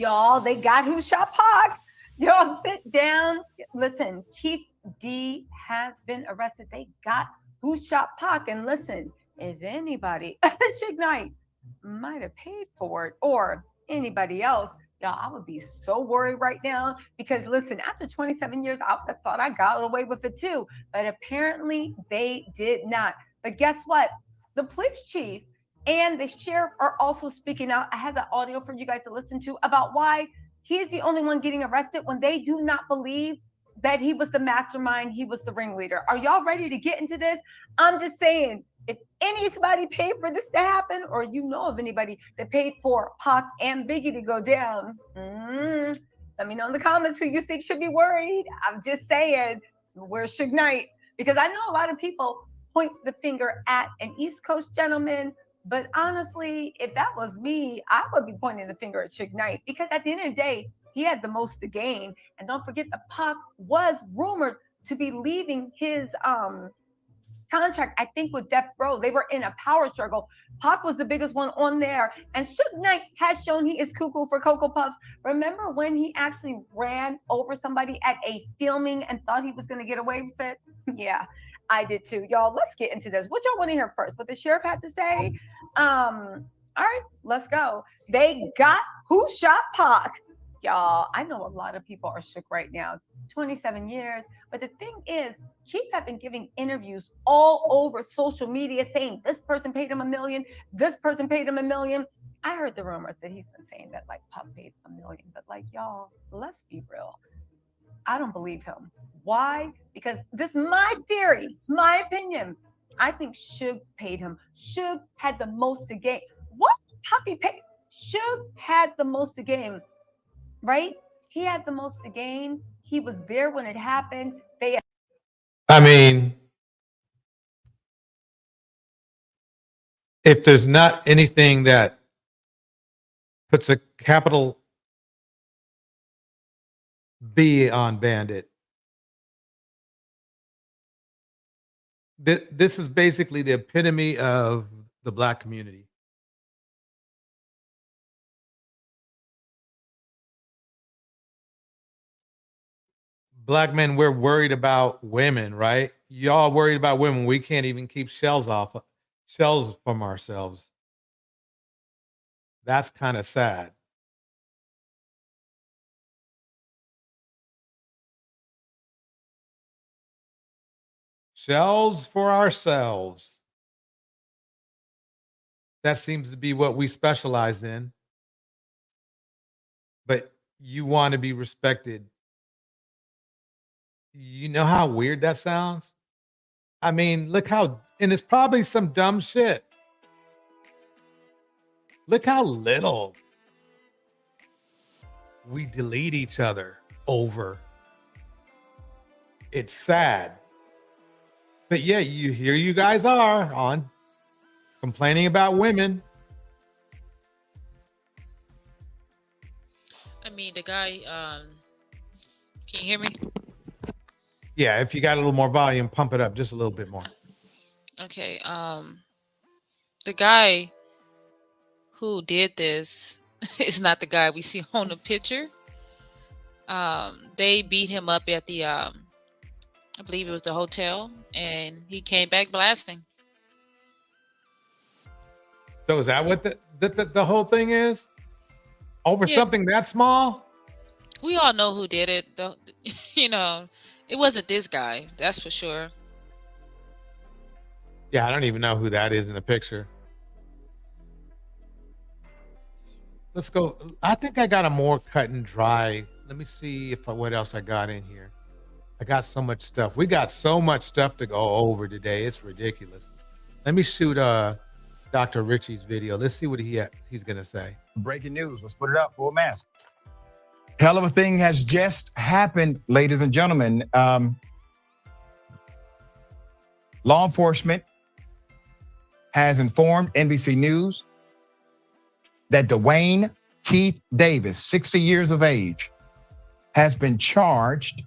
Y'all, they got who shot Pac. Y'all sit down. Listen, Keith D has been arrested. They got who shot Pac. And listen, if anybody, Suge Knight might have paid for it or anybody else, y'all, I would be so worried right now because listen, after 27 years, I would have thought I got away with it too. But apparently they did not. But guess what? The police chief and the sheriff are also speaking out. I have the audio for you guys to listen to about why he's the only one getting arrested when they do not believe that he was the mastermind, he was the ringleader. Are y'all ready to get into this? I'm just saying, if anybody paid for this to happen, or you know of anybody that paid for Pac and Biggie to go down, let me know in the comments who you think should be worried. I'm just saying, where's Suge Knight? Because I know a lot of people point the finger at an East Coast gentleman, but honestly, if that was me, I would be pointing the finger at Suge Knight because at the end of the day, he had the most to gain. And don't forget that Pac was rumored to be leaving his contract, I think, with Death Row. They were in a power struggle. Pac was the biggest one on there. And Suge Knight has shown he is cuckoo for Cocoa Puffs. Remember when he actually ran over somebody at a filming and thought he was going to get away with it? Yeah, I did too. Y'all, let's get into this. What y'all want to hear first? What the sheriff had to say? All right, let's go. They got who shot Pac. Y'all, I know a lot of people are shook right now. 27 years. But the thing is, Keith have been giving interviews all over social media saying this person paid him $1 million, this person paid him $1 million. I heard the rumors that he's been saying that like Puff paid $1 million. But like, y'all, let's be real. I don't believe him. Why? Because this is my theory. It's my opinion. I think Suge paid him. Suge had the most to gain. What? Puffy paid? Suge had the most to gain. Right? He had the most to gain. He was there when it happened. I mean, if there's not anything that puts a capital B on Bandit, this is basically the epitome of the Black community. Black men, we're worried about women, right? Y'all worried about women. We can't even keep shells from ourselves. That's kind of sad. Shells for ourselves. That seems to be what we specialize in. But you want to be respected. You know how weird that sounds? I mean, look how, and it's probably some dumb shit. Look how little we delete each other over. It's sad. But yeah, here you guys are on complaining about women. I mean, the guy, can you hear me? Yeah, if you got a little more volume, pump it up just a little bit more. Okay. The guy who did this is not the guy we see on the picture. They beat him up at the, I believe it was the hotel, and he came back blasting. So is that what the whole thing is? Over something that small? We all know who did it. You know, it wasn't this guy. That's for sure. Yeah, I don't even know who that is in the picture. Let's go. I think I got a more cut and dry. Let me see what else I got in here. I got so much stuff. We got so much stuff to go over today. It's ridiculous. Let me shoot Dr. Richie's video. Let's see what he's going to say. Breaking news. Let's put it up. Full mask. Hell of a thing has just happened, ladies and gentlemen. Law enforcement has informed NBC News that Dwayne Keith Davis, 60 years of age, has been charged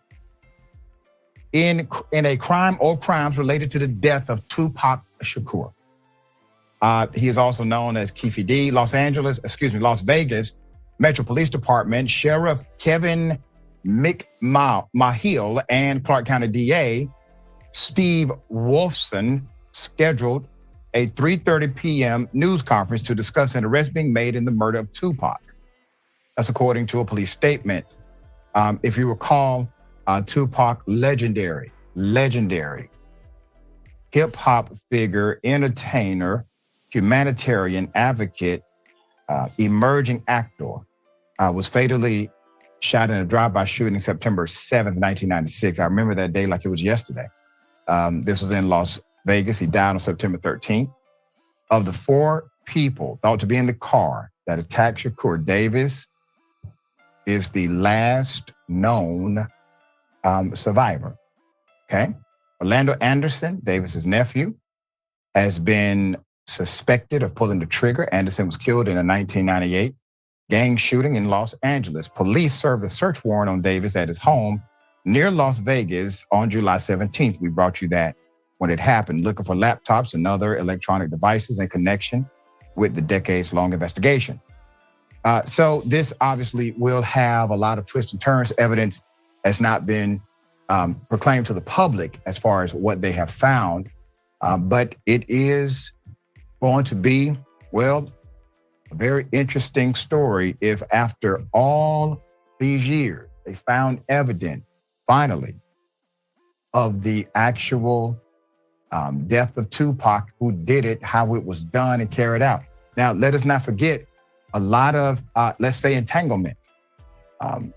in a crime or crimes related to the death of Tupac Shakur. He is also known as Keefy D. Las Vegas Metro Police Department, Sheriff Kevin McMahill and Clark County DA Steve Wolfson scheduled a 3:30 p.m. news conference to discuss an arrest being made in the murder of Tupac. That's according to a police statement. If you recall, Tupac, legendary hip-hop figure, entertainer, humanitarian advocate, emerging actor, was fatally shot in a drive-by shooting September 7th, 1996. I remember that day like it was yesterday. This was in Las Vegas. He died on September 13th. Of the 4 people thought to be in the car that attacked Shakur, Davis is the last known survivor. Okay. Orlando Anderson, Davis's nephew, has been suspected of pulling the trigger. Anderson was killed in a 1998 gang shooting in Los Angeles. Police served a search warrant on Davis at his home near Las Vegas on July 17th. We brought you that when it happened, looking for laptops and other electronic devices in connection with the decades-long investigation. So this obviously will have a lot of twists and turns. Evidence has not been proclaimed to the public as far as what they have found, but it is going to be, well, a very interesting story if after all these years, they found evidence, finally, of the actual death of Tupac, who did it, how it was done and carried out. Now, let us not forget, a lot of, let's say, entanglement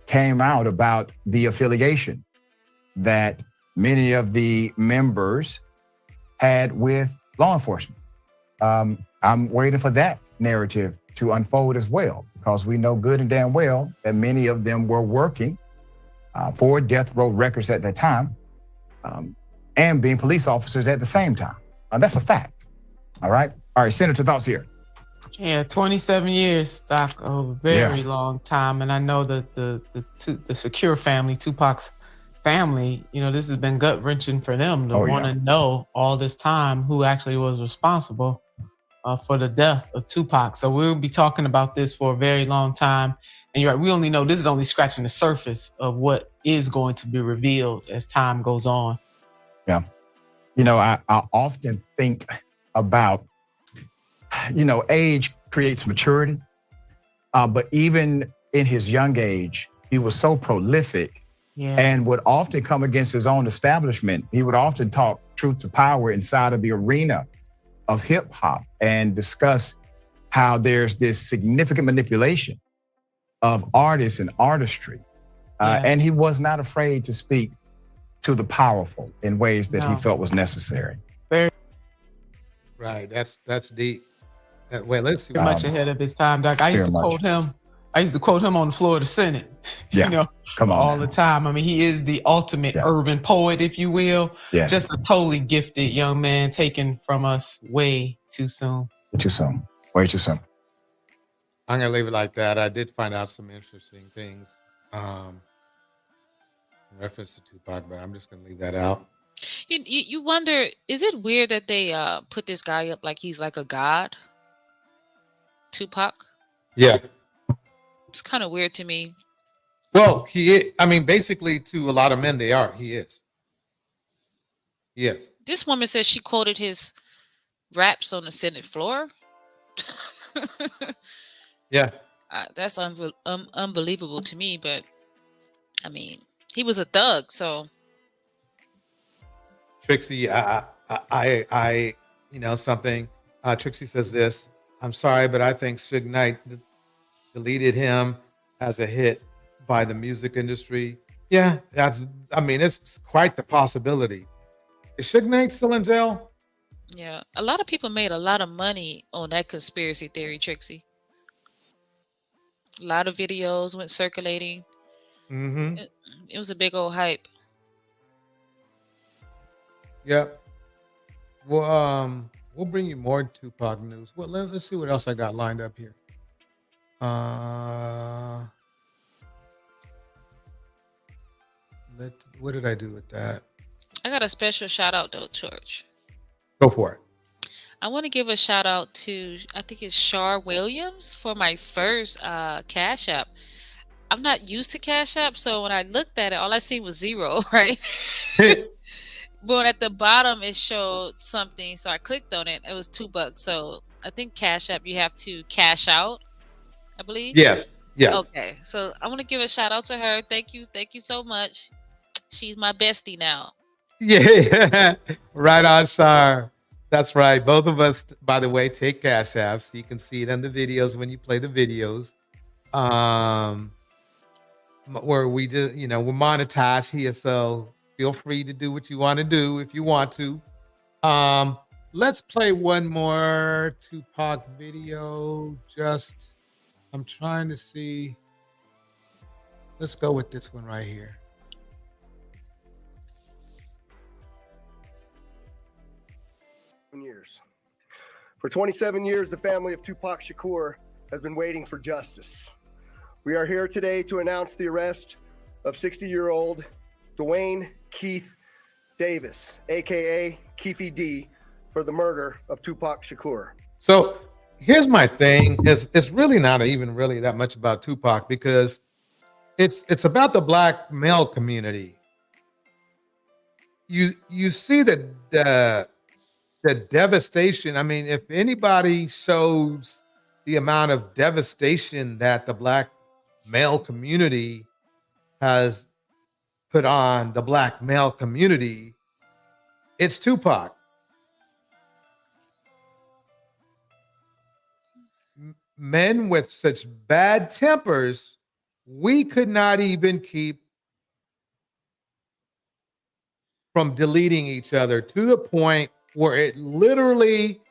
came out about the affiliation that many of the members had with law enforcement. I'm waiting for that narrative to unfold as well, because we know good and damn well that many of them were working for Death Row Records at that time and being police officers at the same time. That's a fact. All right. Senator, thoughts here. Yeah, 27 years, Doc, a very long time. And I know that the Secure family, Tupac's family, this has been gut-wrenching for them to want to know all this time who actually was responsible for the death of Tupac. So we'll be talking about this for a very long time. And you're right, we only know this is only scratching the surface of what is going to be revealed as time goes on. Yeah. I often think about, age creates maturity. But even in his young age, he was so prolific and would often come against his own establishment. He would often talk truth to power inside of the arena of hip hop and discuss how there's this significant manipulation of artists and artistry. And he was not afraid to speak to the powerful in ways that he felt was necessary. Right. That's deep. Well, let's see. Very much ahead of his time, Doc. I used to quote him on the floor of the Senate, all the time. I mean, he is the ultimate urban poet, if you will. Yes. Just a totally gifted young man taken from us way too soon. Way too soon. I'm going to leave it like that. I did find out some interesting things in reference to Tupac, but I'm just going to leave that out. You wonder, is it weird that they put this guy up like he's like a god? Tupac? Yeah. It's kind of weird to me. Well, basically to a lot of men, he is. Yes. This woman says she quoted his raps on the Senate floor. Yeah. That's unbelievable to me, but I mean, he was a thug, so. Trixie, something. Trixie says this. I'm sorry, but I think Suge Knight deleted him as a hit by the music industry. Yeah, it's quite the possibility. Is Suge Knight still in jail? Yeah, a lot of people made a lot of money on that conspiracy theory, Trixie. A lot of videos went circulating. Mm-hmm. It was a big old hype. Yeah. Well, we'll bring you more Tupac news. Well, let's see what else I got lined up here. What did I do with that? I got a special shout out though, George. Go for it. I want to give a shout out to, I think it's Shar Williams for my first Cash App. I'm not used to Cash App, so when I looked at it, all I seen was zero, right? But at the bottom, it showed something, so I clicked on it. It was $2. So I think Cash App, you have to cash out, I believe. Yes. Yes. Okay, so I want to give a shout out to her. Thank you so much. She's my bestie now. Yeah, right on, Shar. That's right. Both of us, by the way, take Cash Apps. You can see it in the videos when you play the videos. Where we just, we're monetized here, so feel free to do what you want to do if you want to. Let's play one more Tupac video. I'm trying to see. Let's go with this one right here. Years. For 27 years, the family of Tupac Shakur has been waiting for justice. We are here today to announce the arrest of 60-year-old Dwayne Keith Davis, aka Keefy D, for the murder of Tupac Shakur. So here's my thing: it's really not even really that much about Tupac, because it's about the black male community. You see the devastation. I mean, if anybody shows the amount of devastation that the black male community has put on the black male community, it's Tupac. Men with such bad tempers, we could not even keep from deleting each other, to the point where it literally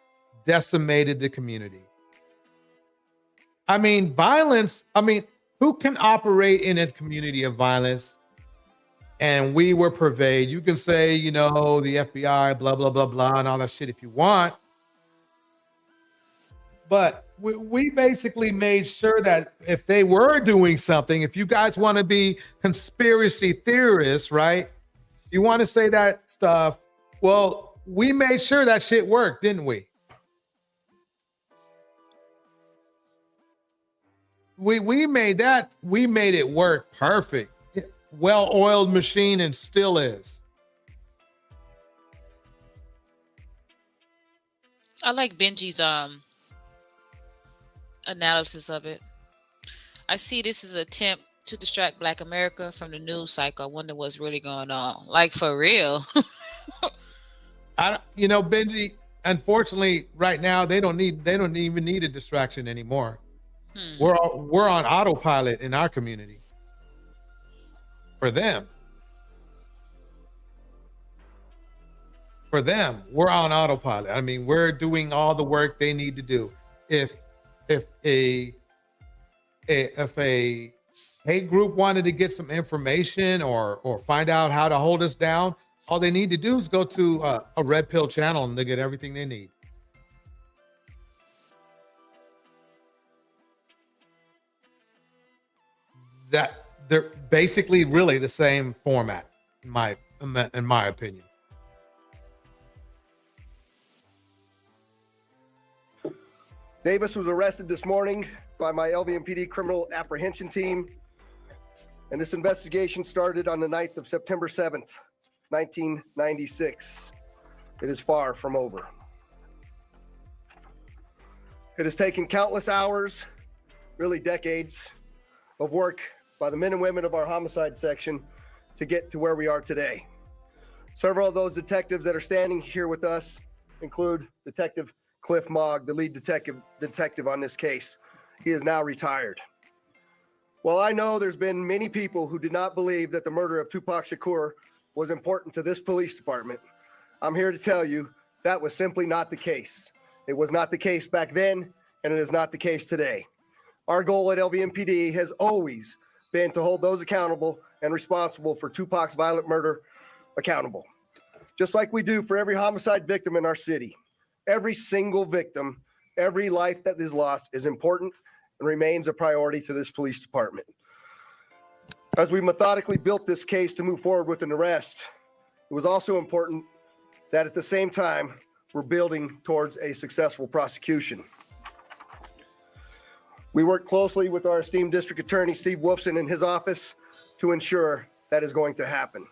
decimated the community. I mean, violence, who can operate in a community of violence? And we were pervaded. You can say, the FBI, blah, blah, blah, blah, and all that shit if you want. But we basically made sure that if they were doing something, if you guys want to be conspiracy theorists, right? You want to say that stuff, well, we made sure that shit worked, didn't we? We made it work perfect. Well-oiled machine, and still is. I like Benji's analysis of it. I see this as an attempt to distract Black America from the news cycle. I wonder what's really going on. Like, for real. Benji, unfortunately, right now they don't even need a distraction anymore. We're on autopilot in our community. For them, we're on autopilot. I mean, we're doing all the work they need to do. If a hate group wanted to get some information or find out how to hold us down, all they need to do is go to a Red Pill channel and they get everything they need. That they're basically really the same format, in my opinion. Davis was arrested this morning by my LVMPD criminal apprehension team, and this investigation started on the 9th of September 7th, 1996. It is far from over. It has taken countless hours, really decades, of work by the men and women of our homicide section to get to where we are today. Several of those detectives that are standing here with us include Detective Cliff Mogg, the lead detective on this case. He is now retired. Well, I know there's been many people who did not believe that the murder of Tupac Shakur was important to this police department. I'm here to tell you that was simply not the case. It was not the case back then, and it is not the case today. Our goal at LVMPD has always been to hold those accountable and responsible for Tupac's violent murder accountable. Just like we do for every homicide victim in our city. Every single victim, every life that is lost is important and remains a priority to this police department. As we methodically built this case to move forward with an arrest, it was also important that at the same time, we're building towards a successful prosecution. We work closely with our esteemed district attorney, Steve Wolfson, in his office to ensure that is going to happen.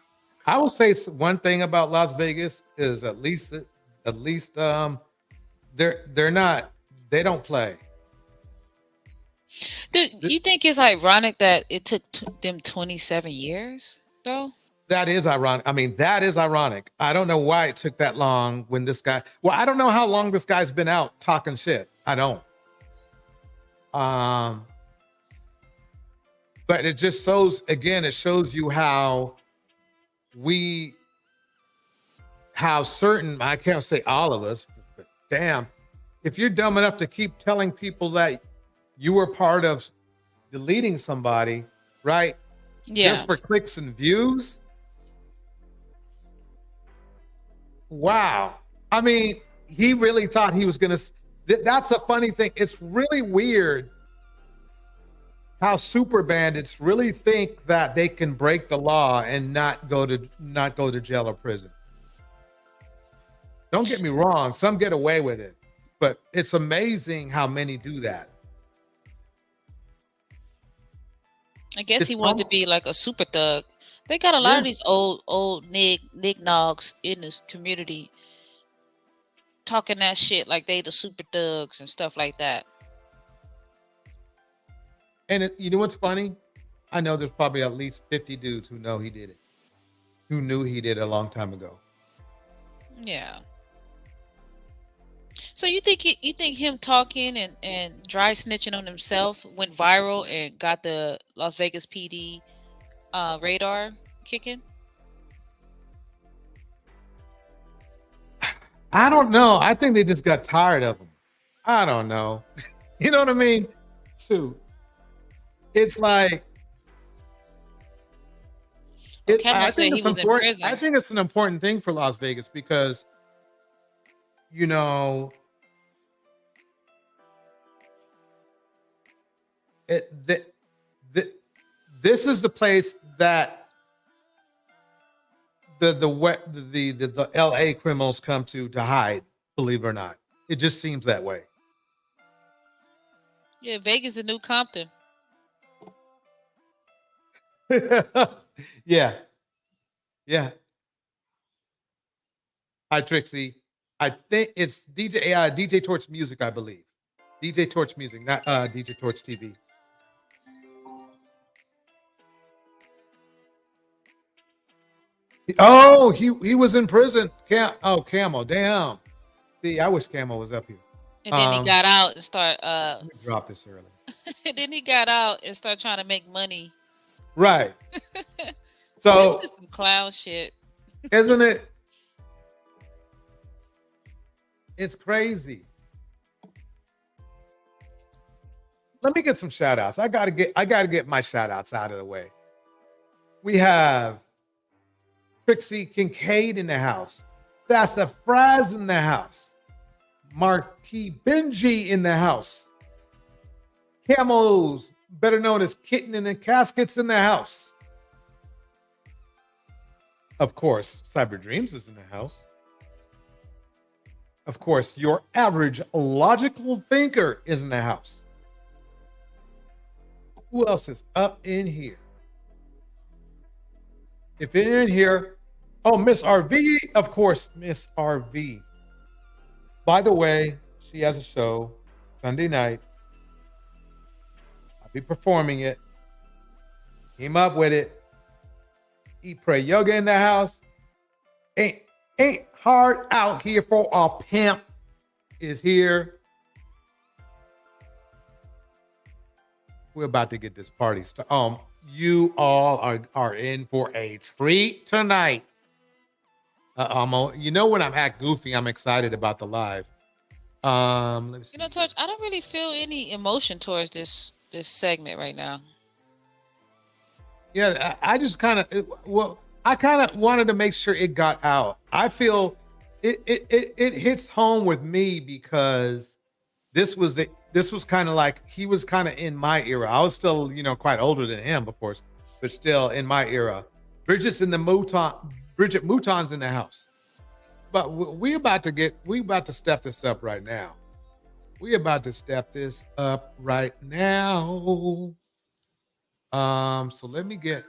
I will say one thing about Las Vegas is at least they don't play. Do you think it's ironic that it took them 27 years though? That is ironic. I mean, that is ironic. I don't know why it took that long when this guy, well, I don't know how long this guy's been out talking shit. I don't. But it just shows, again, it shows you how certain, I can't say all of us, but damn, if you're dumb enough to keep telling people that you were part of deleting somebody, right? Yeah. Just for clicks and views. Wow. I mean, he really thought he was going to, that's a funny thing. It's really weird how super bandits really think that they can break the law and not go to jail or prison. Don't get me wrong, some get away with it, but it's amazing how many do that. I guess he wanted to be like a super thug. They got a lot of these old nig-nogs in this community talking that shit like they the super thugs and stuff like that. And you know what's funny? I know there's probably at least 50 dudes who know he did it, who knew he did it a long time ago. Yeah. So you think him talking and dry snitching on himself went viral and got the Las Vegas PD radar kicking? I don't know. I think they just got tired of him. I don't know. You know what I mean? Shoot. It's like I think he was in prison. I think it's an important thing for Las Vegas because, you know, this is the place that the LA criminals come to hide, believe it or not. It just seems that way. Yeah, Vegas, the new Compton. Yeah. Hi, Trixie. I think it's DJ Torch Music, I believe. DJ Torch Music, not DJ Torch TV. Oh, he was in prison. Camo, damn. See, I wish Camo was up here. And then he got out and start let me drop this early. And then he got out and started trying to make money. Right. So this is some clown shit. Isn't it? It's crazy. Let me get some shout outs. I gotta get my shout outs out of the way. We have Trixie Kincaid in the house. That's the Fraz in the house. Marquis Benji in the house. Camos, better known as Kitten in the Caskets in the house. Of course, Cyber Dreams is in the house. Of course, your average logical thinker is in the house. Who else is up in here? If you're in here, oh, Miss RV, of course, Miss RV. By the way, she has a show Sunday night. I'll be performing it. Came up with it. Eat, Pray, Yoga in the house. Ain't hard out here for a pimp is here. We're about to get this party started. You all are in for a treat tonight. You know when I'm act goofy, I'm excited about the live. Let me see. You know, Torch, I don't really feel any emotion towards this segment right now. Yeah, I just kind of I kind of wanted to make sure it got out. I feel it hits home with me because this was kind of like he was kind of in my era. I was still, quite older than him, of course, but still in my era. Bridget Mouton's in the house. But we about to step this up right now. We about to step this up right now. So let me get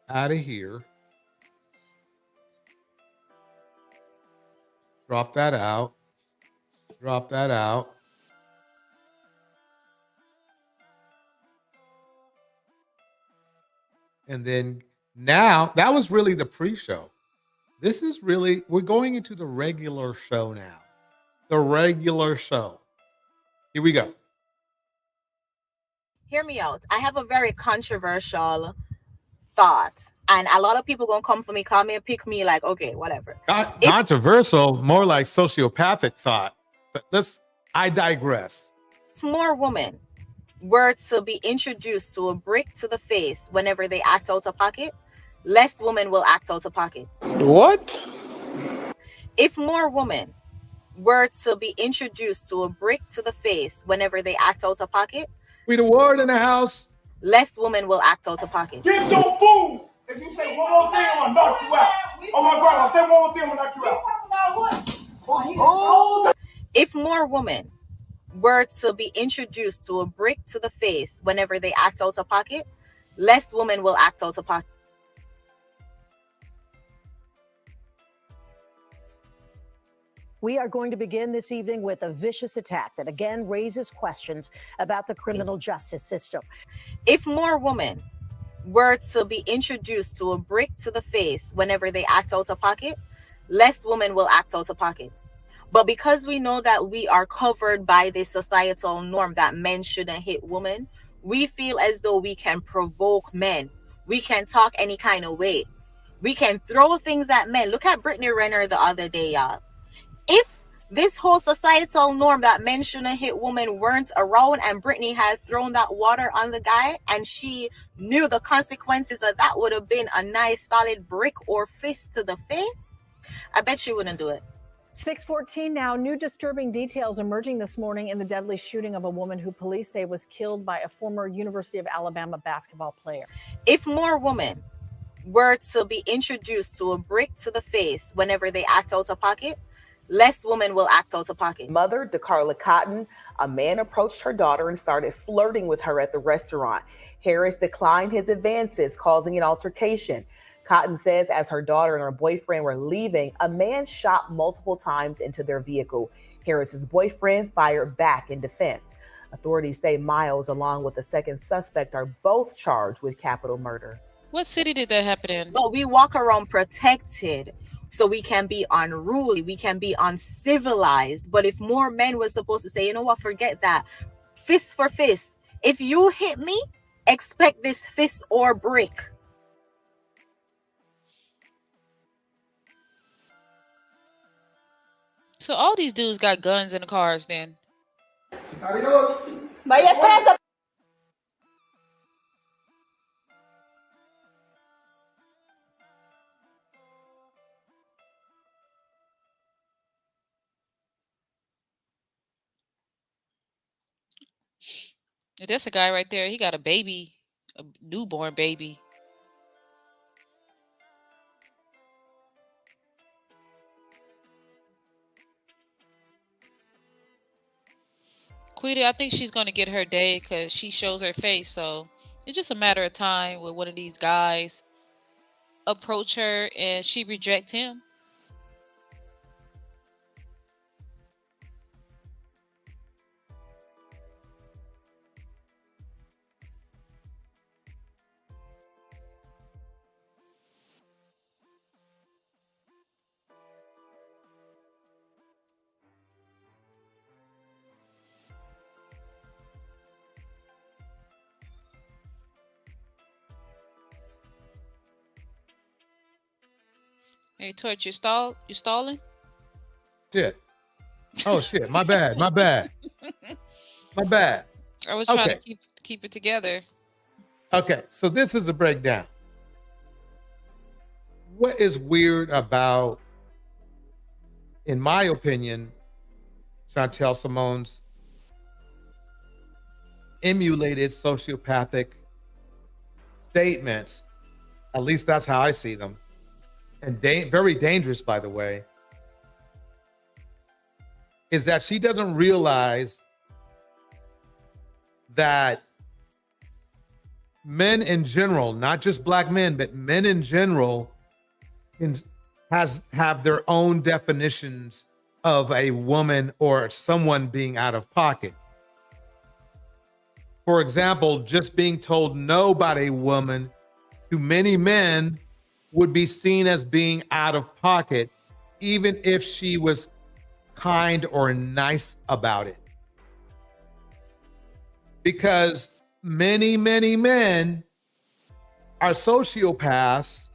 out of here. Drop that out. Drop that out. And then now, that was really the pre-show. This is really, we're going into the regular show now. The regular show. Here we go. Hear me out. I have a very controversial thought. And a lot of people gonna come for me, call me and pick me like, okay, whatever. Controversial, more like sociopathic thought. But I digress. If more women were to be introduced to a brick to the face whenever they act out of pocket, less women will act out of pocket. What? If more women were to be introduced to a brick to the face whenever they act out of pocket, we the word in the house, less women will act out of pocket. Get your food! If you say one more thing, I'm gonna knock you out. Oh my God, I say one more thing, I'm gonna knock you out. If more women were to be introduced to a brick to the face whenever they act out of pocket, less women will act out of pocket. We are going to begin this evening with a vicious attack that again raises questions about the criminal justice system. If more women were to be introduced to a brick to the face whenever they act out of pocket, less women will act out of pocket. But because we know that we are covered by this societal norm that men shouldn't hit women, we feel as though we can provoke men. We can talk any kind of way. We can throw things at men. Look at Brittany Renner the other day, y'all. If this whole societal norm that men shouldn't hit women weren't around and Brittany had thrown that water on the guy and she knew the consequences of that would have been a nice solid brick or fist to the face, I bet she wouldn't do it. 6:14 now. New disturbing details emerging this morning in the deadly shooting of a woman who police say was killed by a former University of Alabama basketball player. If more women were to be introduced to a brick to the face whenever they act out of pocket, less women will act out of pocket. Mother, DeCarla Cotton, a man approached her daughter and started flirting with her at the restaurant. Harris declined his advances, causing an altercation. Cotton says as her daughter and her boyfriend were leaving, a man shot multiple times into their vehicle. Harris's boyfriend fired back in defense. Authorities say Miles, along with the second suspect, are both charged with capital murder. What city did that happen in? But we walk around protected, so we can be unruly, we can be uncivilized. But if more men were supposed to say, you know what, forget that. Fist for fist. If you hit me, expect this fist or brick. So all these dudes got guns in the cars then. Adios. Vaya presa. There's a guy right there. He got a baby, a newborn baby. Quita, I think she's going to get her day because she shows her face. So it's just a matter of time with one of these guys approach her and she rejects him. Hey, Torch, you stalling? Shit. Oh shit. My bad. My bad. My bad. I was trying to keep it together. Okay, so this is the breakdown. What is weird about, in my opinion, Chantel Simone's emulated sociopathic statements, at least that's how I see them, and very dangerous, by the way, is that she doesn't realize that men in general, not just black men, but men in general have their own definitions of a woman or someone being out of pocket. For example, just being told no by a woman to many men would be seen as being out of pocket, even if she was kind or nice about it. Because many, many men are sociopaths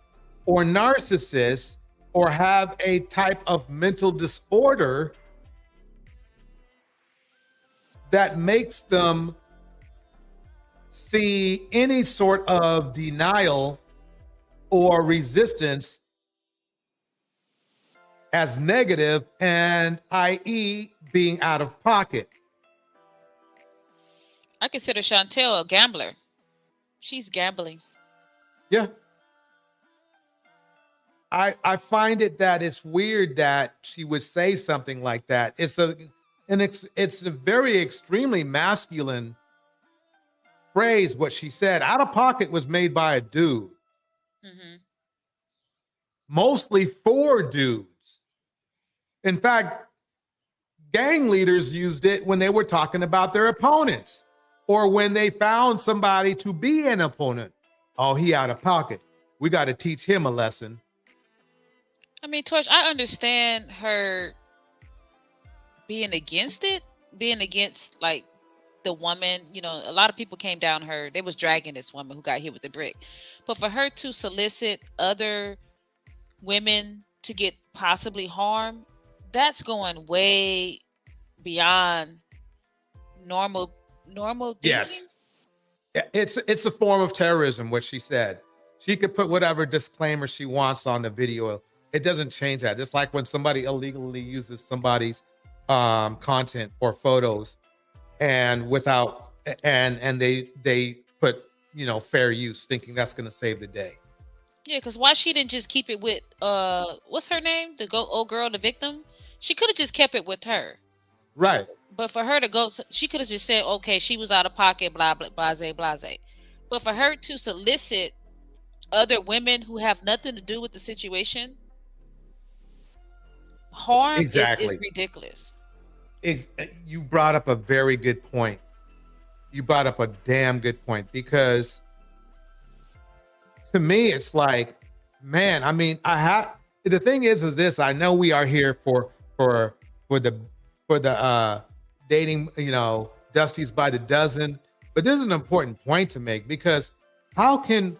or narcissists or have a type of mental disorder that makes them see any sort of denial or resistance as negative, and i.e. being out of pocket. I consider Chantel a gambler. She's gambling. Yeah. I find it that it's weird that she would say something like that. It's a very extremely masculine phrase, what she said. Out of pocket was made by a dude. Mm-hmm. Mostly for dudes. In fact, gang leaders used it when they were talking about their opponents or when they found somebody to be an opponent. Oh, he out of pocket. We got to teach him a lesson. I mean, Torch, I understand her being against it, being against like the woman. You know, a lot of people came down her. They was dragging this woman who got hit with the brick. But for her to solicit other women to get possibly harmed, that's going way beyond normal thinking. Yes. It's a form of terrorism, what she said. She could put whatever disclaimer she wants on the video. It doesn't change that. It's like when somebody illegally uses somebody's content or photos and without and they put, you know, fair use, thinking that's going to save the day. Yeah, because why she didn't just keep it with what's her name? The old girl, the victim. She could have just kept it with her. Right. But for her to go, she could have just said, okay, she was out of pocket, blah, blah, blase, blase. But for her to solicit other women who have nothing to do with the situation, harm is ridiculous. You brought up a very good point. You brought up a damn good point, because to me, it's like, man, I mean, the thing is this, I know we are here for the dating, you know, Dusties by the dozen, but there's an important point to make, because how can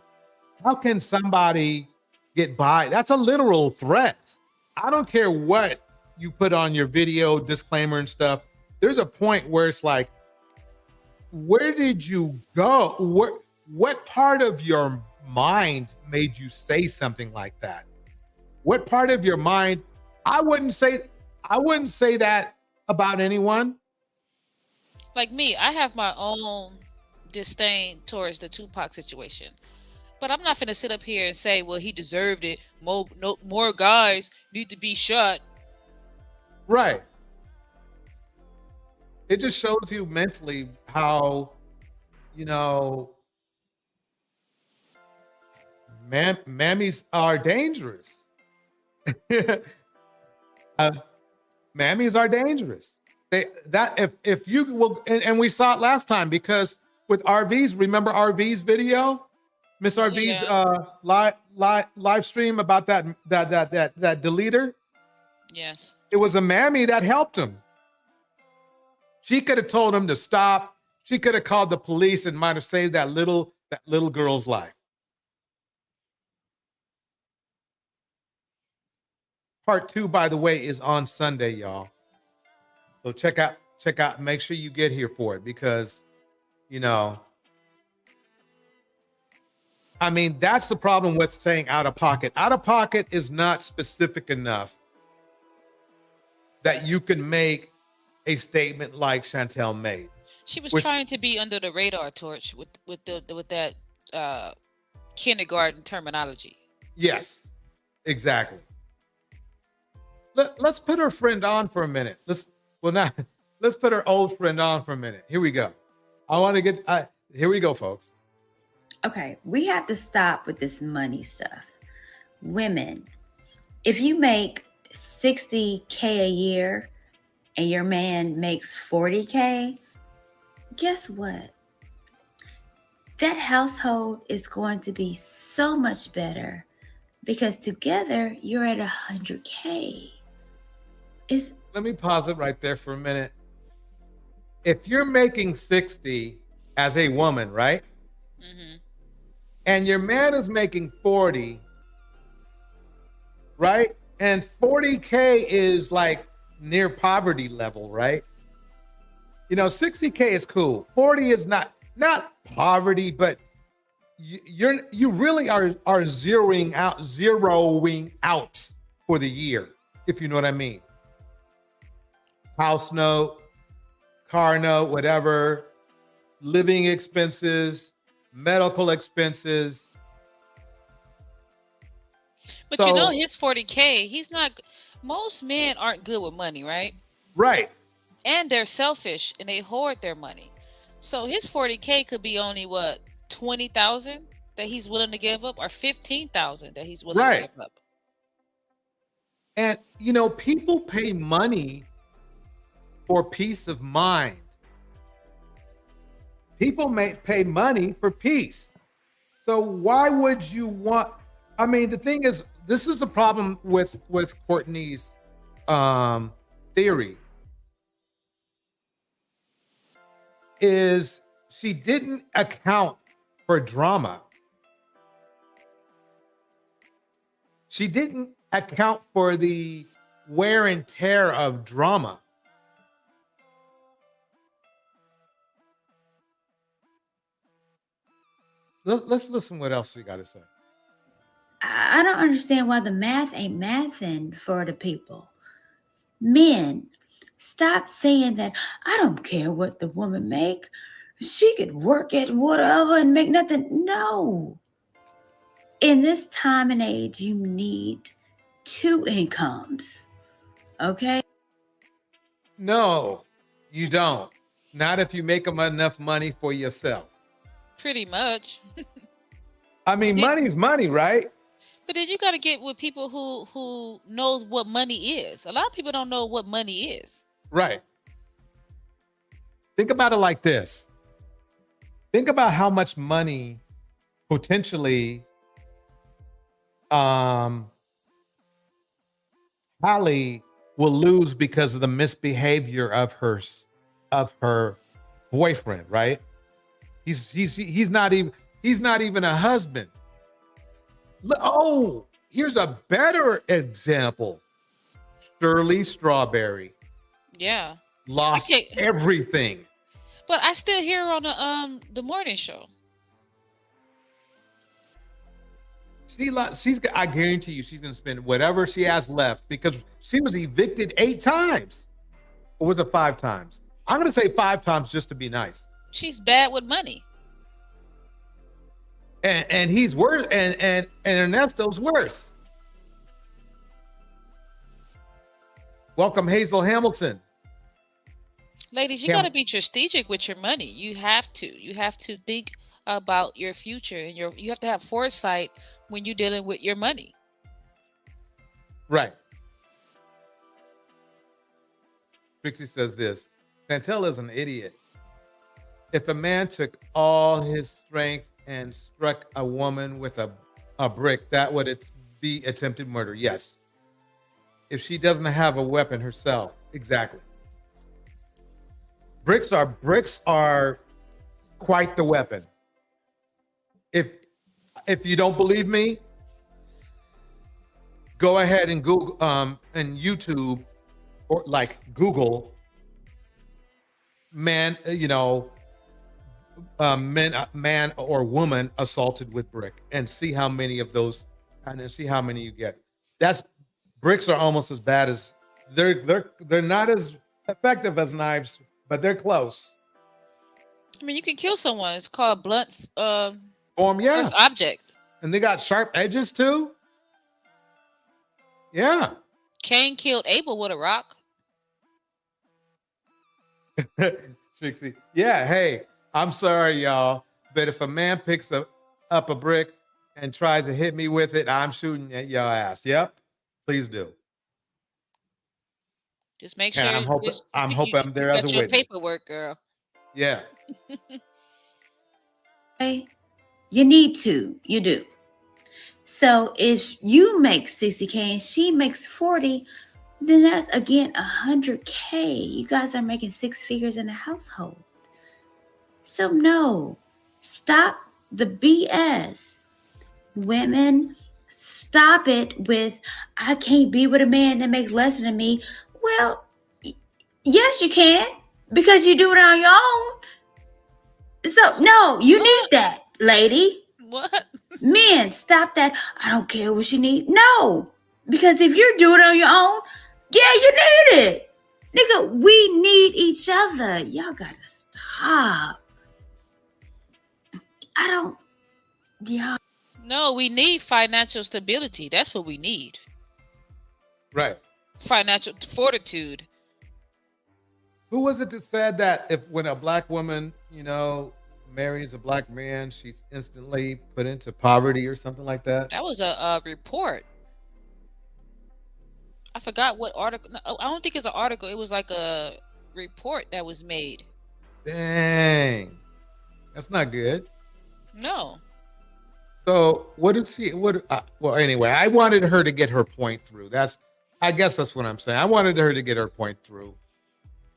somebody get by? That's a literal threat. I don't care what you put on your video disclaimer and stuff. There's a point where it's like, where did you go? What part of your mind made you say something like that? What part of your mind? I wouldn't say that about anyone. Like me, I have my own disdain towards the Tupac situation. But I'm not going to sit up here and say, well, he deserved it. More guys need to be shot. Right. It just shows you mentally how, you know, mammies are dangerous. Mammies are dangerous. If you will, and we saw it last time, because with RV's, remember RV's video? Miss RV's live stream about that deleter. Yes, it was a mammy that helped him. She could have told him to stop. She could have called the police and might have saved that little girl's life. Part 2, by the way, is on Sunday, y'all. So check out. Make sure you get here for it, because, you know, I mean, that's the problem with saying out of pocket. Out of pocket is not specific enough that you can make a statement like Chantel made. She was trying to be under the radar, Torch, with that kindergarten terminology. Yes, exactly. Let's put her friend on for a minute. Well, now let's put our old friend on for a minute. Here we go. I want to get. Here we go, folks. Okay, we have to stop with this money stuff. Women, if you make $60K a year and your man makes $40K, guess what? That household is going to be so much better because together you're at 100K. Let me pause it right there for a minute. If you're making 60 as a woman, right? Mm-hmm. And your man is making 40, right? And 40K is like near poverty level, right? 60K is cool. 40 is not poverty, but you really are zeroing out for the year, if you know what I mean. House note, car note, whatever, living expenses, medical expenses. But his 40K, he's not. Most men aren't good with money, right? Right. And they're selfish and they hoard their money. So his 40K could be only what, 20,000 that he's willing to give up, or 15,000 that he's willing to give up. And people pay money for peace of mind. People may pay money for peace. So why would you want? I mean, the thing is, this is the problem with Courtney's theory. Is she didn't account for drama. She didn't account for the wear and tear of drama. Let's listen what else we got to say. I don't understand why the math ain't mathing for the people. Men, stop saying that I don't care what the woman make. She could work at whatever and make nothing. No. In this time and age, you need 2 incomes. Okay? No, you don't. Not if you make enough money for yourself. Pretty much. I mean, money's money, right? But then you got to get with people who knows what money is. A lot of people don't know what money is. Right. Think about it like this. Think about how much money potentially Hallie will lose because of the misbehavior of her boyfriend, right? He's not even a husband. Oh, here's a better example. Shirley Strawberry. Yeah. Lost everything. But I still hear her on the morning show. I guarantee you she's gonna spend whatever she has left because she was evicted 8 times. Or was it 5 times? I'm gonna say 5 times just to be nice. She's bad with money. And he's worse, and Ernesto's worse. Welcome, Hazel Hamilton. Ladies, you got to be strategic with your money. You have to think about your future, and you have to have foresight when you're dealing with your money. Right. Trixie says this. Chantel is an idiot. If a man took all his strength and struck a woman with a brick, that would be attempted murder. Yes. If she doesn't have a weapon herself. Exactly. Bricks are quite the weapon. If you don't believe me, go ahead and Google and YouTube or like Google man or woman assaulted with brick and see how many of those and see how many you get. Bricks are almost as bad as they're not as effective as knives, but they're close. I mean, you can kill someone. It's called blunt force object. And they got sharp edges too. Yeah. Cain killed Abel with a rock. Trixie. Yeah, hey, I'm sorry, y'all, but if a man picks up a brick and tries to hit me with it, I'm shooting at your ass. Yep, please do. Just make And sure I'm hoping I'm there as a got your witness. paperwork, girl. Yeah. Hey, you need to. You do. So if you make 60K and she makes 40, then that's again 100K. You guys are making six figures in a household. So no, stop the BS. Women, stop it with, I can't be with a man that makes less than me. Well, yes, you can, because you do it on your own. So no, you need that, lady. What? Men, stop that. I don't care what you need. No, because if you're doing it on your own, yeah, you need it. Nigga, we need each other. Y'all gotta stop. Yeah. No, we need financial stability. That's what we need. Right. Financial fortitude. Who was it that said that when a black woman, marries a black man, she's instantly put into poverty or something like that? That was a report. I forgot what article. I don't think it's an article. It was like a report that was made. Dang. That's not good. No. So what is she? Well, anyway, I wanted her to get her point through. I guess that's what I'm saying. I wanted her to get her point through.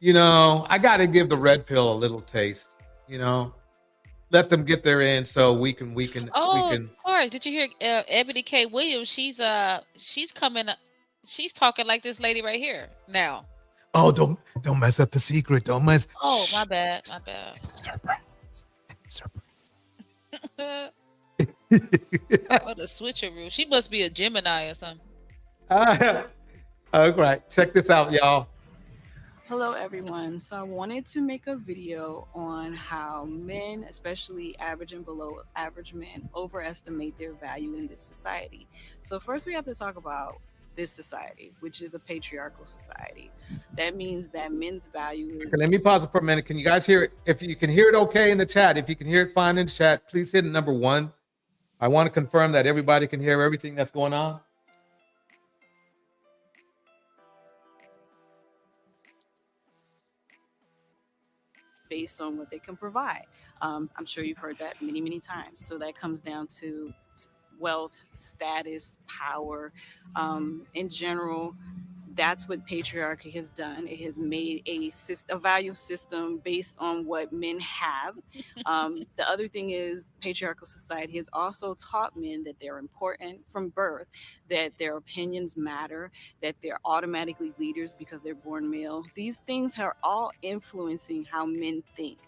I got to give the red pill a little taste. Let them get their in so we can. Of course. Did you hear Eboni K Williams? She's coming. She's talking like this lady right here now. Oh, don't mess up the secret. Don't mess. Oh, my bad. What a switcheroo. She must be a Gemini or something. All right. Check this out, y'all. Hello, everyone. So I wanted to make a video on how men, especially average and below average men, overestimate their value in this society. So first we have to talk about this society, which is a patriarchal society. That means that men's value is... Let me pause it for a minute. Can you guys hear it? If you can hear it okay in the chat, if you can hear it fine in the chat, please hit number 1. I want to confirm that everybody can hear everything that's going on. Based on what they can provide. I'm sure you've heard that many, many times. So that comes down to wealth, status, power. In general, that's what patriarchy has done. It has made a value system based on what men have. The other thing is patriarchal society has also taught men that they're important from birth, that their opinions matter, that they're automatically leaders because they're born male. These things are all influencing how men think.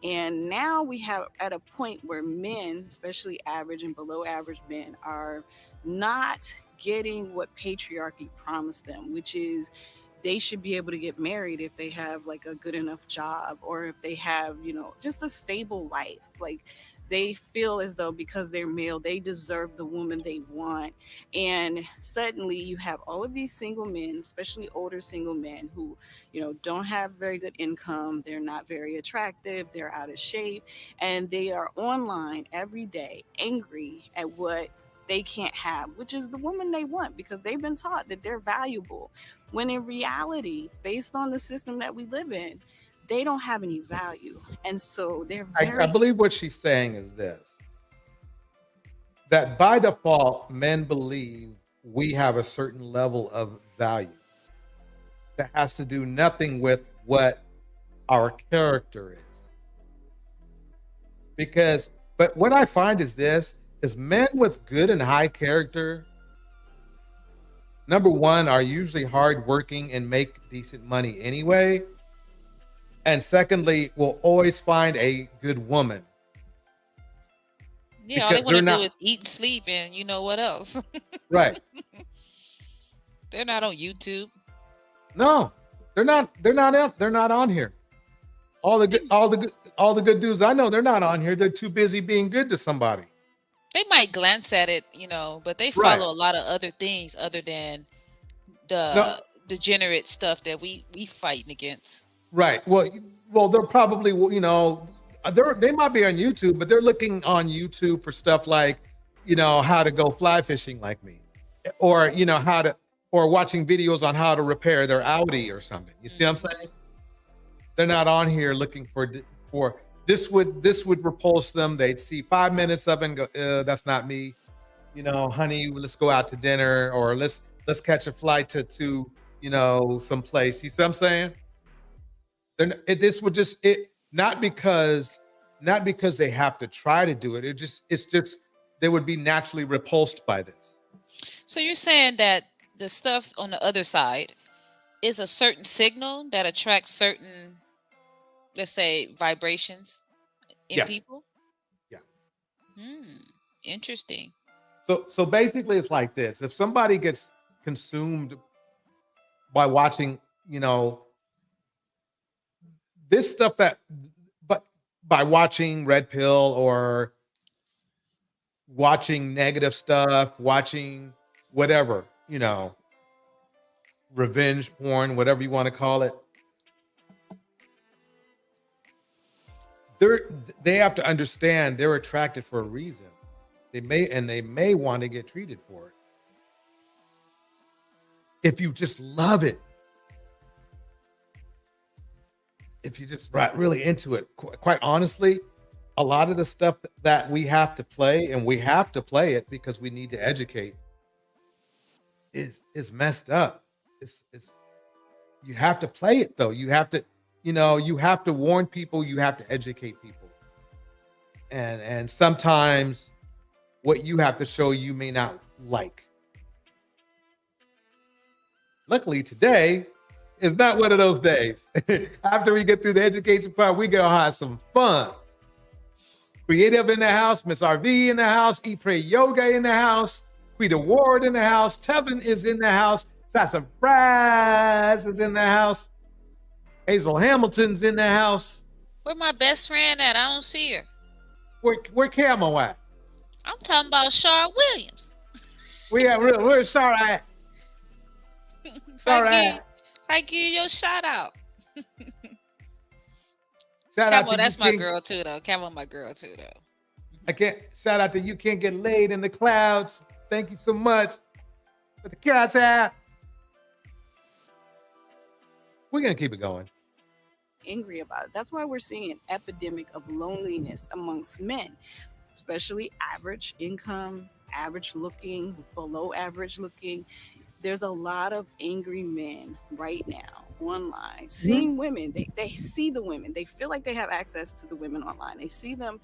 And now we have at a point where men, especially average and below average men, are not getting what patriarchy promised them, which is they should be able to get married if they have like a good enough job, or if they have, just a stable life. Like they feel as though because they're male, they deserve the woman they want. And suddenly you have all of these single men, especially older single men who, don't have very good income. They're not very attractive. They're out of shape. And they are online every day, angry at what they can't have, which is the woman they want, because they've been taught that they're valuable. When in reality, based on the system that we live in, they don't have any value. And so they're I believe what she's saying is this, that by default, men believe we have a certain level of value that has to do nothing with what our character is. But what I find is this, is men with good and high character, number one, are usually hardworking and make decent money anyway. And secondly, will always find a good woman. Yeah, all they want to do is eat and sleep, and you know what else? Right. They're not on YouTube. No, they're not. They're not on here. All the good dudes I know, they're not on here. They're too busy being good to somebody. They might glance at it, but they follow a lot of other things other than the degenerate stuff that we fighting against. Right. Well, Well, they're probably, they might be on YouTube, but they're looking on YouTube for stuff like, how to go fly fishing like me, or or watching videos on how to repair their Audi or something. You see what I'm saying? They're not on here looking for this would repulse them. They'd see 5 minutes of it and go, that's not me. Honey, let's go out to dinner, or let's catch a flight to some place. You see what I'm saying? Not because they have to try to do it. It's just they would be naturally repulsed by this. So you're saying that the stuff on the other side is a certain signal that attracts certain, let's say, vibrations in people? Yeah. Interesting. So basically it's like this. If somebody gets consumed by watching, this stuff but by watching Red Pill or watching negative stuff, watching whatever, revenge porn, whatever you want to call it. They have to understand they're attracted for a reason. They may want to get treated for it. If you just love it, if you just really into it, quite honestly, a lot of the stuff that we have to play, and we have to play it because we need to educate, is messed up. It's you have to play it though. You have to, you have to warn people, you have to educate people. And sometimes what you have to show you may not like. Luckily today is not one of those days. After we get through the education part, we gonna have some fun. Creative in the house, Miss RV in the house, Eat Pray Yoga in the house, Quita Ward in the house, Tevin is in the house, Sasa Fries is in the house, Hazel Hamilton's in the house. Where my best friend at? I don't see her. Where Camo at? I'm talking about Shar Williams. Where's Shar at? I give you your shout out. Camo, that's my girl too, though. Camo, my girl too, though. I can't shout out to You Can't Get Laid in the Clouds. Thank you so much for the cat's hat. We're gonna keep it going. Angry about it. That's why we're seeing an epidemic of loneliness amongst men, especially average income, average looking, below average looking. There's a lot of angry men right now online seeing women. They see the women. They feel like they have access to the women online. They see them,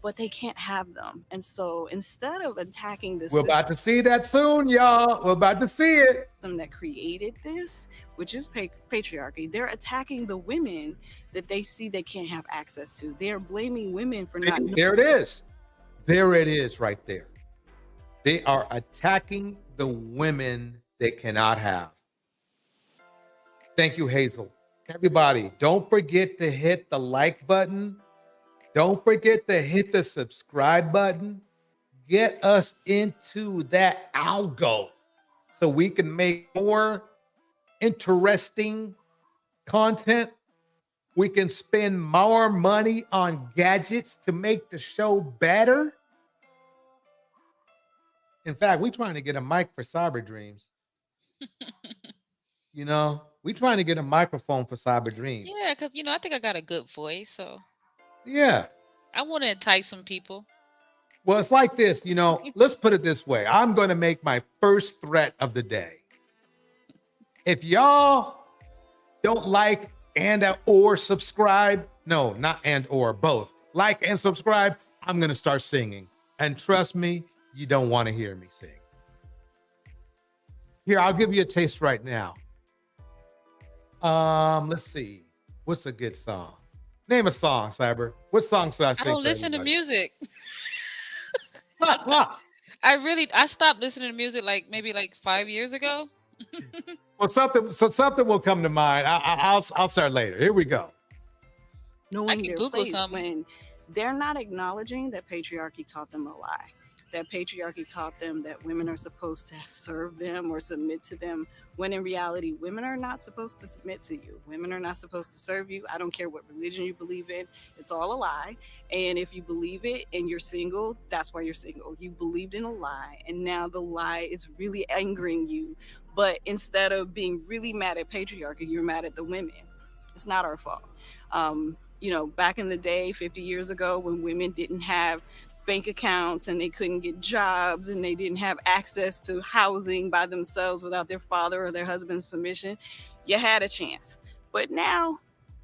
but they can't have them. And so instead of attacking this, we're about to see that soon, y'all. We're about to see it. That created this, which is patriarchy, they're attacking the women that they see they can't have access to. They're blaming women for not. There it is. There it is right there. They are attacking the women they cannot have. Thank you, Hazel. Everybody, don't forget to hit the like button. Don't forget to hit the subscribe button. Get us into that algo so we can make more interesting content. We can spend more money on gadgets to make the show better. In fact, we're trying to get a mic for Cyber Dreams. We're trying to get a microphone for Cyber Dreams. Yeah, because, I think I got a good voice, so. Yeah. I want to entice some people. Well, it's like this, let's put it this way. I'm going to make my first threat of the day. If y'all don't like or subscribe, no, not and or, both. Like and subscribe, I'm going to start singing. And trust me, you don't want to hear me sing. Here, I'll give you a taste right now. Let's see. What's a good song? Name a song, Cyber. What song should I sing? I don't listen to music. I stopped listening to music maybe 5 years ago. Well, something will come to mind. I'll start later. Here we go. Knowing I can Google something when they're not acknowledging that patriarchy taught them a lie. that patriarchy taught them that women are supposed to serve them or submit to them, when in reality, women are not supposed to submit to you. Women are not supposed to serve you. I don't care what religion you believe in. It's all a lie. And if you believe it and you're single, that's why you're single. You believed in a lie, and now the lie is really angering you. But instead of being really mad at patriarchy, you're mad at the women. It's not our fault. You know, back in the day, 50 years ago, when women didn't have bank accounts and they couldn't get jobs and they didn't have access to housing by themselves without their father or their husband's permission, you had a chance. But now,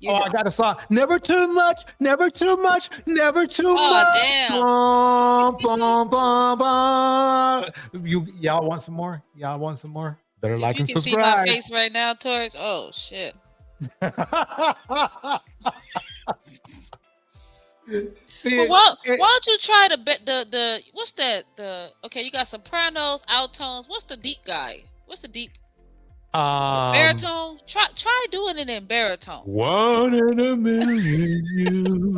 I got a song. Never too much, never too much, never too much. Damn. Bum, bum, bum. Y'all want some more? Y'all want some more? Better like and subscribe. You can see my face right now, Torch. Oh, shit. Well, why don't you try the what's that? Okay, you got sopranos, outtones. What's the deep guy? What's the deep? Baritone. Try doing it in baritone. 1 in a million. You.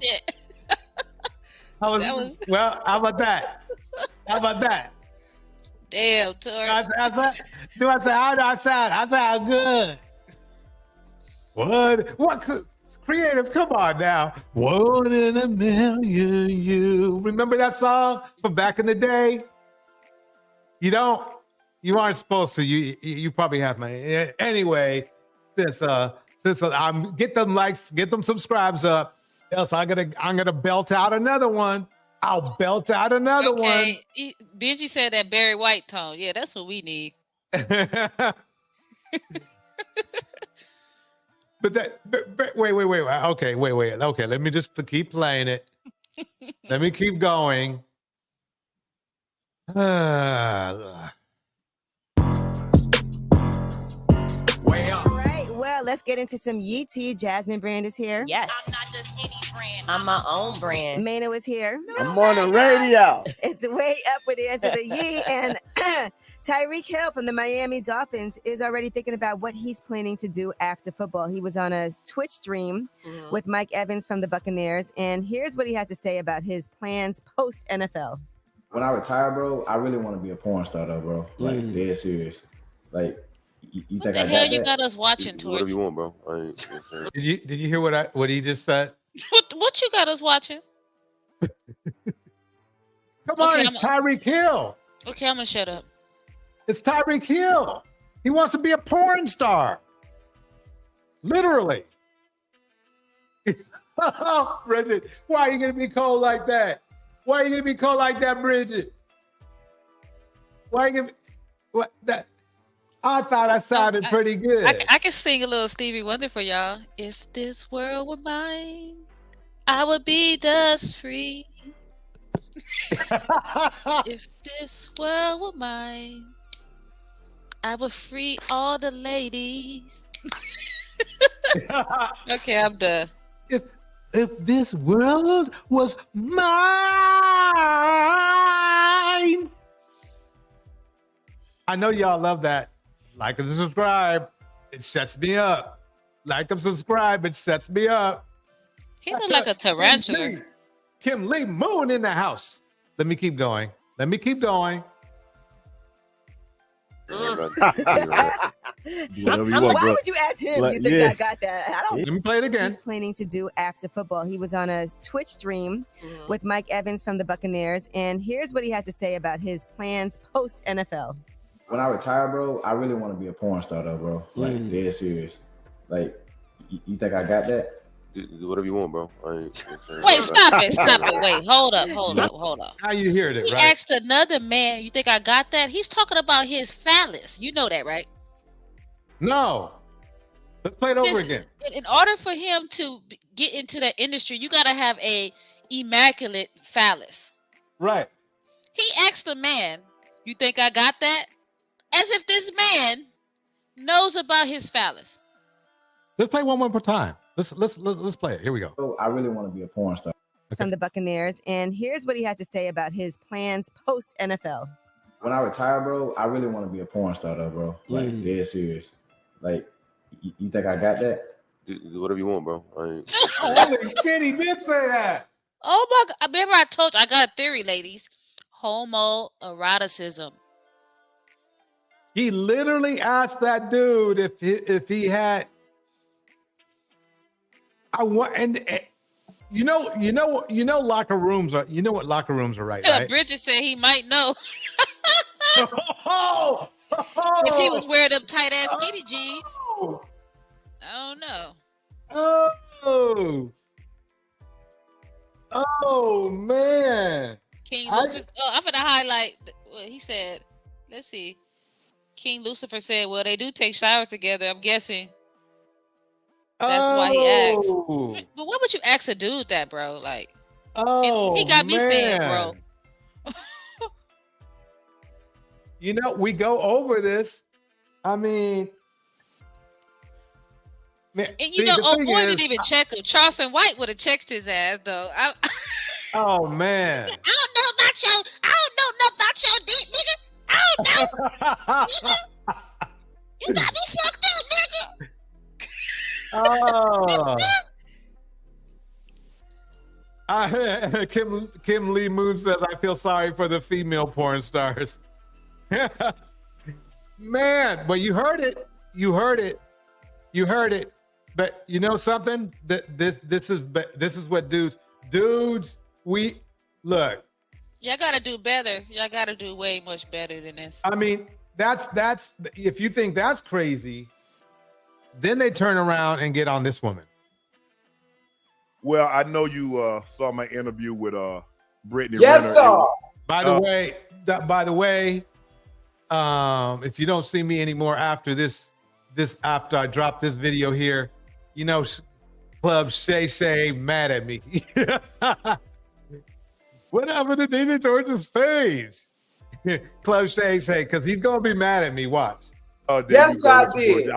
Shit. Well, how about that? How about that? Damn, Torch. I sound good. What? Creative, come on now. 1 in a million, you. Remember that song from back in the day? You don't? You aren't supposed to. You probably have my. Anyway, since I'm get them likes, get them subscribes up. Else I'm gonna belt out another one. I'll belt out another one. Okay, Benji said that Barry White tone. Yeah, that's what we need. But wait. Okay, wait. Okay, let me just keep playing it. Let me keep going. Well, let's get into some Yee tea. Jasmine Brand is here. Yes. I'm not just any brand. I'm my own brand. Mano is here. I'm on the radio. It's way up with the answer to Yee. And Tyreek Hill from the Miami Dolphins is already thinking about what he's planning to do after football. He was on a Twitch stream with Mike Evans from the Buccaneers. And here's what he had to say about his plans post-NFL. When I retire, bro, I really want to be a porn star, though, bro. Like, dead serious. Like, you think I got that? What the hell you got us watching, Torch? Whatever you want, bro. Did you hear what he just said? What you got us watching? Come on, it's Tyreek Hill. Okay, I'm gonna shut up. It's Tyreek Hill. He wants to be a porn star. Literally. Oh, Bridget, why are you gonna be cold like that? Why are you gonna be cold like that, Bridget? Why are you gonna be what that? I thought I sounded pretty good. I can sing a little Stevie Wonder for y'all. If this world were mine, I would be dust free. If this world were mine, I would free all the ladies. Okay, I'm done. If this world was mine. I know y'all love that. Like and subscribe. It shuts me up. Like and subscribe. It shuts me up. He look like a tarantula. Kim Lee Moon in the house. Let me keep going. Why would you ask him? You think I got that? I don't. Let me play it again. He's planning to do after football. He was on a Twitch stream with Mike Evans from the Buccaneers, and here's what he had to say about his plans post NFL. When I retire, bro, I really want to be a porn star, though, bro. Like, dead serious. Like, you think I got that? Do whatever you want, bro. Wait, stop it. Wait, hold up. How you heard it, He right? asked another man, you think I got that? He's talking about his phallus. You know that, right? No. Let's play it over again. In order for him to get into that industry, you got to have a immaculate phallus. Right. He asked the man, you think I got that? As if this man knows about his phallus. Let's play one more time. Let's play it. Here we go. Oh, I really want to be a porn star. From the Buccaneers, and here's what he had to say about his plans post NFL. When I retire, bro, I really want to be a porn star, though, bro. Like, dead serious. Like, you think I got that? Do whatever you want, bro. Holy shit, he did say that. Oh my God. Remember I told you, I got a theory, ladies. homoeroticism. He literally asked that dude if he had. I want and you know locker rooms are. You know what locker rooms are, right? Bridget said he might know. If he was wearing them tight ass skinny jeans. I don't know. Oh man. King Lucifer. I'm gonna highlight what he said. Let's see. King Lucifer said, "Well, they do take showers together. I'm guessing that's why he asked." But why would you ask a dude that, bro? Like, he got me saying, bro. You know, we go over this. I mean, man, and you know, boy didn't even check him. Charleston White would have checked his ass, though. Oh man. I don't know nothing about your dick, nigga. I don't know. Nigga. You got me fucked up, nigga. Kim Lee Moon says, I feel sorry for the female porn stars. Man, but you heard it. But you know something? This is what dudes, we look. Y'all gotta do better. Y'all gotta do way much better than this. I mean, that's if you think that's crazy, then they turn around and get on this woman. Well, I know you saw my interview with Brittany Yes, Renner. sir. By the way, if you don't see me anymore after this after I drop this video here, you know, Club Shay mad at me. What happened to DJ George's face? Club Shay, because he's gonna be mad at me. Watch. Oh, yes, I did.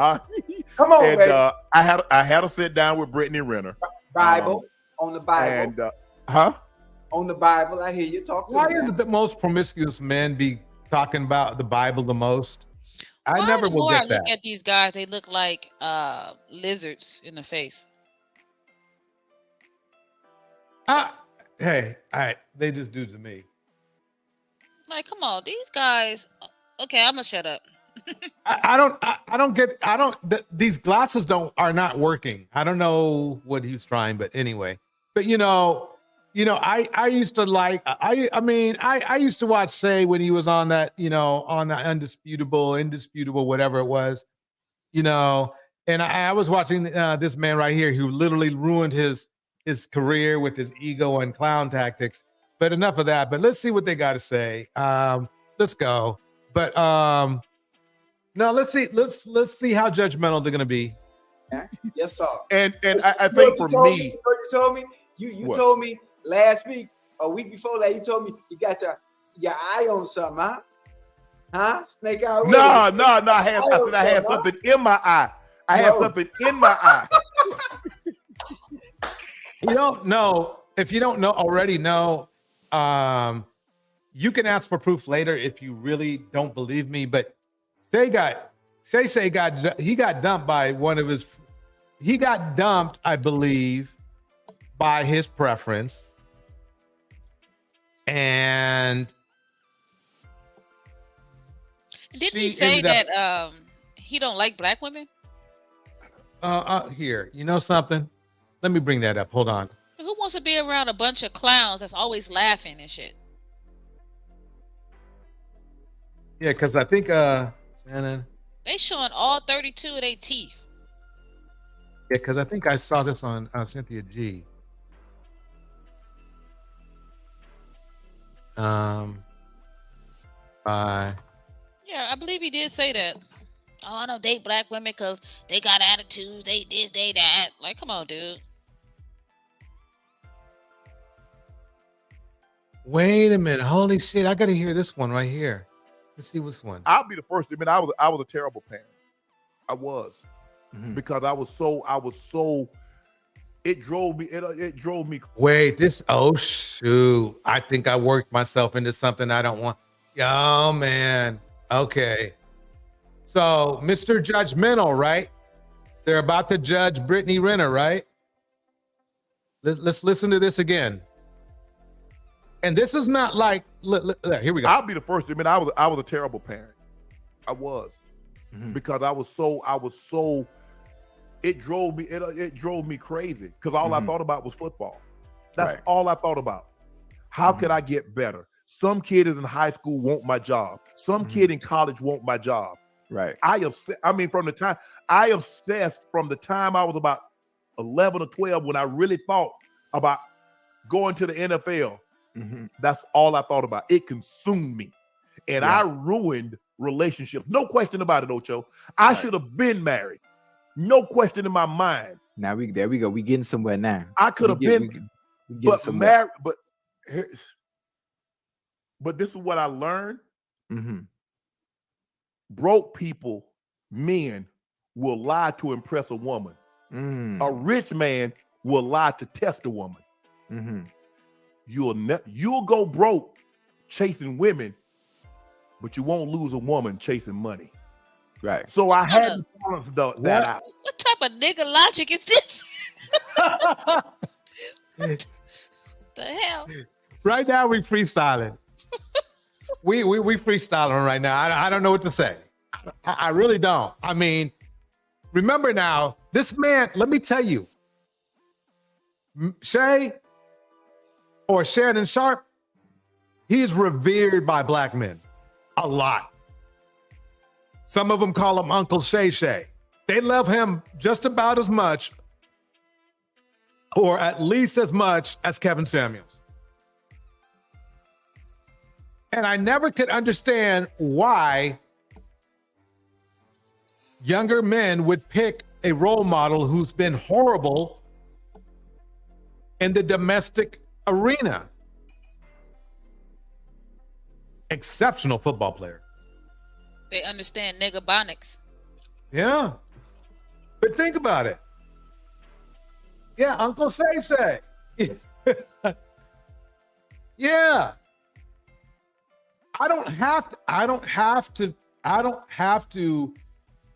Come on, baby. I had to sit down with Brittany Renner. Bible on the Bible. And on the Bible, I hear you talk to me. Why is the most promiscuous men be talking about the Bible the most? I never will get that. Look at these guys; they look like lizards in the face. Hey, all right, they just do to me. Like, come on, these guys. Okay, I'm gonna shut up. These glasses are not working. I don't know what he's trying, but anyway. But I used to like. I used to watch Shay when he was on that, on the indisputable, whatever it was, and I was watching this man right here who literally ruined his career with his ego and clown tactics. But enough of that. But let's see what they got to say. Let's go. But no, let's see how judgmental they're gonna be. Yes, sir. And I think for me, you told me you told me last week, a week before that, you told me you got your eye on something, huh? Snake eye. No. I had something in my eye. I had something in my eye. You don't know. If you don't already know, you can ask for proof later if you really don't believe me. But Shay got dumped by he got dumped, I believe, by his preference. And didn't he say that he don't like black women? Here, you know something? Let me bring that up. Hold on. Who wants to be around a bunch of clowns that's always laughing and shit? Yeah, because I think Shannon. They showing all 32 of their teeth. Yeah, because I think I saw this on Cynthia G. Yeah, I believe he did say that. Oh, I don't date black women because they got attitudes. They this, they that. Like, come on, dude. Wait a minute. Holy shit. I got to hear this one right here. Let's see which one. I'll be the first to admit I was a terrible parent. I was. Because I was so it drove me. Wait, oh shoot. I think I worked myself into something I don't want. Oh man. Okay. So, Mr. Judgmental, right? They're about to judge Brittany Renner, right? Let's listen to this again. And this is not like, here we go. I'll be the first to admit I was a terrible parent. I was. Because I was so it drove me crazy because all I thought about was football. That's all I thought about. How could I get better? Some kid is in high school want my job. Some kid in college want my job. Right. I obsessed from the time I was about 11 or 12 when I really thought about going to the NFL. That's all I thought about. It consumed me. And I ruined relationships. No question about it, Ocho. I should have been married. No question in my mind. Now there we go. We getting somewhere now. I could have been married, but this is what I learned. Broke people, men, will lie to impress a woman. A rich man will lie to test a woman. You'll go broke chasing women, but you won't lose a woman chasing money. Right. So I had to balance that out. What type of nigga logic is this? What the hell? Right now we freestyling. we freestyling right now. I don't know what to say. I really don't. I mean, remember now, this man, let me tell you, Shay or Shannon Sharp, he's revered by black men a lot. Some of them call him Uncle Shay Shay. They love him just about as much, or at least as much as Kevin Samuels. And I never could understand why younger men would pick a role model who's been horrible in the domestic arena. Exceptional football player. They understand nigga bonics. Yeah. But think about it. Yeah, Uncle Say. Yeah. I don't have to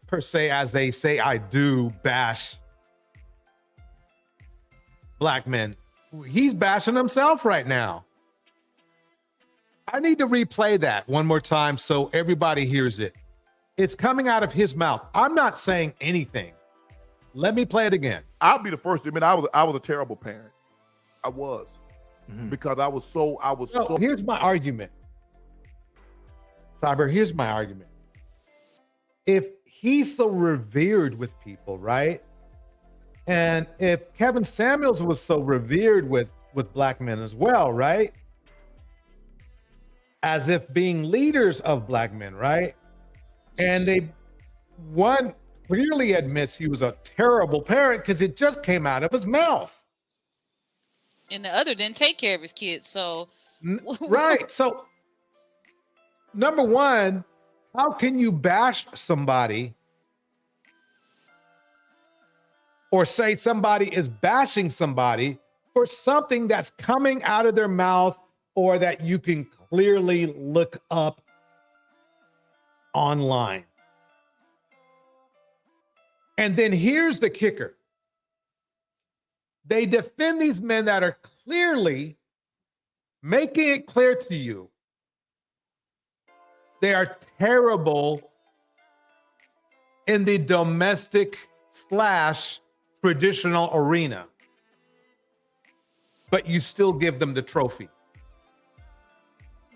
per se, as they say, I do bash black men. He's bashing himself right now. I need to replay that one more time so everybody hears it. It's coming out of his mouth. I'm not saying anything. Let me play it again. I'll be the first to admit I was a terrible parent. I was. Because I was so. Here's my argument. Cyber, here's my argument. If he's so revered with people, right? And if Kevin Samuels was so revered with black men as well, right? As if being leaders of black men, right? And one clearly admits he was a terrible parent because it just came out of his mouth. And the other didn't take care of his kids, so. Right, so number one, how can you bash somebody or say somebody is bashing somebody for something that's coming out of their mouth or that you can clearly look up online? And then here's the kicker. They defend these men that are clearly making it clear to you they are terrible in the domestic / traditional arena, but you still give them the trophy.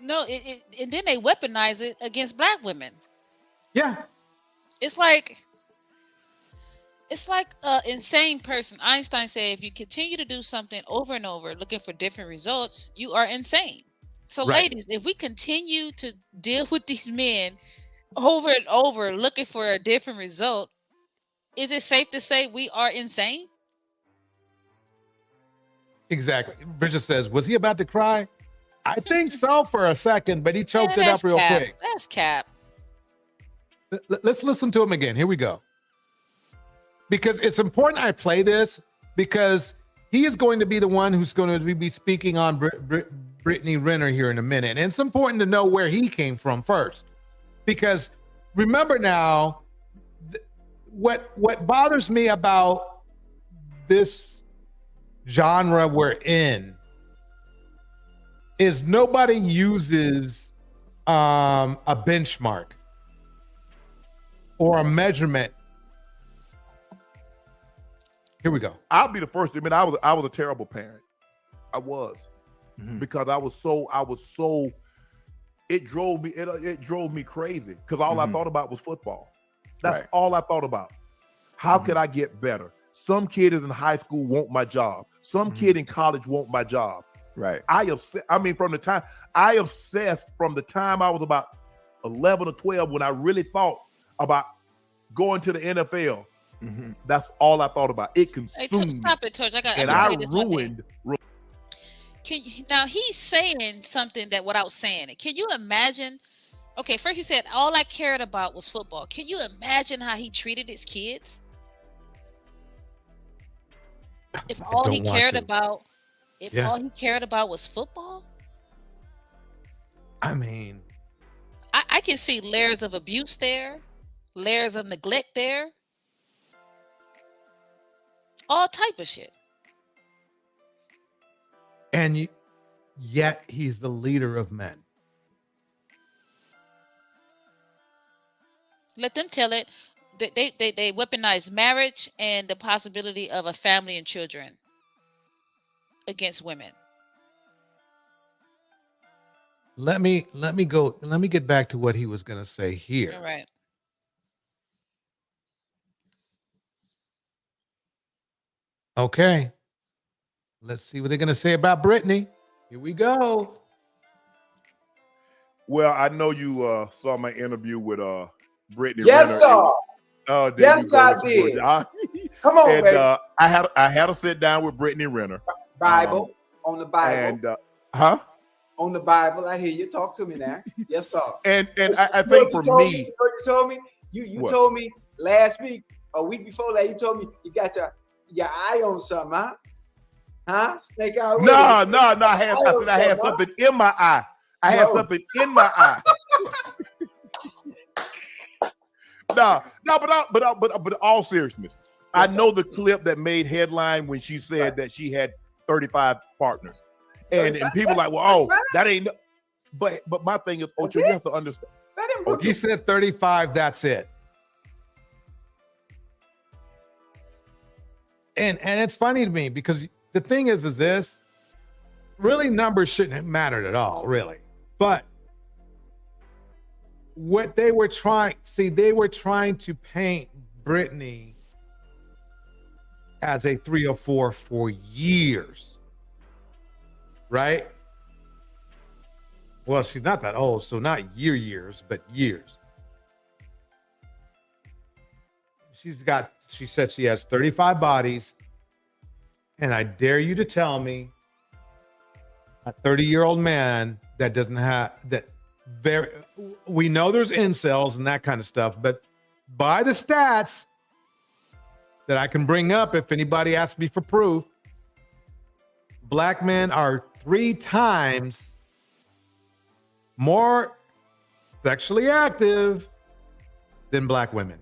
No, and then they weaponize it against black women. Yeah. It's like an insane person. Einstein said, if you continue to do something over and over, looking for different results, you are insane. So, ladies, if we continue to deal with these men over and over, looking for a different result, is it safe to say we are insane? Exactly. Bridget says, was he about to cry? I think so for a second, but he choked it up real quick. That's cap. Let's listen to him again. Here we go. Because it's important I play this because he is going to be the one who's going to be speaking on Brittany Renner here in a minute. And it's important to know where he came from first. Because remember now, what bothers me about this genre we're in is nobody uses a benchmark or a measurement. Here we go. I'll be the first to admit I was a terrible parent. I was. Because I was so it drove me crazy because all I thought about was football. That's all I thought about. How could I get better? Some kid is in high school want my job. Some kid in college want my job. Right. I obsessed from the time I was about 11 or 12 when I really thought about going to the NFL. That's all I thought about. It consumed me. Stop it, Torch. I ruined. Now he's saying something that without saying it. Can you imagine? Okay, first he said all I cared about was football. Can you imagine how he treated his kids? If all he cared about, all he cared about was football. I mean, I can see layers of abuse there, layers of neglect there, all type of shit. And yet he's the leader of men. Let them tell it. They weaponize marriage and the possibility of a family and children against women. Let me get back to what he was going to say here. All right. Okay. Let's see what they're going to say about Brittany. Here we go. Well, I know you saw my interview with Brittany Yes, Renner. sir. There Yes, you go. I did. Come on, and, baby. I had to sit down with Brittany Renner. Bible on the Bible. And on the Bible. I hear you. Talk to me now. Yes, sir. And I think for me, you told me you told me last week, a week before that, you told me you got your eye on something, huh? Huh? Snake out. No. I had something in my eye. I had something in my eye. But all seriousness, I know the clip that made headline when she said that she had 35 partners, and people like, well, that ain't. But my thing is, Ocho, you have to understand. He said 35. That's it. And it's funny to me because the thing is this: really, numbers shouldn't have mattered at all, really. But what they were trying to paint Brittany as a 304 for years, right? Well, she's not that old, so not years, but years. She said she has 35 bodies, and I dare you to tell me a 30-year-old man that doesn't have that. We know there's incels and that kind of stuff, but by the stats that I can bring up, if anybody asks me for proof, black men are 3 times more sexually active than black women.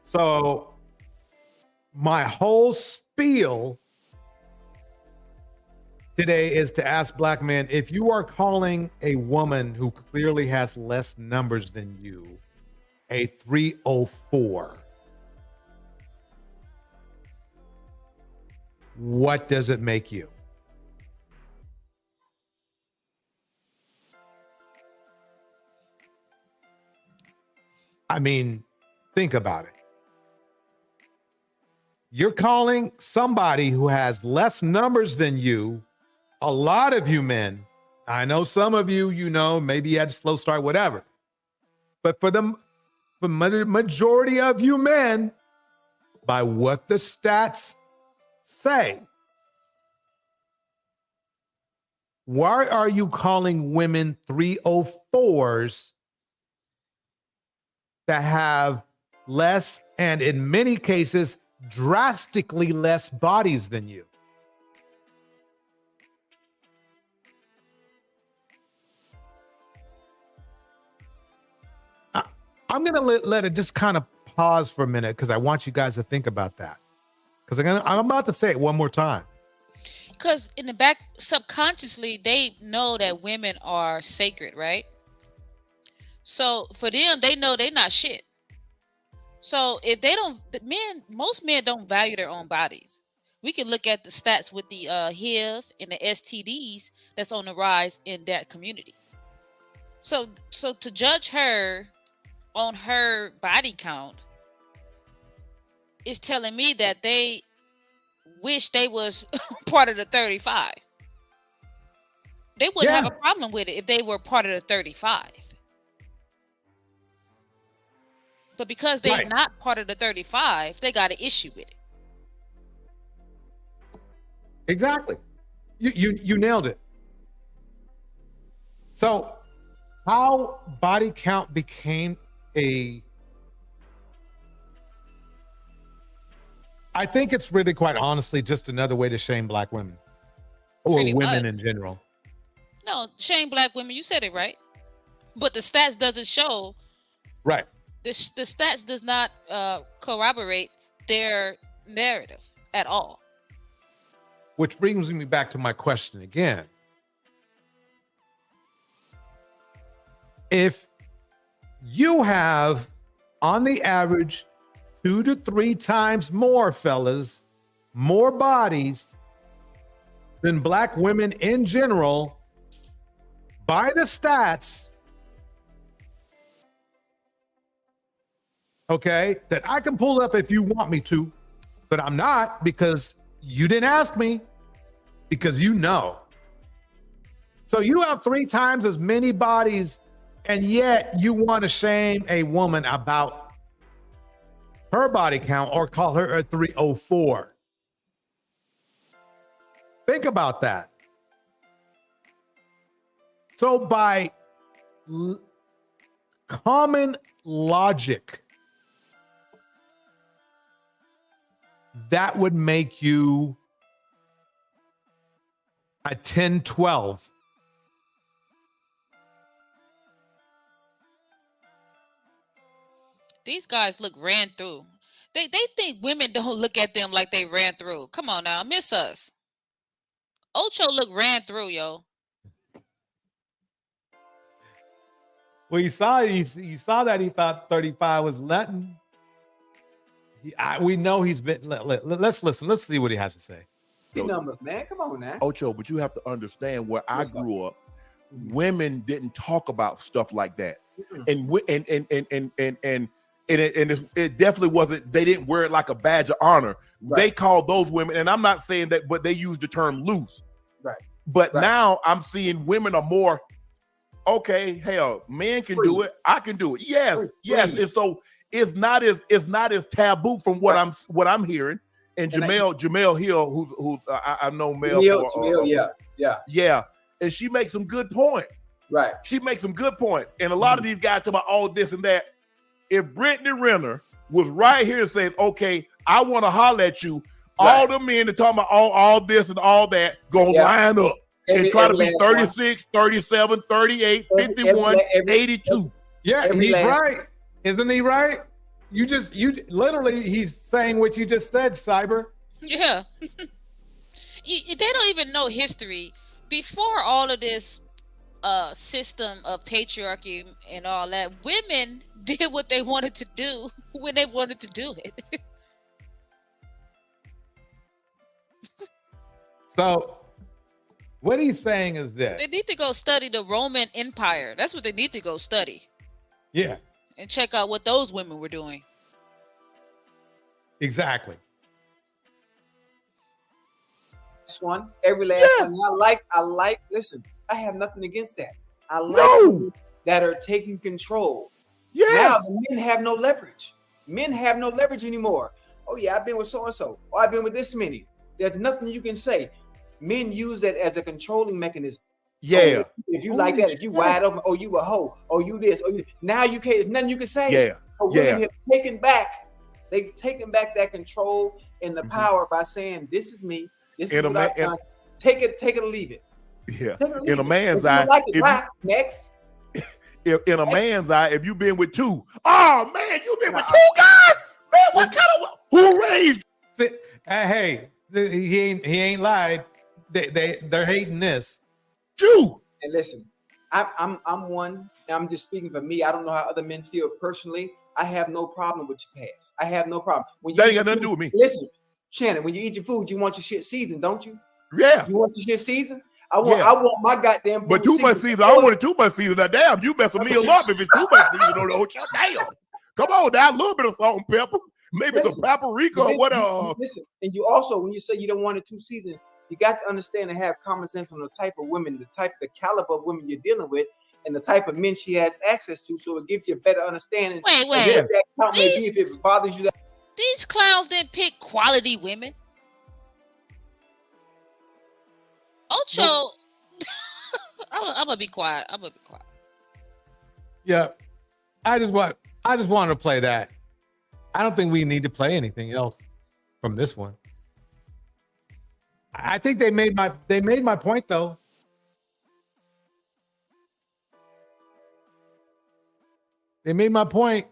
So my whole spiel today is to ask black men, if you are calling a woman who clearly has less numbers than you a 304, what does it make you? I mean, think about it. You're calling somebody who has less numbers than you. A lot of you men, I know some of you, maybe you had a slow start, whatever. But for the majority of you men, by what the stats say, why are you calling women 304s that have less, and in many cases, drastically less bodies than you? I'm going to let it just kind of pause for a minute because I want you guys to think about that. Because I'm about to say it one more time. Because in the back, subconsciously, they know that women are sacred, right? So for them, they know they're not shit. So if they don't, most men don't value their own bodies. We can look at the stats with the HIV and the STDs that's on the rise in that community. So to judge her on her body count is telling me that they wish they was part of the 35. They wouldn't have a problem with it if they were part of the 35. But because they're not part of the 35, they got an issue with it. Exactly. You nailed it. So how body count became I think it's really, quite honestly, just another way to shame black women or Pretty women much. in general. No, shame black women. You said it right. But the stats doesn't show. Right. The stats does not corroborate their narrative at all. Which brings me back to my question again. If you have, on the average, 2 to 3 times more, fellas, more bodies than black women in general, by the stats, okay, that I can pull up if you want me to, but I'm not, because you didn't ask me, because you know. So you have 3 times as many bodies, and yet you want to shame a woman about her body count or call her a 304. Think about that. So by common logic, that would make you a 10-12. These guys look ran through. They think women don't look at them like they ran through. Come on now, miss us. Ocho look ran through, yo. Well, you saw that he thought 35 was nothing. We know he's been. Let's listen. Let's see what he has to say. Big numbers, man. Come on now. Ocho, but you have to understand where I grew up. Women didn't talk about stuff like that, and it definitely wasn't. They didn't wear it like a badge of honor. Right. They called those women, and I'm not saying that, but they used the term loose. Right. But now I'm seeing women are more. Okay, hell, men can do it. I can do it. Yes, yes. And so it's not as taboo from what I'm hearing. And Jamel Hill, who's I know Mel. Yeah. And she makes some good points. Right. She makes some good points. And a lot of these guys talk about all this and that. If Brittany Renner was right here and says, okay, I want to holler at you, all the men that talk about all this and all that gonna line up and try to be 36, 37, 38, 51, 82. Yeah, he's right. Isn't he right? You literally, he's saying what you just said, Cyber. Yeah. They don't even know history. Before all of this system of patriarchy and all that, women did what they wanted to do when they wanted to do it. So what he's saying is this. They need to go study the Roman Empire. That's what they need to go study. Yeah. And check out what those women were doing. Exactly. This one, every last one. I like, listen, I have nothing against that. I like people that are taking control. Yes. Now the men have no leverage. Men have no leverage anymore. Oh yeah, I've been with so-and-so. Oh, I've been with this many. There's nothing you can say. Men use that as a controlling mechanism. Yeah. Oh, if you like that, if you wide open, oh, you a hoe, oh, you this, oh, you now you can't, there's nothing you can say. Yeah. But women have taken back, they've taken back that control and the power by saying, this is me, this is what I've done. Take it or leave it. Yeah. In a man's eye, next. In a man's eye, if you've been with 2, oh man, you've been with 2 guys? Man, what kind of who raised? Hey, he ain't lied. they're hating this. You and listen, I'm one, and I'm just speaking for me. I don't know how other men feel personally. I have no problem with your past. I have no problem. When you that ain't got nothing to do with me. Listen, Shannon, when you eat your food, you want your shit seasoned, don't you? Yeah. You want your shit seasoned? I want my goddamn. But too much season. I don't want it too much season. Now, damn, you messing me up if it's too much season on the Ocho. Damn. Come on, now a little bit of salt and pepper, maybe some paprika or whatever. Listen, and you also, when you say you don't want it too seasoned, you got to understand and have common sense on the type of women, the caliber of women you're dealing with, and the type of men she has access to, so it gives you a better understanding. Wait. Of what that count may be if it bothers you. These clowns didn't pick quality women. Ocho, no. I'm gonna be quiet. Yeah, I just wanted to play that. I don't think we need to play anything else from this one. I think they made my point though. They made my point.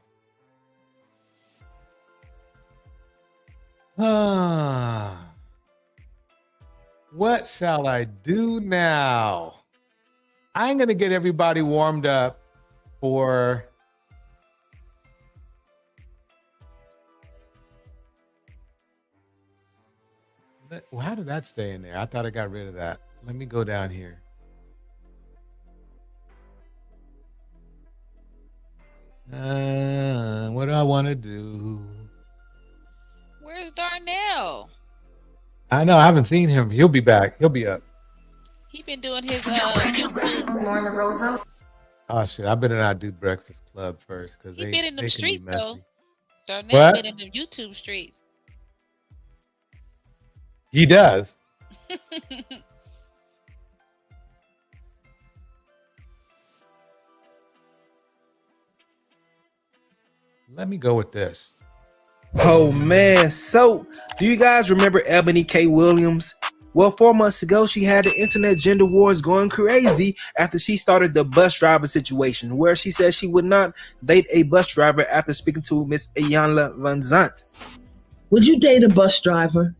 What shall I do now? I'm going to get everybody warmed up for how did that stay in there? I thought I got rid of that. Let me go down here. What do I want to do? Where's Darnell? I know, I haven't seen him. He'll be back. He'll be up. He been doing his Lauren LaRosa. Oh shit! I better not do Breakfast Club first because he been in them streets though. Darnell What? been in them YouTube streets. He does. Let me go with this. Oh man, so do you guys remember Eboni K Williams? Well, 4 months ago, she had the internet gender wars going crazy after she started the bus driver situation, where she said she would not date a bus driver after speaking to Miss Iyanla Van Zandt. Would you date a bus driver?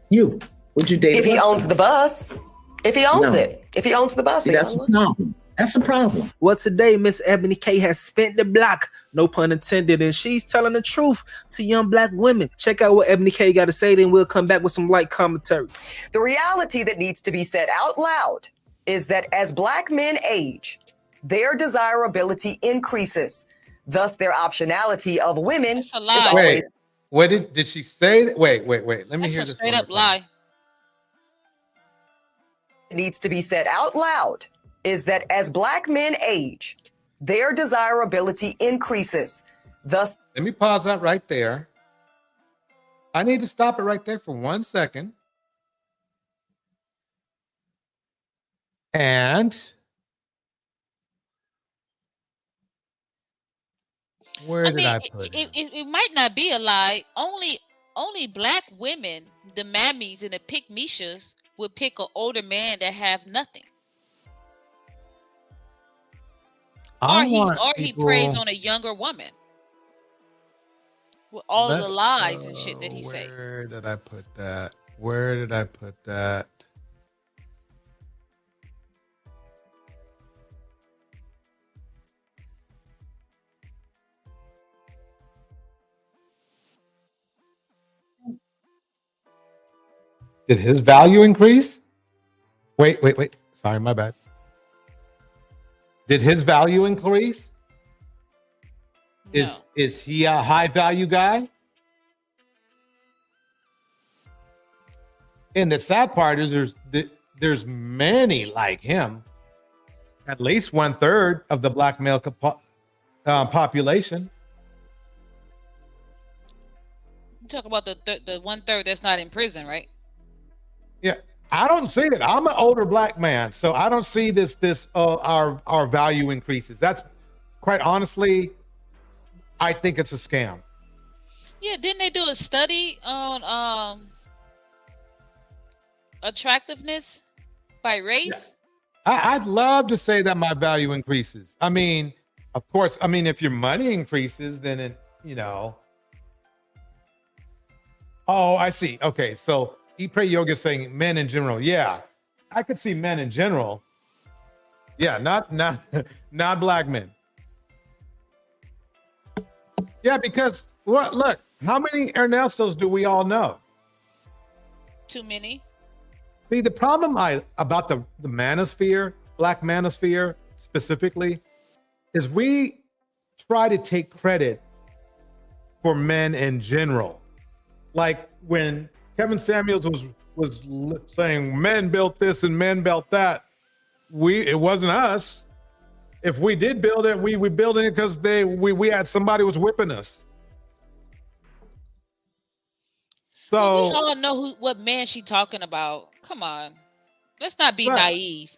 Would you date if he owns the bus? If he owns it. If he owns the bus, See, that's a problem. That's a problem. Well, today, Miss Eboni K has spent the block, no pun intended, and she's telling the truth to young black women. Check out what Eboni K got to say, then we'll come back with some light commentary. The reality that needs to be said out loud is that as black men age, their desirability increases. Thus, their optionality of women is always. Wait, what did she say? Wait. Let me hear this. Straight up lie. It needs to be said out loud is that as black men age, their desirability increases. Thus, let me pause that right there. I need to stop it right there for 1 second. And where did I put it? It might not be a lie. Only black women, the mammies and the pick-mishas, would pick an older man that have nothing. Or he preys on a younger woman with all of the lies and shit that he say. Where did I put that? Where did I put that? Did his value increase? Wait. Sorry, my bad. Did his value increase? No. Is he a high value guy? And the sad part is there's many like him. At least 1/3 of the black male population. You talk about the 1/3 that's not in prison, right? Yeah, I don't see it. I'm an older black man, so I don't see this our value increases. That's quite honestly, I think it's a scam. Yeah, didn't they do a study on attractiveness by race? I'd love to say that my value increases. I mean, of course, if your money increases, then it, Oh, I see. Okay, so Eat, Pray, Yoga is saying men in general. Yeah, I could see men in general. Yeah, not not black men. Yeah, because what? Look, how many Ernestos do we all know? Too many. See, the problem about the manosphere, black manosphere specifically, is we try to take credit for men in general. Like when Kevin Samuels was saying men built this and men built that, it wasn't us. If we did build it, we built it because we had somebody was whipping us. So well, we all know what man she talking about. Come on, let's not be naive.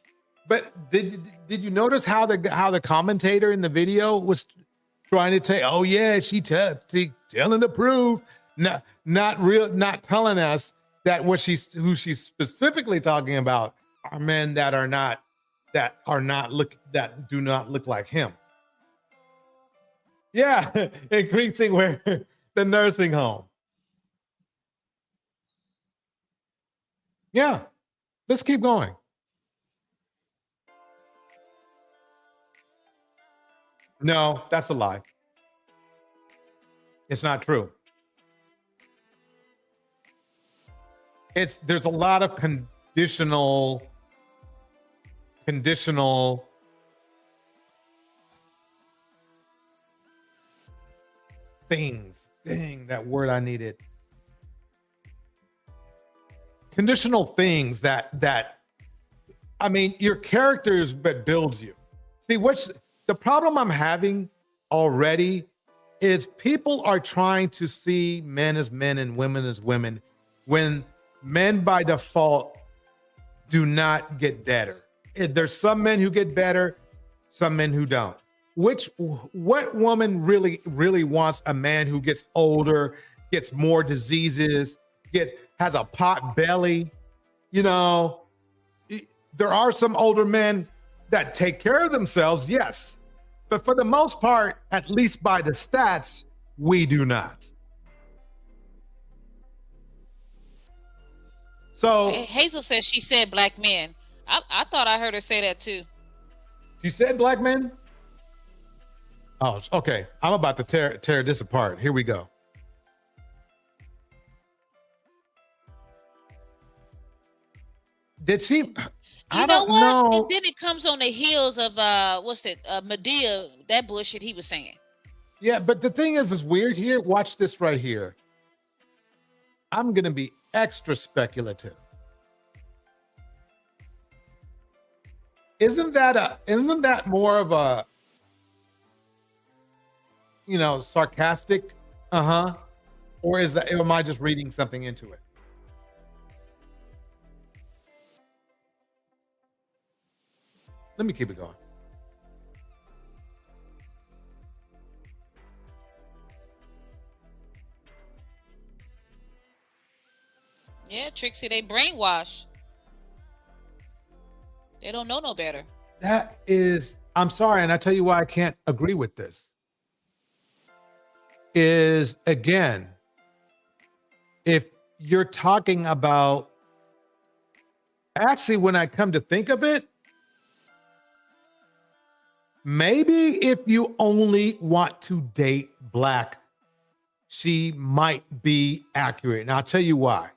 But did you notice how the commentator in the video was trying to say, "Oh yeah, she telling the proof," not telling us that who she's specifically talking about are men that do not look like him. Yeah, increasing where the nursing home. Yeah, let's keep going. No, that's a lie. It's not true. There's a lot of conditional things. Dang, that word I needed. Conditional things that I mean, your characters but builds you. See, what's the problem I'm having already is people are trying to see men as men and women as women when men by default do not get better. There's some men who get better, some men who don't. What woman really wants a man who gets older, gets more diseases, has a pot belly? You know, there are some older men that take care of themselves, yes. But for the most part, at least by the stats, we do not. So Hazel says she said black men. I thought I heard her say that too. She said black men? Oh, okay. I'm about to tear this apart. Here we go. Did she? You know what? And then it comes on the heels of Medea, that bullshit he was saying. Yeah, but the thing is weird here. Watch this right here. I'm gonna be extra speculative. Isn't that more of a sarcastic? Or am I just reading something into it? Let me keep it going. Yeah, Trixie, they brainwash. They don't know no better. I'm sorry, and I tell you why I can't agree with this. Is again, if you're talking about, actually, when I come to think of it, maybe if you only want to date black, she might be accurate. And I'll tell you why.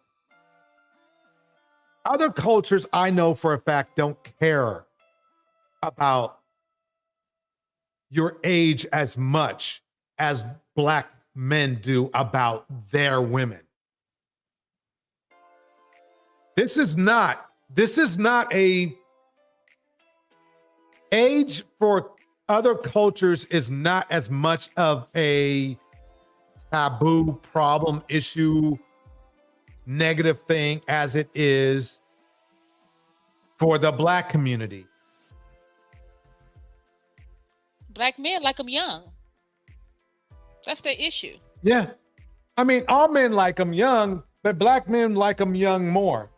Other cultures, I know for a fact, don't care about your age as much as black men do about their women. This is not a age for other cultures is not as much of a taboo problem issue, negative thing as it is for the black community. Black men like them young. That's the issue. Yeah. I mean, all men like them young, but black men like them young more.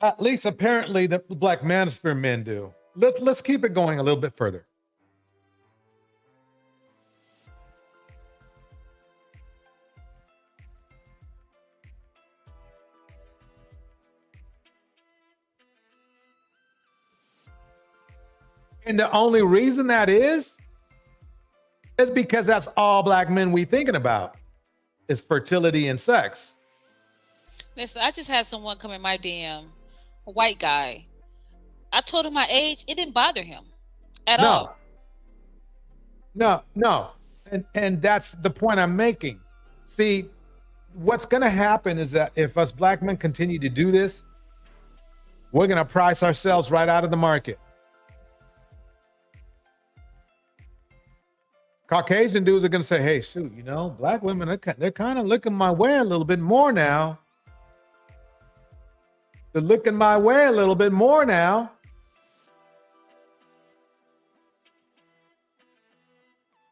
At least apparently the black manosphere men do. Let's keep it going a little bit further. And the only reason that is because that's all black men we thinking about is fertility and sex. Listen, I just had someone come in my DM, a white guy. I told him my age. It didn't bother him at all. No. And that's the point I'm making. See, what's going to happen is that if us black men continue to do this, we're going to price ourselves right out of the market. Caucasian dudes are going to say, hey, shoot, you know, black women, they're kind of looking my way a little bit more now. They're looking my way a little bit more now.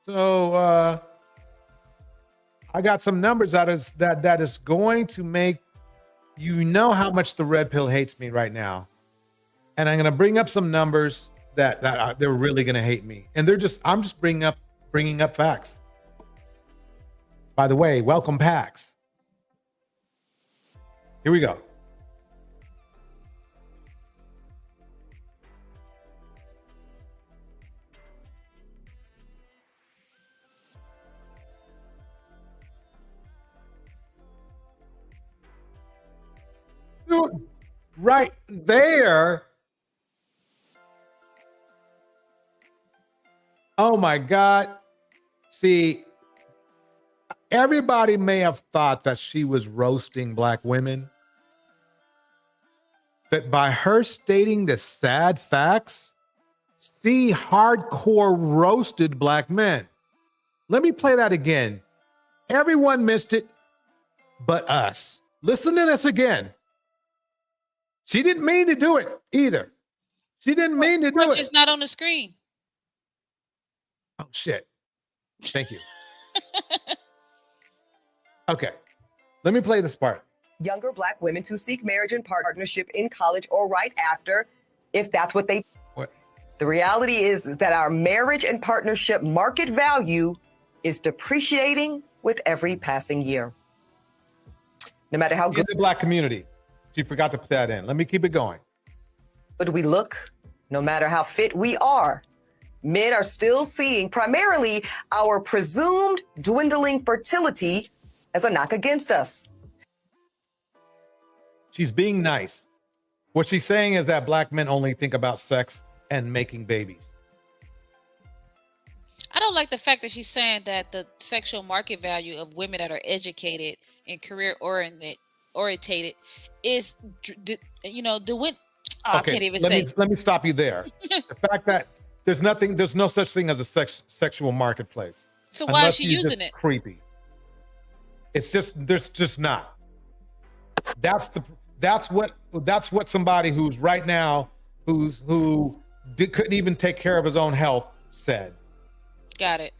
So I got some numbers that is going to make you know how much the red pill hates me right now. And I'm going to bring up some numbers that they're really going to hate me. And I'm just bringing up facts. By the way, welcome PAX. Here we go. Dude, right there. Oh my God. See, everybody may have thought that she was roasting black women. But by her stating the sad facts, she hardcore roasted black men. Let me play that again. Everyone missed it but us. Listen to this again. She didn't mean to do it either. She didn't mean to do it. It's not on the screen. Oh, shit. Thank you. Okay. Let me play this part. Younger black women to seek marriage and partnership in college or right after, if that's what they... What? The reality is that our marriage and partnership market value is depreciating with every passing year. No matter how good... In the black community. She forgot to put that in. Let me keep it going. But we look, no matter how fit we are, men are still seeing primarily our presumed dwindling fertility as a knock against us. She's being nice. What she's saying is that black men only think about sex and making babies. I don't like the fact that she's saying that the sexual market value of women that are educated and career orientated is, you know, I can't even say. Let me stop you there. The fact that there's no such thing as a sexual marketplace. So why is she using it? Creepy. It's just, there's just not. That's what somebody who's right now, couldn't even take care of his own health said. Got it.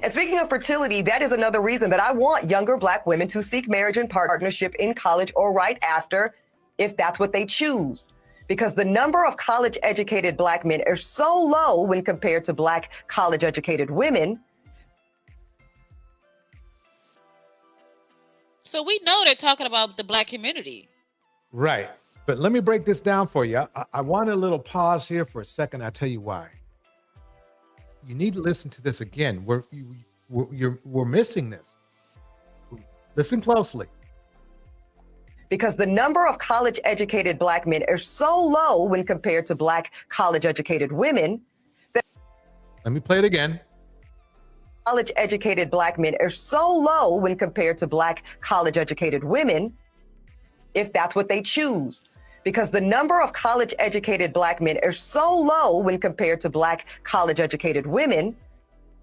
And speaking of fertility, that is another reason that I want younger black women to seek marriage and partnership in college or right after, if that's what they choose. Because the number of college-educated black men is so low when compared to black college-educated women. So we know they're talking about the black community. Right. But let me break this down for you. I want a little pause here for a second. I'll tell you why. You need to listen to this again. We're missing this. Listen closely. Because the number of college-educated black men is so low when compared to black college-educated women. Let me play it again. College-educated black men are so low when compared to black college-educated women, if that's what they choose. Because the number of college-educated black men are so low when compared to black college-educated women.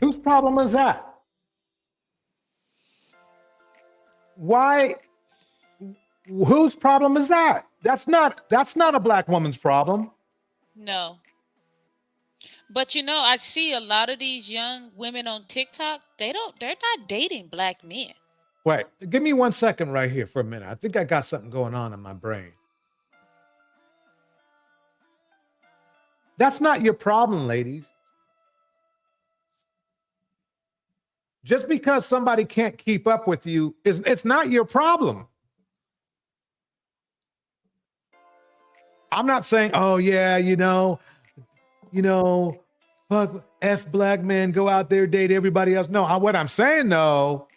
Whose problem is that? Why? Whose problem is that? That's not a black woman's problem. No. But you know, I see a lot of these young women on TikTok, they're not dating black men. Wait, give me 1 second right here for a minute. I think I got something going on in my brain. That's not your problem, ladies. Just because somebody can't keep up with you, it's not your problem. I'm not saying, oh yeah, fuck F black men, go out there, date everybody else. No, what I'm saying though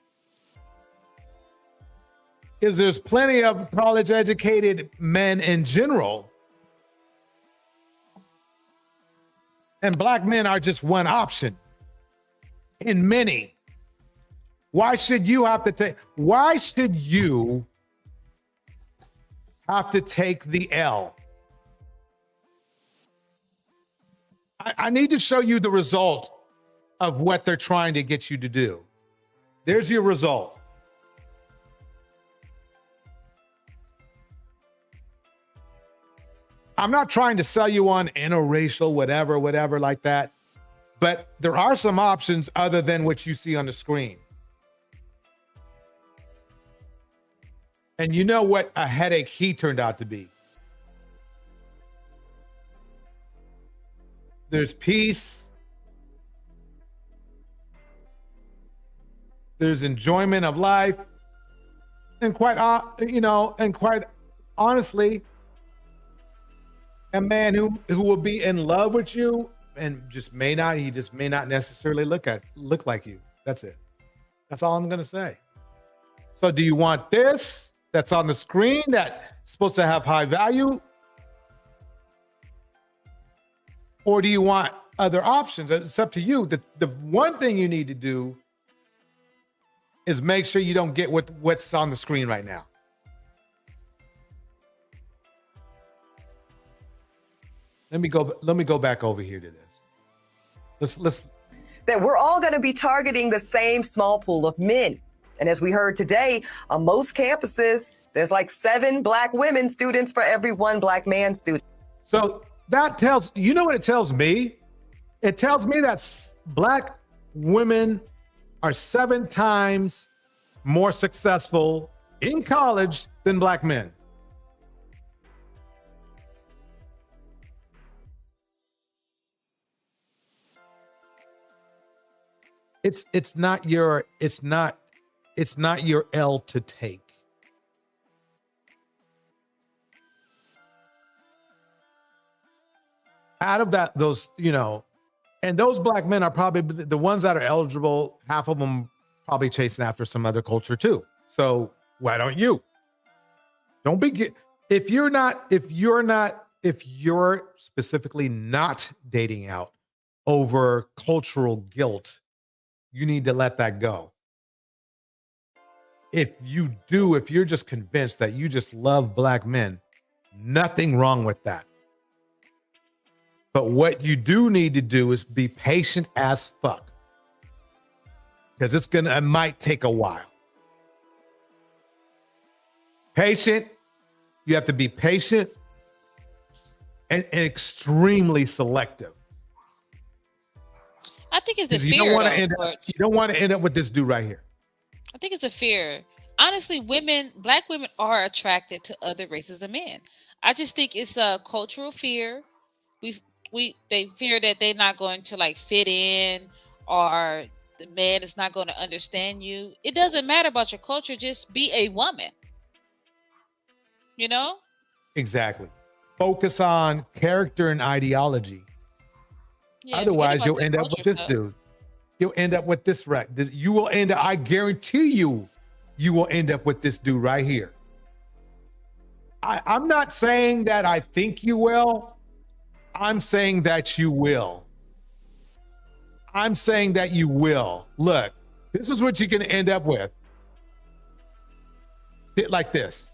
is there's plenty of college educated men in general. And black men are just one option in many. Why should you have to take the L? I need to show you the result of what they're trying to get you to do. There's your result. I'm not trying to sell you on interracial, whatever like that. But there are some options other than what you see on the screen. And you know what a headache he turned out to be. There's peace. There's enjoyment of life. And quite honestly, a man who will be in love with you and just may not necessarily look like you. That's it. That's all I'm going to say. So do you want this that's on the screen that's supposed to have high value? Or do you want other options? It's up to you. The one thing you need to do is make sure you don't get what's on the screen right now. Let me go back over here to this. Let's that we're all going to be targeting the same small pool of men. And as we heard today, on most campuses, there's like 7 black women students for every 1 black man student. So that tells, you know what it tells me? It tells me that black women are 7 times more successful in college than black men. It's not your L to take. Out of that, and those black men are probably the ones that are eligible. Half of them probably chasing after some other culture too. So why don't you? Don't be if you're specifically not dating out over cultural guilt. You need to let that go. If you're just convinced that you just love black men, nothing wrong with that. But what you do need to do is be patient as fuck. Because it might take a while. Patient. You have to be patient and extremely selective. I think it's the fear. You don't want to end up with this dude right here. I think it's the fear. Honestly, black women are attracted to other races of men. I just think it's a cultural fear. They fear that they're not going to fit in, or the man is not going to understand you. It doesn't matter about your culture. Just be a woman. Exactly. Focus on character and ideology. Yeah, otherwise, you'll end up with this dude. You'll end up with this wreck. You will end up, I guarantee you will end up with this dude right here. I'm not saying that I think you will. I'm saying that you will. I'm saying that you will. Look, this is what you're going to end up with. Fit like this.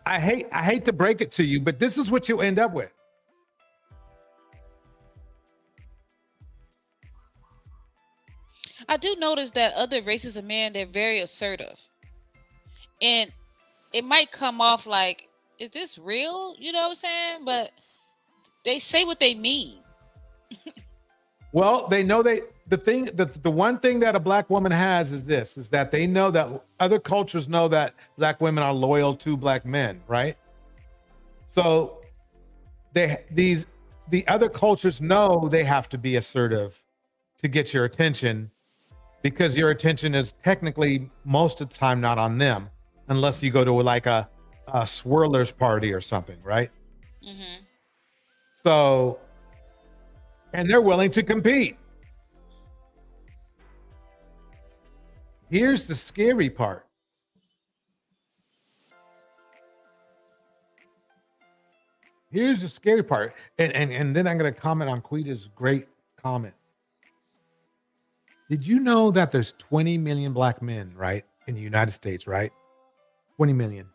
I hate to break it to you, but this is what you'll end up with. I do notice that other races of men, they're very assertive. And it might come off like, is this real? You know what I'm saying? But they say what they mean. Well, they know the one thing that a black woman has is that they know that other cultures know that black women are loyal to black men, right? So the other cultures know they have to be assertive to get your attention, because your attention is technically most of the time not on them, unless you go to like a swirlers party or something, right? Mm-hmm. So, and they're willing to compete. Here's the scary part. Here's the scary part. And then I'm going to comment on Quita's great comment. Did you know that there's 20 million black men, right, in the United States, right? 20 million.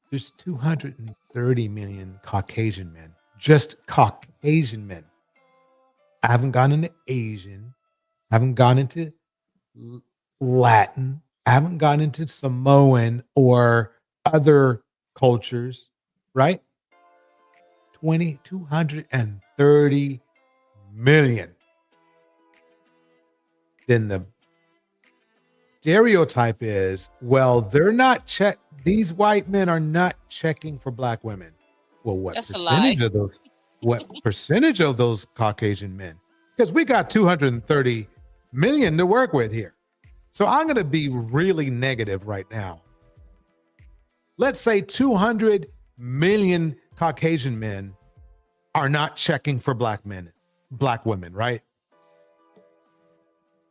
There's 230 million Caucasian men, just Caucasian men. I haven't gone into Asian. I haven't gone into Latin. I haven't gone into Samoan or other cultures, right? 230 million. Then the stereotype is, well, they're not these white men are not checking for black women. Well, what That's percentage of those? What percentage of those Caucasian men? Because we got 230 million to work with here. So I'm going to be really negative right now. Let's say 200 million Caucasian men are not checking for black women, right?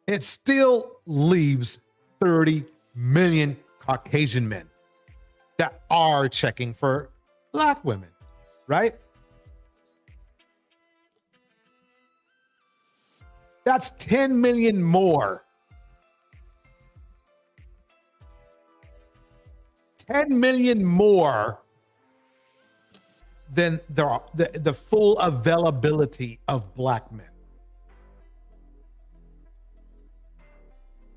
It still leaves 30 million Caucasian men that are checking for black women, right? That's 10 million more. 10 million more than the full availability of black men.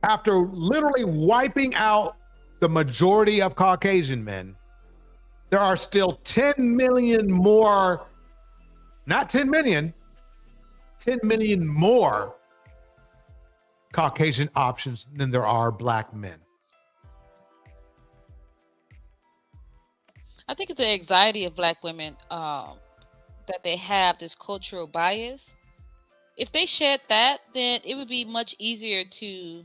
After literally wiping out the majority of Caucasian men, there are still 10 million more, not 10 million, 10 million more Caucasian options than there are black men. I think it's the anxiety of black women that they have this cultural bias. If they shed that, then it would be much easier to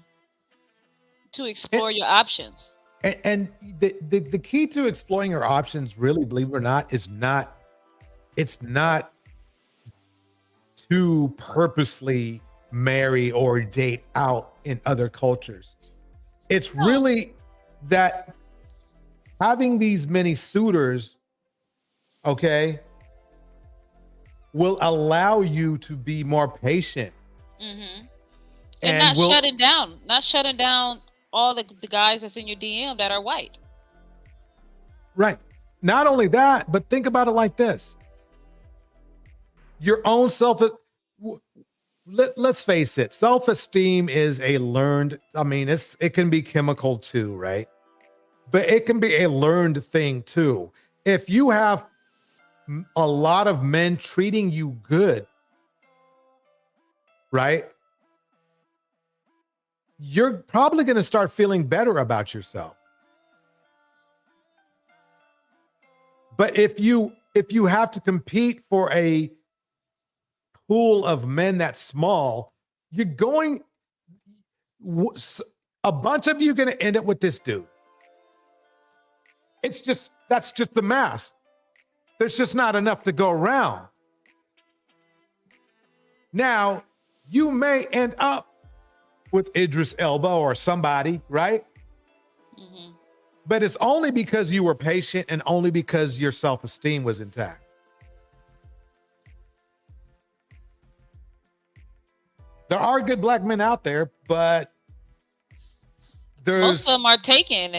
explore your options. And the key to exploring your options, really, believe it or not, it's not to purposely marry or date out in other cultures. It's really that having these many suitors, okay, will allow you to be more patient. Mm-hmm. And not shutting down all the guys that's in your DM that are white. Right. Not only that, but think about it like this. Your own let's face it, self-esteem is a learned, it can be chemical too, right? But it can be a learned thing too. If you have a lot of men treating you good, right? You're probably going to start feeling better about yourself. But if you have to compete for a pool of men that's small, a bunch of you are going to end up with this dude. That's just the math. There's just not enough to go around. Now, you may end up with Idris Elba or somebody, right? Mm-hmm. But it's only because you were patient and only because your self-esteem was intact. There are good black men out there, but most of them are taken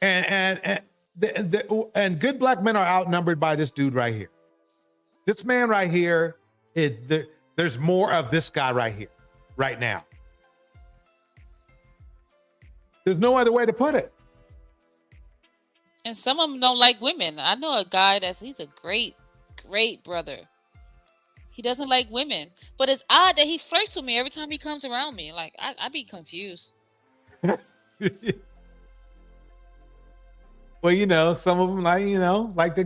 and good black men are outnumbered by this dude right here. This man right here, there's more of this guy right here, right now. There's no other way to put it. And some of them don't like women. I know a guy he's a great brother. He doesn't like women, but it's odd that he flirts with me every time he comes around me. Like I be confused. Well, some of them like to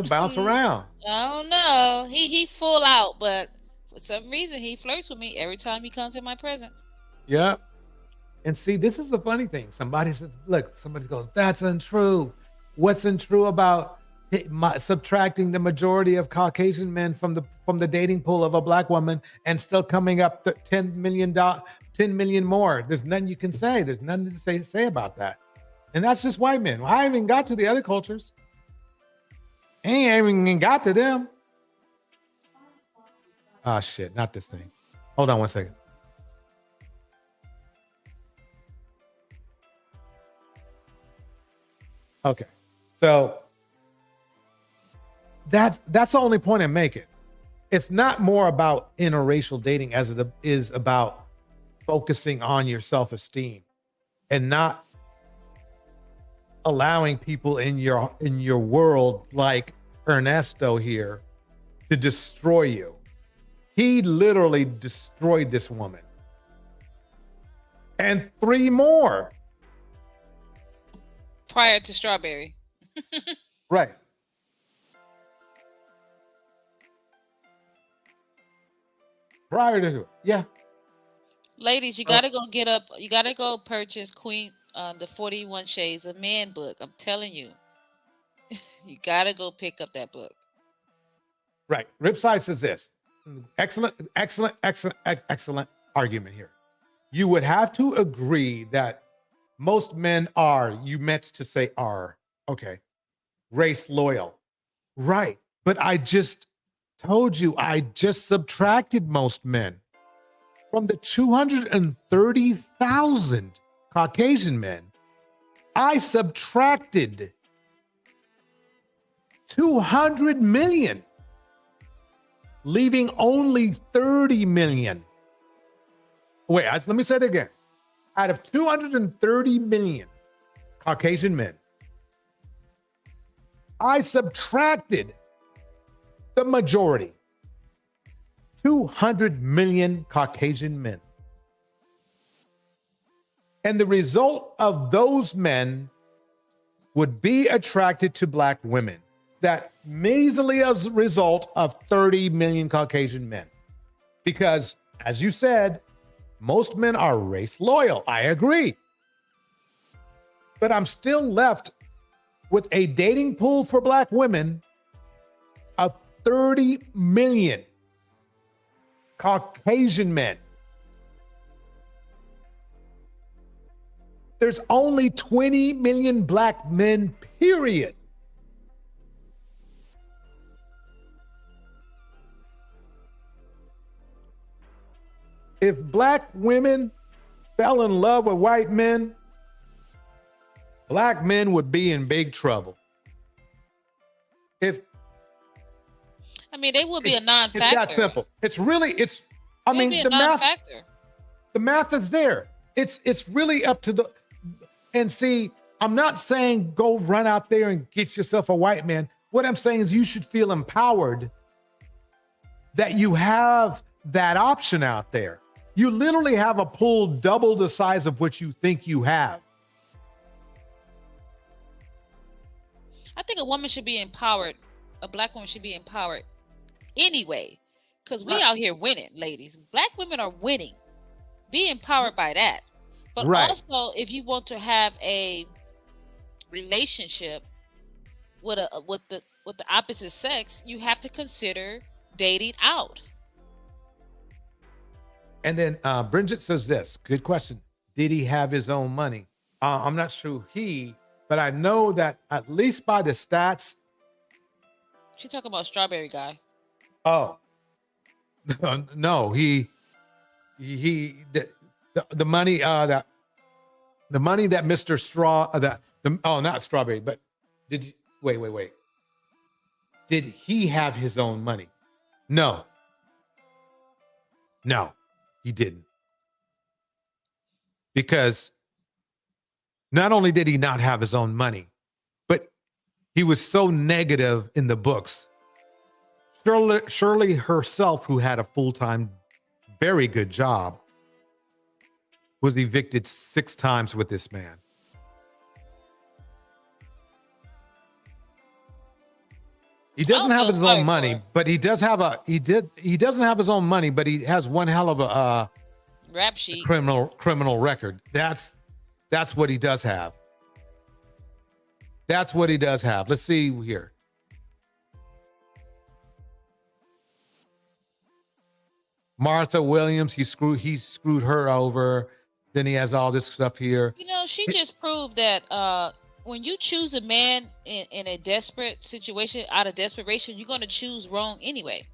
bounce around. I don't know. He full out, but for some reason he flirts with me every time he comes in my presence. Yeah. And see, this is the funny thing. Somebody says, look, somebody goes, that's untrue. What's untrue about subtracting the majority of Caucasian men from the dating pool of a black woman and still coming up 10 million more? There's nothing you can say. There's nothing to say about that. And that's just white men. I haven't even got to the other cultures. I ain't even got to them. Oh shit, not this thing. Hold on one second. Okay, so that's the only point I'm making. It's not more about interracial dating as it is about focusing on your self-esteem and not allowing people in your world like Ernesto here to destroy you. He literally destroyed this woman. And 3 more. Prior to Strawberry. Right. Prior to it. Yeah. Ladies, you gotta go get up. You gotta go purchase Queen the 41 Shades of Man book. I'm telling you. You gotta go pick up that book. Right. Ripside says this. Excellent argument here. You would have to agree that most men are, you meant to say are, okay, race loyal. Right. But I just told you, I just subtracted most men. From the 230,000 Caucasian men, I subtracted 200 million, leaving only 30 million. Wait, let me say it again. Out of 230 million Caucasian men, I subtracted the majority, 200 million Caucasian men. And the result of those men would be attracted to black women. That measly as a result of 30 million Caucasian men. Because, as you said, most men are race loyal. I agree. But I'm still left with a dating pool for black women of 30 million Caucasian men. There's only 20 million black men, period. If black women fell in love with white men, black men would be in big trouble. I mean, they would be a non-factor. It's that simple. It's really, I mean, the math is there. It's really up to and see, I'm not saying go run out there and get yourself a white man. What I'm saying is you should feel empowered that you have that option out there. You literally have a pool double the size of what you think you have. I think a woman should be empowered. A black woman should be empowered anyway, because we out here winning, ladies. Black women are winning. Be empowered by that. But also, if you want to have a relationship with the opposite sex, you have to consider dating out. And then Bridget says this, good question. Did he have his own money? I'm not sure but I know that at least by the stats. She's talking about Strawberry Guy. Oh, no, the money that Mr. Not Strawberry, but wait. Did he have his own money? No, he didn't. Because not only did he not have his own money, but he was so negative in the books. Shirley herself, who had a full-time, very good job, was evicted 6 times with this man. He doesn't have his own money, but he does have he doesn't have his own money, but he has one hell of a Rap sheet. Criminal record. That's what he does have. That's what he does have. Let's see here. Martha Williams, he screwed her over. Then he has all this stuff here. You know, she just proved that when you choose a man in a desperate situation, out of desperation, you're going to choose wrong anyway.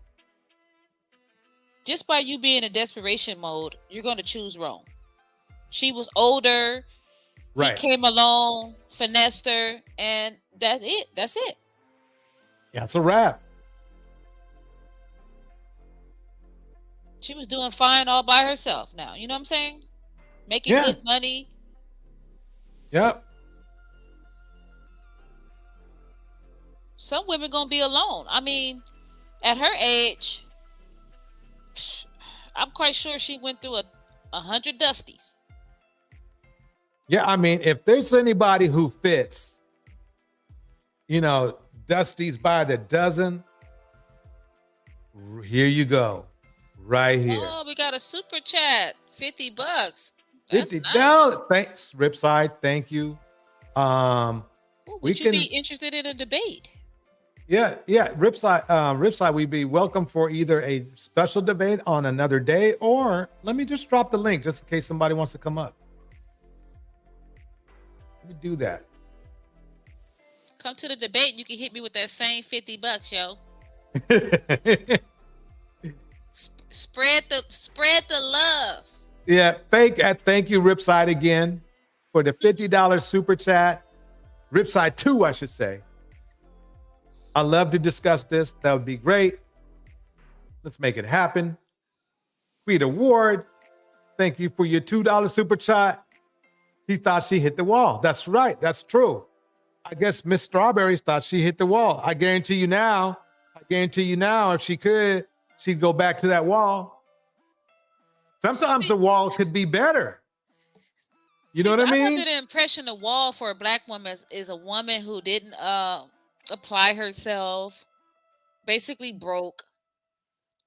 Just by you being in desperation mode, you're going to choose wrong. She was older. Right. He came along, finessed her, and that's it. That's it. Yeah, it's a wrap. She was doing fine all by herself now. You know what I'm saying? Making good money. Yep. Some women gonna be alone. I mean, at her age, I'm quite sure she went through 100 Dusties. Yeah, I mean, if there's anybody who fits, you know, Dusties by the dozen, here you go. Right here. Oh, we got a super chat. $50. That's $50. nice. Thanks, Ripside. Thank you. Would you be interested in a debate? Yeah. Ripside, we'd be welcome for either a special debate on another day, or let me just drop the link just in case somebody wants to come up. Let me do that. Come to the debate. You can hit me with that same $50, yo. Spread the love. Yeah, thank you, Ripside, again for the $50 super chat. Ripside 2, I should say. I'd love to discuss this. That would be great. Let's make it happen. Tweet Award, thank you for your $2 super chat. She thought she hit the wall. That's right. That's true. I guess Miss Strawberries thought she hit the wall. I guarantee you now, if she could, she'd go back to that wall. Sometimes the wall could be better. You know what I mean? I'm under the impression the wall for a black woman is a woman who didn't apply herself, basically broke,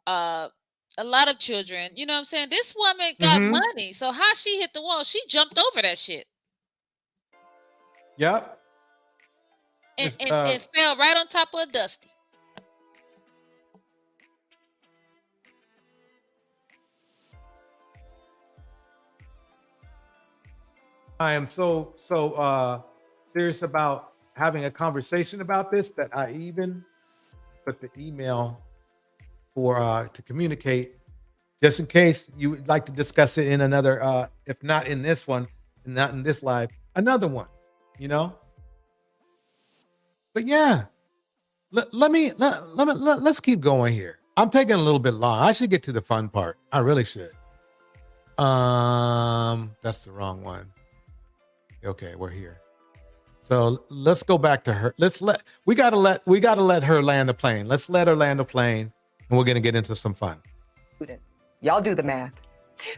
a lot of children. You know what I'm saying? This woman got money. So how she hit the wall? She jumped over that shit. Yep. And fell right on top of a Dusty. I am so serious about having a conversation about this that I even put the email for to communicate, just in case you would like to discuss it in another, if not in this one, not in this live, another one, you know. But yeah, let's keep going here. I'm taking a little bit long. I should get to the fun part. I really should. That's the wrong one. Okay, we're here. So let's go back to her. We gotta let her land the plane. Let's let her land the plane, and we're gonna get into some fun. Y'all do the math.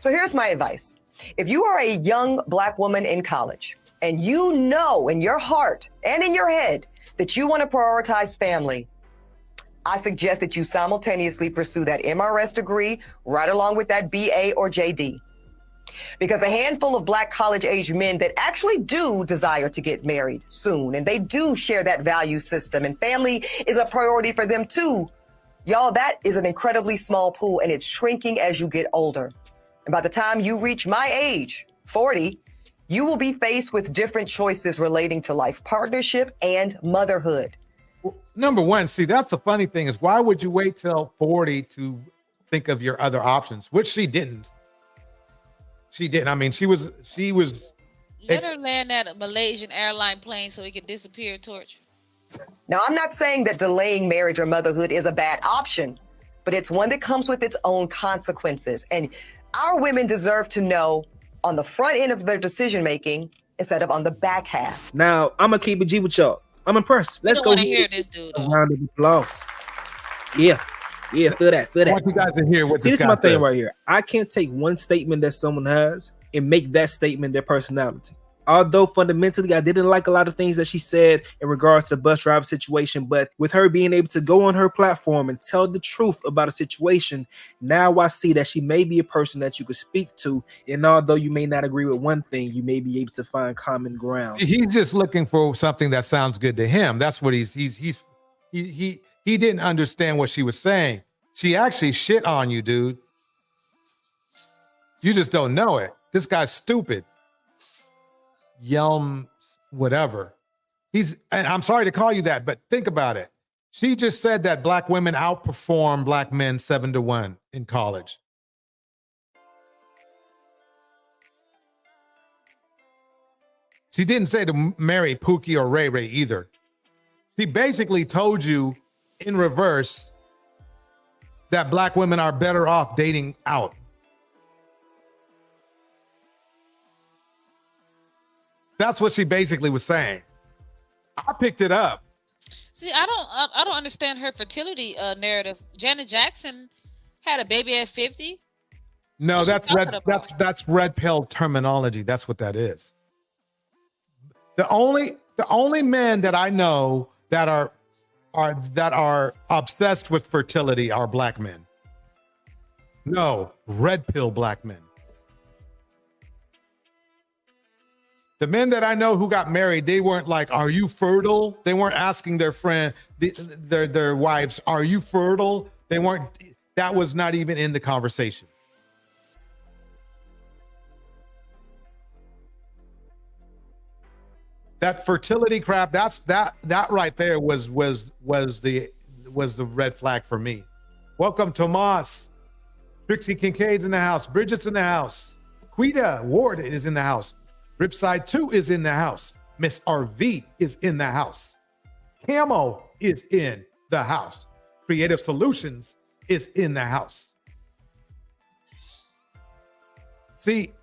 So here's my advice. If you are a young black woman in college and you know in your heart and in your head that you want to prioritize family, I suggest that you simultaneously pursue that MRS degree right along with that BA or JD. Because the handful of black college-age men that actually do desire to get married soon, and they do share that value system, and family is a priority for them too, y'all, that is an incredibly small pool, and it's shrinking as you get older. And by the time you reach my age, 40, you will be faced with different choices relating to life partnership and motherhood. Number one, see, that's the funny thing is, why would you wait till 40 to think of your other options? Which she didn't. She didn't. I mean, she was. Let her land that Malaysian airline plane so he could disappear, Torch. Now, I'm not saying that delaying marriage or motherhood is a bad option, but it's one that comes with its own consequences. And our women deserve to know on the front end of their decision making instead of on the back half. Now, I'm gonna keep it G with y'all. I'm impressed. Let's go. Want to hear this dude? A round of applause. Yeah, feel that. I want you guys to hear what See, this is my thing does. right here. I can't take one statement that someone has and make that statement their personality. Although fundamentally I didn't like a lot of things that she said in regards to the bus driver situation, but with her being able to go on her platform and tell the truth about a situation, now I see that she may be a person that you could speak to, and although you may not agree with one thing, you may be able to find common ground. He's just looking for something that sounds good to him. That's what he didn't understand what she was saying. She actually shit on you, dude. You just don't know it. This guy's stupid. Yelm, whatever. And I'm sorry to call you that, but think about it. She just said that black women outperform black men 7-1 in college. She didn't say to marry Pookie or Ray Ray either. She basically told you in reverse that black women are better off dating out. That's what she basically was saying. I picked it up. See, I don't understand her fertility narrative. Janet Jackson had a baby at 50. No, that's red pill terminology. That's what that is. The only men that I know that are obsessed with fertility are black men. No, red pill black men. The men that I know who got married, they weren't like, "Are you fertile?" They weren't asking their friend, their wives, "Are you fertile?" They weren't. That was not even in the conversation. That fertility crap, that right there was the red flag for me. Welcome, Tomas. Trixie Kincaid's in the house. Bridget's in the house. Quita Ward is in the house. Ripside 2 is in the house. Miss RV is in the house. Camo is in the house. Creative Solutions is in the house. See,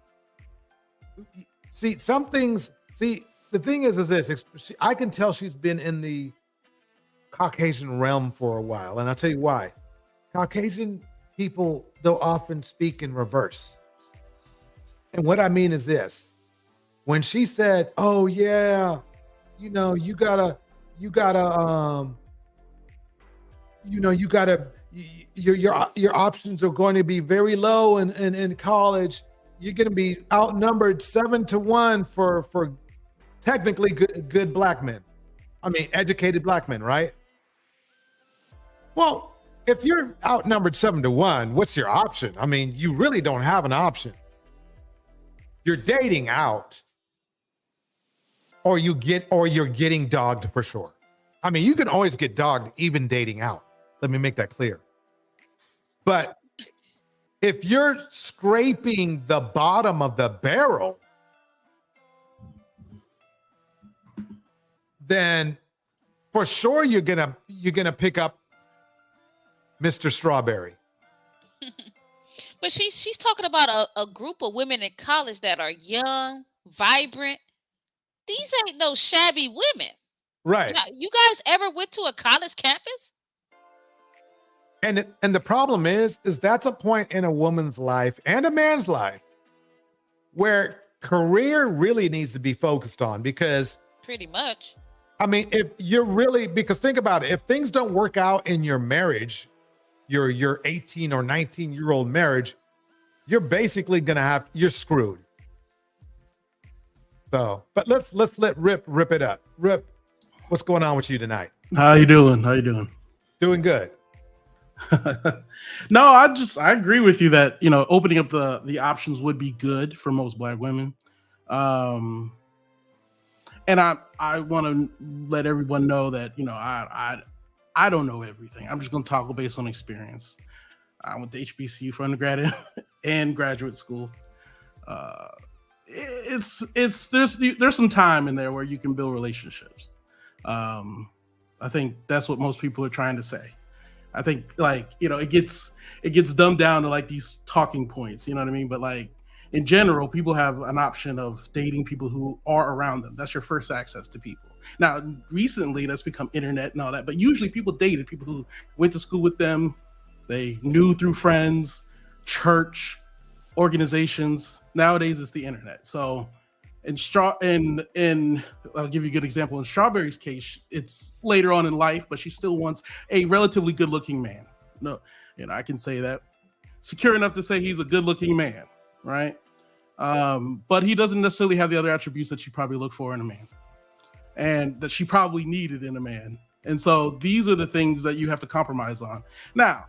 some things, the thing is this, I can tell she's been in the Caucasian realm for a while, and I'll tell you why. Caucasian people, they'll often speak in reverse. And what I mean is this. When she said, "Oh yeah, your options are going to be very low in college. You're going to be outnumbered 7-1 for technically good black men. I mean, educated black men, right? Well, if you're outnumbered 7-1, what's your option? I mean, you really don't have an option. You're dating out. Or you're getting dogged for sure. I mean, you can always get dogged even dating out. Let me make that clear. But if you're scraping the bottom of the barrel, then for sure you're gonna pick up Mr. Strawberry. But she's talking about a group of women in college that are young, vibrant. These ain't no shabby women. Right. Now, you guys ever went to a college campus? And the problem is that's a point in a woman's life and a man's life where career really needs to be focused on, because pretty much. I mean, if you're really, because think about it, if things don't work out in your marriage, your 18 or 19-year-old marriage, you're basically you're screwed. So, but let's let Rip it up. Rip, what's going on with you tonight? How you doing? Doing good. No, I agree with you that, opening up the options would be good for most black women. And I want to let everyone know that, I don't know everything. I'm just going to talk based on experience. I went to HBCU for undergrad and graduate school. There's some time in there where you can build relationships. I think that's what most people are trying to say. I think it gets dumbed down to like these talking points, you know what I mean? But like in general, people have an option of dating people who are around them. That's your first access to people. Now, recently that's become internet and all that, but usually people dated people who went to school with them. They knew through friends, church, organizations. Nowadays it's the internet. So in I'll give you a good example. In Strawberry's case, it's later on in life, but she still wants a relatively good-looking man. No, I can say that. Secure enough to say he's a good-looking man, right? But he doesn't necessarily have the other attributes that she probably looked for in a man, and that she probably needed in a man. And so these are the things that you have to compromise on. Now,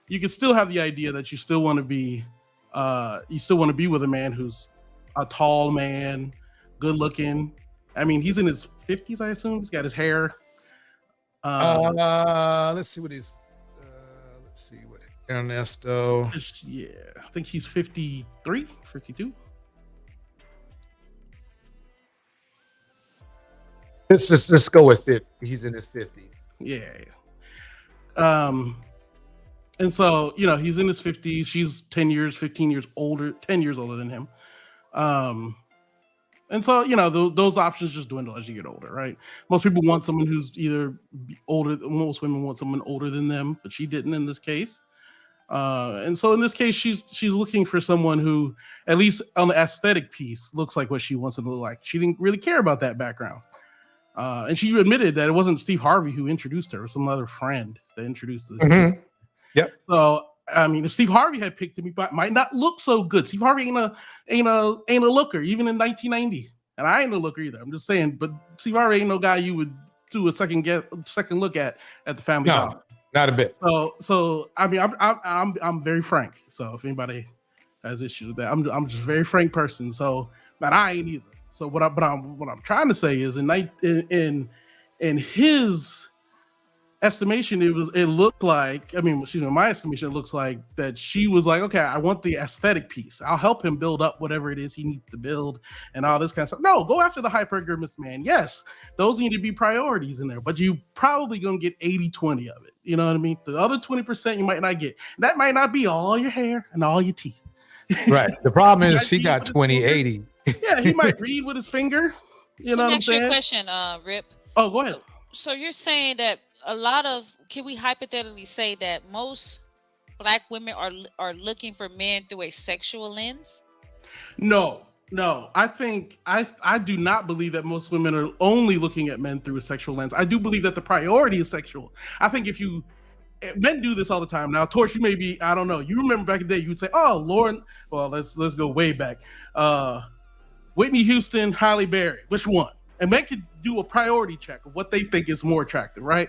you can still have the idea that you still want to be with a man who's a tall man, good looking. I mean, he's in his 50s, I assume. He's got his hair. Let's see what Ernesto. Yeah, I think he's 53, 52. Let's go with it. He's in his 50s. Yeah. And so, he's in his 50s. She's 10 years, 15 years older, 10 years older than him. And so, those options just dwindle as you get older, right? Most people want someone who's either older. Most women want someone older than them, but she didn't in this case. And so in this case, she's looking for someone who, at least on the aesthetic piece, looks like what she wants him to look like. She didn't really care about that background. And she admitted that it wasn't Steve Harvey who introduced her, it was some other friend that introduced her. Mm-hmm. Yep. So, I mean, if Steve Harvey had picked him, he might not look so good. Steve Harvey ain't a looker, even in 1990. And I ain't a looker either. I'm just saying, but Steve Harvey ain't no guy you would do a second look at the family. No, not a bit. So I mean, I'm very frank. So if anybody has issues with that, I'm just a very frank person. So, but I ain't either. So what I'm trying to say is in his estimation, it looked like, in my estimation, it looks like that she was like, okay, I want the aesthetic piece. I'll help him build up whatever it is he needs to build and all this kind of stuff. No, go after the hypergamous man. Yes, those need to be priorities in there, but you probably gonna get 80-20 of it. You know what I mean? The other 20% you might not get. That might not be all your hair and all your teeth. Right. The problem is she got 20-80. Yeah, he might read with his finger. You know what I'm saying? Your question, Rip. Oh, go ahead. So you're saying that can we hypothetically say that most Black women are looking for men through a sexual lens? No. I think I do not believe that most women are only looking at men through a sexual lens. I do believe that the priority is sexual. I think men do this all the time. Now, Torch, you may be, I don't know. You remember back in the day, you would say, "Oh, Lauren." Well, let's go way back. Whitney Houston, Halle Berry, which one? And men could do a priority check of what they think is more attractive, right?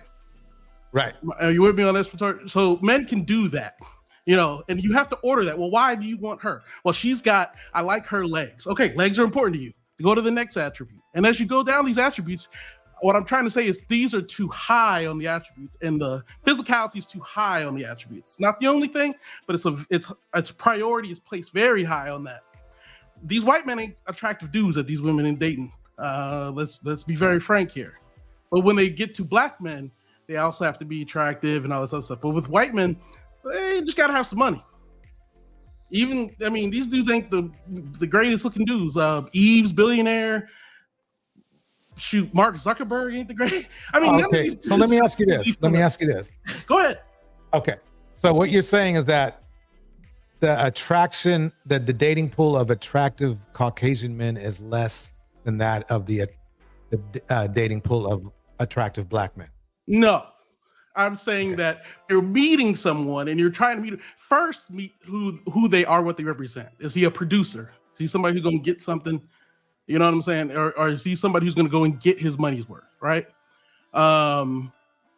Right. Are you with me on this? So men can do that, and you have to order that. Well, why do you want her? Well, I like her legs. Okay, legs are important to you. Go to the next attribute. And as you go down these attributes, what I'm trying to say is these are too high on the attributes, and the physicality is too high on the attributes. It's not the only thing, but its priority is placed very high on that. These white men ain't attractive dudes that these women ain't dating. Let's be very frank here. But when they get to Black men, they also have to be attractive and all this other stuff. But with white men, they just gotta have some money. These dudes ain't the greatest looking dudes. Eve's billionaire. Shoot, Mark Zuckerberg ain't the great. Okay. So let me ask you this. Go ahead. Okay. So what you're saying is that the dating pool of attractive Caucasian men is less than that of the dating pool of attractive Black men. No, I'm saying that you're meeting someone and you're trying to meet who they are, what they represent. Is he a producer? Is he somebody who's going to get something? You know what I'm saying? Or is he somebody who's going to go and get his money's worth, right? A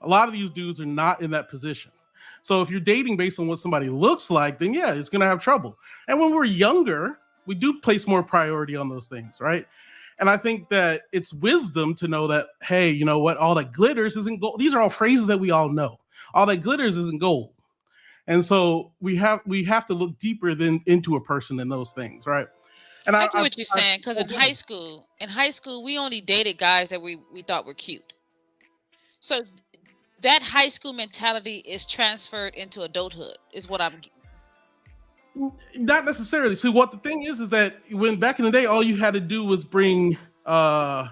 lot of these dudes are not in that position. So if you're dating based on what somebody looks like, then yeah, it's going to have trouble. And when we're younger, we do place more priority on those things, right? And I think that it's wisdom to know that, hey, you know what? All that glitters isn't gold. These are all phrases that we all know. All that glitters isn't gold. And so we have to look deeper into a person than those things, right? And I get what you're saying, because in high school, we only dated guys that we thought were cute. So that high school mentality is transferred into adulthood, is what I'm. Not necessarily. See, what the thing is that when back in the day, all you had to do was bring, when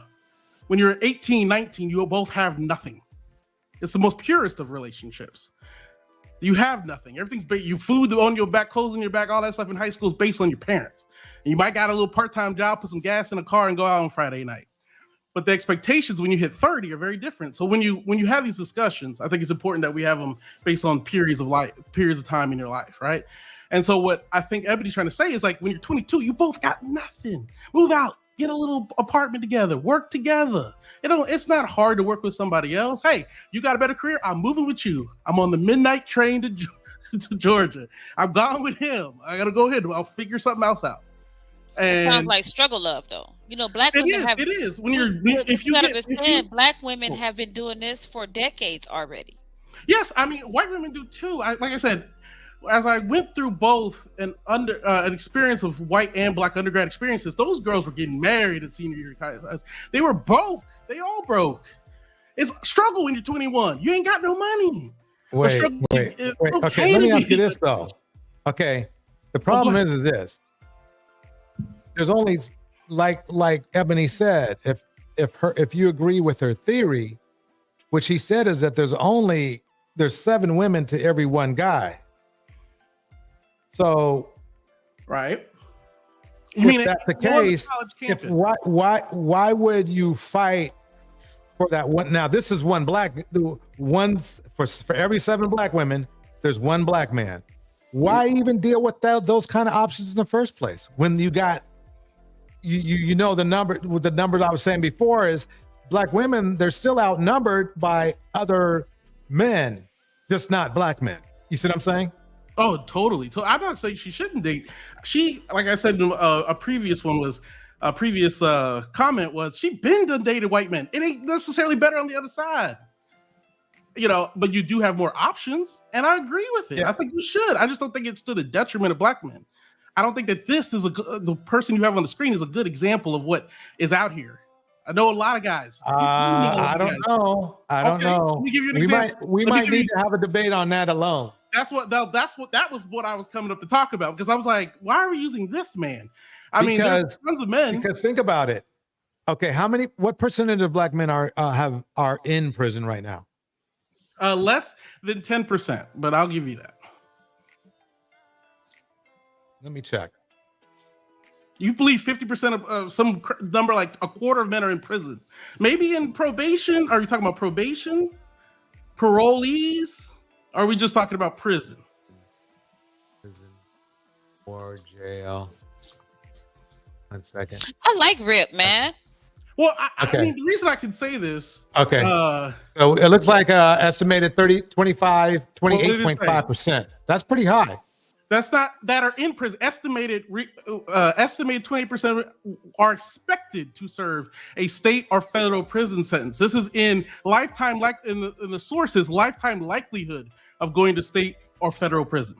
you're 18, 19, you both have nothing. It's the most purest of relationships. You have nothing. Everything's you food on your back, clothes on your back, all that stuff in high school is based on your parents. And you might got a little part-time job, put some gas in a car, and go out on Friday night. But the expectations when you hit 30 are very different. So when you have these discussions, I think it's important that we have them based on periods of time in your life, right? And so what I think Ebony's trying to say is like when you're 22, you both got nothing. Move out, get a little apartment together, work together. It's not hard to work with somebody else. Hey, you got a better career? I'm moving with you. I'm on the midnight train to Georgia. I'm gone with him. I gotta go ahead. I'll figure something else out. It sounds like struggle love, though. Black women have. It is. Black women have been doing this for decades already. Yes, I mean white women do too. Like I said, as I went through both an experience of white and black undergrad experiences, those girls were getting married at senior year college. They were broke. They all broke. It's a struggle when you're 21. You ain't got no money. Wait. Okay, let me ask you this though. Okay, the problem is this. There's only like Ebony said, if you agree with her theory, what she said is that there's 7 women to every one guy. So, right. If that's the case, why would you fight for that one? Now, this is for every 7 black women, there's 1 black man. Why even deal with those kind of options in the first place when you got the numbers I was saying before is black women, they're still outnumbered by other men, just not black men. You see what I'm saying? Oh, totally. I'm not saying she shouldn't date. She, like I said, a previous comment was she been done dated white men. It ain't necessarily better on the other side. But you do have more options, and I agree with it. Yeah. I think you should. I just don't think it's to the detriment of black men. I don't think that this is the person you have on the screen is a good example of what is out here. I know a lot of guys. I don't know. Let me give you an example. We might need to have a debate on that alone. That was what I was coming up to talk about, because I was like, why are we using this man? There's tons of men. Because think about it. Okay, what percentage of black men are in prison right now? Less than 10%, but I'll give you that. Let me check. You believe 50% of some number, like a quarter of men are in prison. Maybe in probation. Are you talking about probation? Parolees? Or are we just talking about prison? Prison or jail. 1 second. I like Rip, man. Well, I mean, the reason I can say this. Okay. So it looks like estimated 28.5%. That's pretty high. That's not that are in prison. Estimated 28% are expected to serve a state or federal prison sentence. This is in lifetime, like in the sources, lifetime likelihood of going to state or federal prison.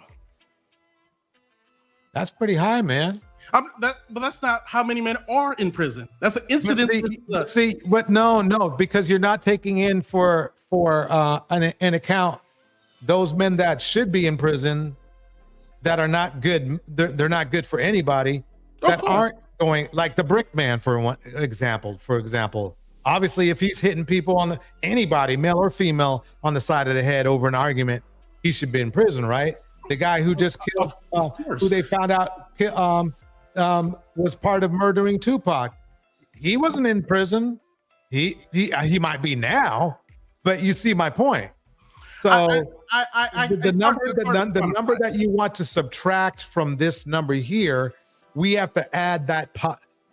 That's pretty high, man. But that's not how many men are in prison. That's an incident. But no, because you're not taking in for an account those men that should be in prison that are not good. They're not good for anybody. That aren't going, like the brick man, for example. Obviously, if he's hitting people anybody, male or female, on the side of the head over an argument, he should be in prison, right? The guy who just killed, who they found out was part of murdering Tupac, he wasn't in prison. He might be now, but you see my point. So the number that you want to subtract from this number here, we have to add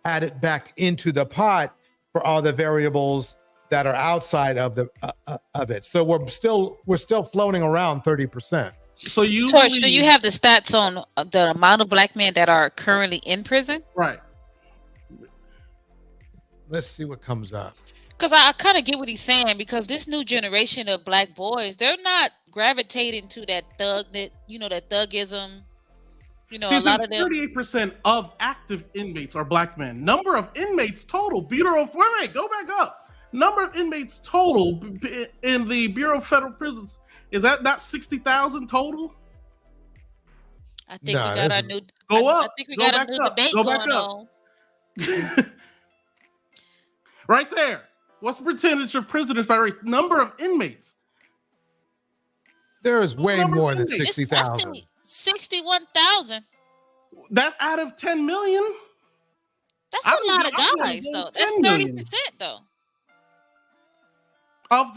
it back into the pot for all the variables that are outside of it. So we're still floating around 30%. So George, do you have the stats on the amount of black men that are currently in prison? Right. Let's see what comes up. Because I kind of get what he's saying, because this new generation of black boys, they're not gravitating to that that thuggism. A lot of them. 38% of active inmates are black men. Number of inmates total. Go back up. Number of inmates total in the Bureau of Federal Prisons. Is that not 60,000 total? I think we got our new. I think we got a new debate going on. Right there. What's the percentage of prisoners by race? Number of inmates. There is way number more of than inmates. 60,000. 61,000. That out of 10 million? That's I a was- lot of I was guys, gonna though. say That's 10 million. 30%, though. Of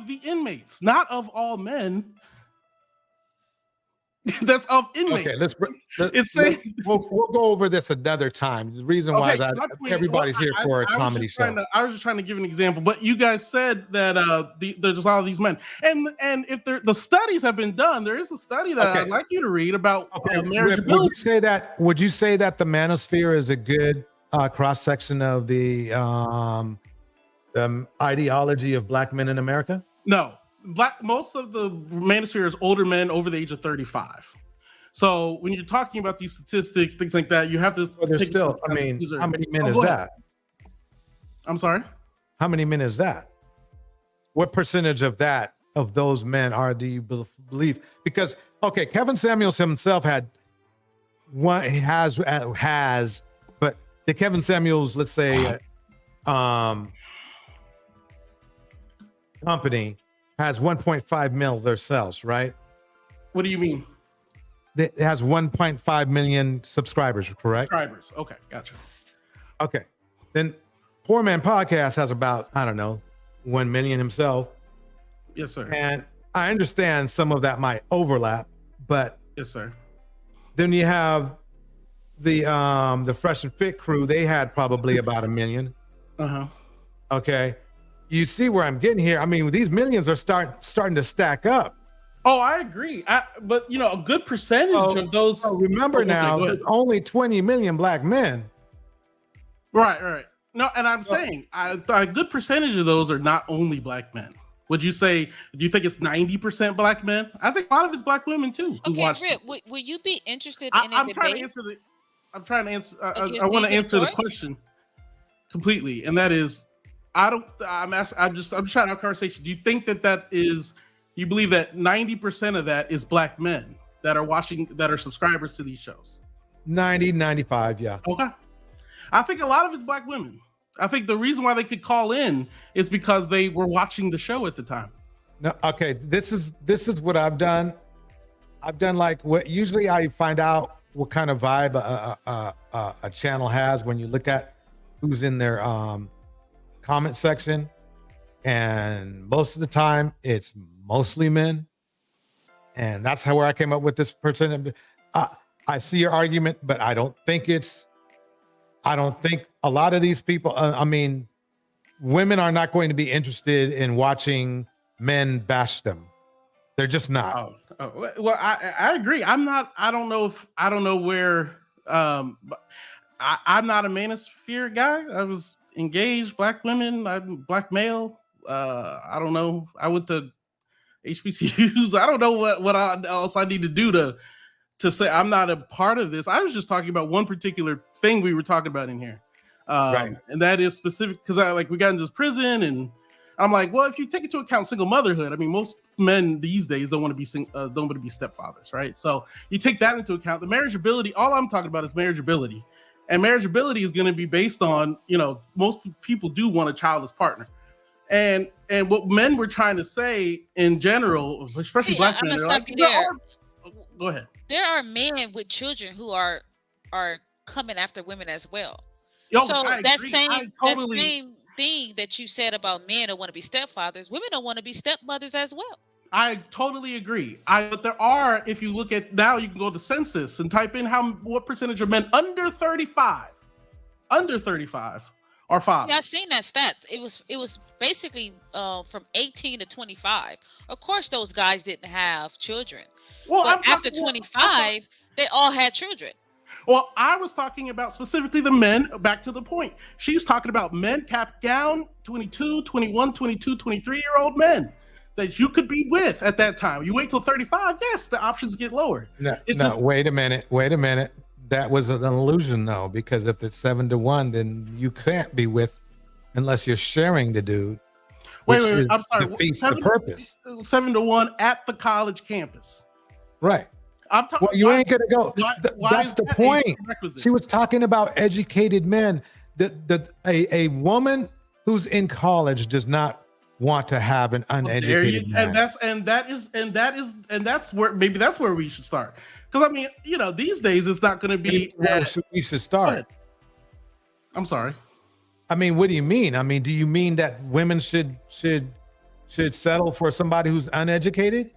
the inmates, not of all men. That's of inmates. Okay, we'll go over this another time. The reason why is Okay, everybody's here for a comedy show. I was just trying to give an example, but you guys said that there's a lot of these men, and if the studies have been done, there is a study that I'd like you to read about marriageability. Would you say that the manosphere is a good cross section of the ideology of Black men in America? No, most of the manosphere is older men over the age of 35. So when you're talking about these statistics, things like that, you have to. But there's still, I mean, how many men is that? I'm sorry. How many men is that? What percentage of those men do you believe? Because okay, Kevin Samuels himself had one. He has, but the Kevin Samuels, let's say, company has 1.5 mil themselves, right? What do you mean? It has 1.5 million subscribers, correct? Subscribers. Okay, gotcha. Okay. Then Poor Man Podcast has about, I don't know, 1 million himself. Yes, sir. And I understand some of that might overlap, but yes, sir. Then you have the Fresh and Fit crew. They had probably about 1 million. Uh-huh. Okay. You see where I'm getting here. I mean, these millions are starting to stack up. Oh, I agree. But you know, a good percentage of those. Remember now, there's only 20 million Black men. Right. No, and I'm saying a good percentage of those are not only Black men. Would you say? Do you think it's 90% Black men? I think a lot of it's Black women too. Okay, Rip, will you be interested in a I'm debate? trying to answer. I want to answer the question completely, and that is, I'm just trying to have a conversation. Do you think that is? You believe that 90% of that is Black men that are watching, that are subscribers to these shows? 90, 95, yeah. Okay. I think a lot of it's Black women. I think the reason why they could call in is because they were watching the show at the time. No, okay. This is what I've done. I've done like what usually I find out what kind of vibe a channel has when you look at who's in their comment section. And most of the time it's mostly men, and that's where I came up with this person. I see your argument, but I don't think a lot of these people, I mean, women are not going to be interested in watching men bash them. They're just not. Well, I agree. I don't know where, I'm not a manosphere guy. I was engaged, Black women, I'm Black male. I don't know. I went to HBCUs. I don't know what else I need to do to say I'm not a part of this. I was just talking about one particular thing we were talking about in here, right? And that is specific because we got into this prison, and I'm like, well, if you take into account single motherhood, I mean, most men these days don't want to be stepfathers, right? So you take that into account. The marriageability. All I'm talking about is marriageability, and marriageability is going to be based on, you know, most people do want a childless partner. And what men were trying to say in general, especially Black men, go ahead. There are men with children who are coming after women as well. Yo, so I that agree. same thing that you said about men don't want to be stepfathers, women don't want to be stepmothers as well. I totally agree. But there are, if you look at now, you can go to the census and type in what percentage of men under 35 are fathers. Yeah, I've seen that stats. It was basically from 18 to 25. Of course, those guys didn't have children. Well, but after 25, they all had children. Well, I was talking about specifically the men. Back to the point. She's talking about men capped down 22, 21, 22, 23-year-old men that you could be with at that time. You wait till 35, yes, the options get lower. Wait a minute. That was an illusion, though, because if it's 7-1, then you can't be with unless you're sharing the dude. Wait, I'm sorry. Defeats the purpose. 7-1 at the college campus. Right. I'm talking. Well, you ain't gonna go. That's the point. She was talking about educated men. A woman who's in college does not want to have an uneducated man. And that's where maybe that's where we should start. Because I mean, you know, these days it's not going to be. We should start. I'm sorry. I mean, what do you mean? I mean, do you mean that women should settle for somebody who's uneducated?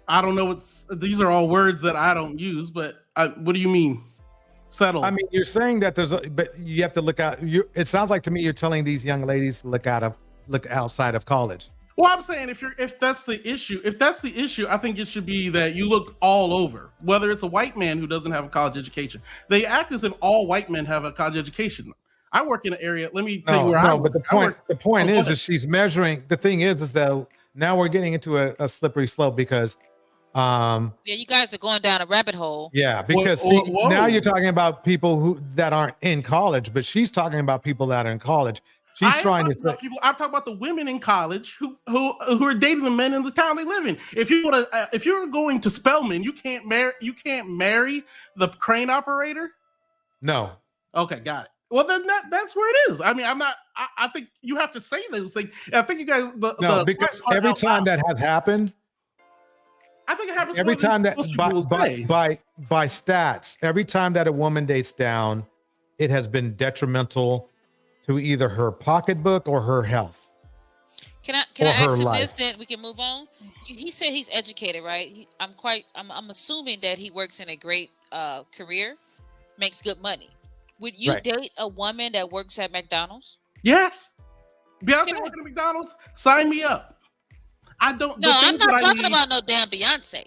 I don't know these are all words that I don't use, but what do you mean? Settle. I mean, you're saying that but you have to look out. It sounds like to me you're telling these young ladies to look outside of college. Well, I'm saying if that's the issue, I think it should be that you look all over, whether it's a white man who doesn't have a college education. They act as if all white men have a college education. I work in an area. Let me tell you where I work. But the point is she's measuring. The thing is that now we're getting into a slippery slope because. You guys are going down a rabbit hole. Yeah, because now you're talking about people that aren't in college, but she's talking about people that are in college. She's trying to say people. I'm talking about the women in college who are dating the men in the town they live in. If you're going to Spelman, you can't marry the crane operator. No. Okay, got it. Well, then that's where it is. I mean, I think you have to say those things. I think you guys. Because every time that has happened. I think it happens every time that by stats, every time that a woman dates down, it has been detrimental to either her pocketbook or her health. Can I ask him this? Then we can move on. He said he's educated, right? I'm assuming that he works in a great career, makes good money. Would you date a woman that works at McDonald's? Yes. Beyonce working at McDonald's? Sign me up. I'm not talking about no damn Beyonce.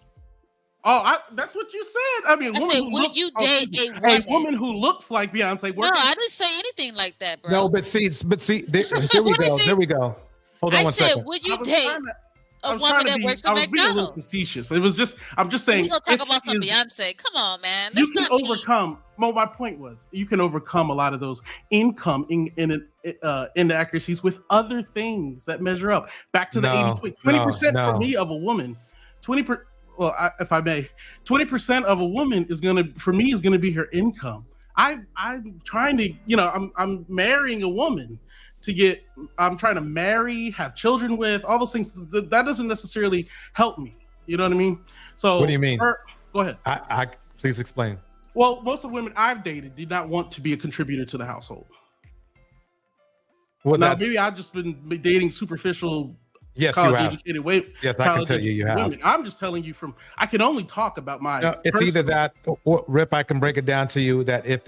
Oh, that's what you said. I mean, would you date a woman who looks like Beyonce? No, I didn't say anything like that, bro. No, but see, here we go. There we go. Hold on one second. Would you date a woman that works for McDonald's? I was being a little facetious. It was just, I'm just saying. We're gonna talk about some Beyonce. Come on, man. You can overcome. Well, my point was, you can overcome a lot of those income inaccuracies with other things that measure up. Back to the 80-20. 20% for me of a woman. 20%. Well, if I may, 20% of a woman is gonna be her income. I'm trying to, I'm marrying a woman I'm trying to marry, have children with, all those things. That doesn't necessarily help me. You know what I mean? So what do you mean? Go ahead. I please explain. Well, most of the women I've dated did not want to be a contributor to the household. Well, now maybe I've just been dating superficial. Yes, college-educated Yes, I can tell you have. Women. I'm just telling you I can only talk about my. No, it's either that or Rip. I can break it down to you that if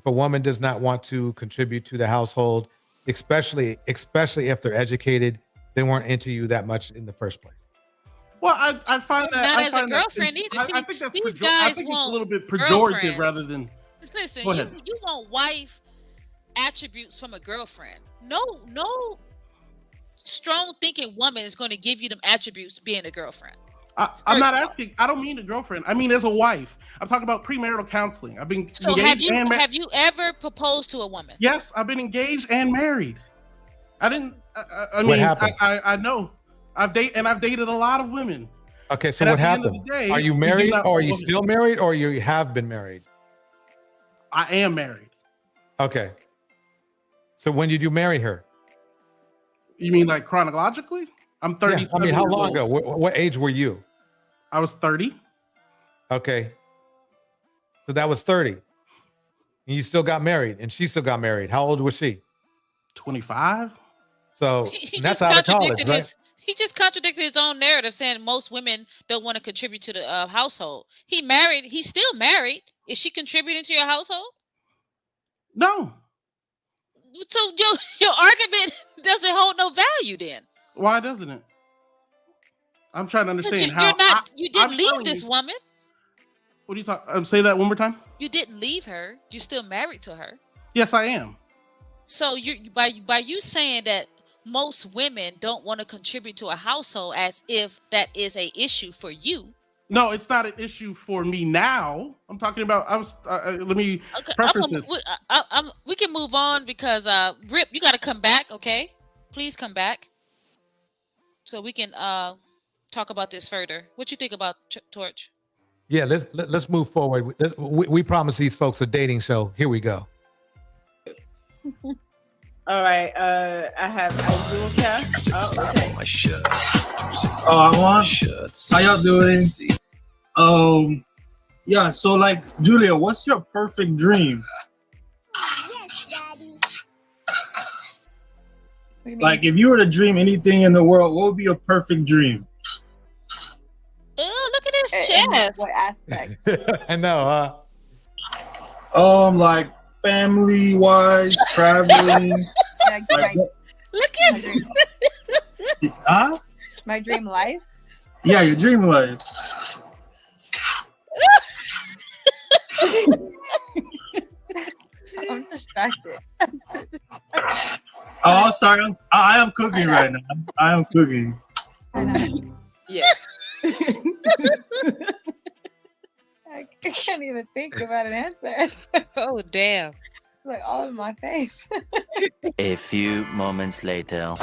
a woman does not want to contribute to the household, especially if they're educated, they weren't into you that much in the first place. Well, I find that not as a girlfriend either. I think that's these guys I think it's a little bit pejorative rather than. Listen, you want wife attributes from a girlfriend. No strong thinking woman is going to give you them attributes being a girlfriend. I'm not asking. I don't mean a girlfriend. I mean as a wife. I'm talking about premarital counseling. I've been so engaged have you ever proposed to a woman? Yes, I've been engaged and married. I didn't. I mean, what happened? I know. I've dated a lot of women. Okay, so what happened? Are you married, or are you still married, or you have been married? I am married. Okay. So when did you marry her? You mean like chronologically? I'm 37. I mean, how long ago? What age were you? I was 30. Okay. So that was 30. And you still got married, and she still got married. How old was she? 25. So that's out of college, right? He just contradicted his own narrative, saying most women don't want to contribute to the household. He married. He's still married. Is she contributing to your household? No. So your argument doesn't hold no value then. Why doesn't it? I'm trying to understand how. You didn't leave this woman. What are you talking? Say that one more time. You didn't leave her. You're still married to her. Yes, I am. So by you saying that most women don't want to contribute to a household, as if that is a issue for you. No, it's not an issue for me now. I'm talking about. Let me preface this. We can move on because Rip, you got to come back. Okay, please come back so we can talk about this further. What you think about Torch? Yeah, let's move forward. We promise these folks a dating show. Here we go. All right. I have Azulka. Oh, okay. My shirt. I want. How y'all doing? Yeah. So, like, Julia, what's your perfect dream? Like, if you were to dream anything in the world, what would be your perfect dream? Oh, look at his chest. What aspect? I know, Like family wise, traveling. Look at Huh? My dream life. Yeah, your dream life. I'm distracted. Oh, sorry. I am cooking right now. I am cooking. Yeah. I can't even think about an answer. Oh, damn. It's like all in my face. A few moments later.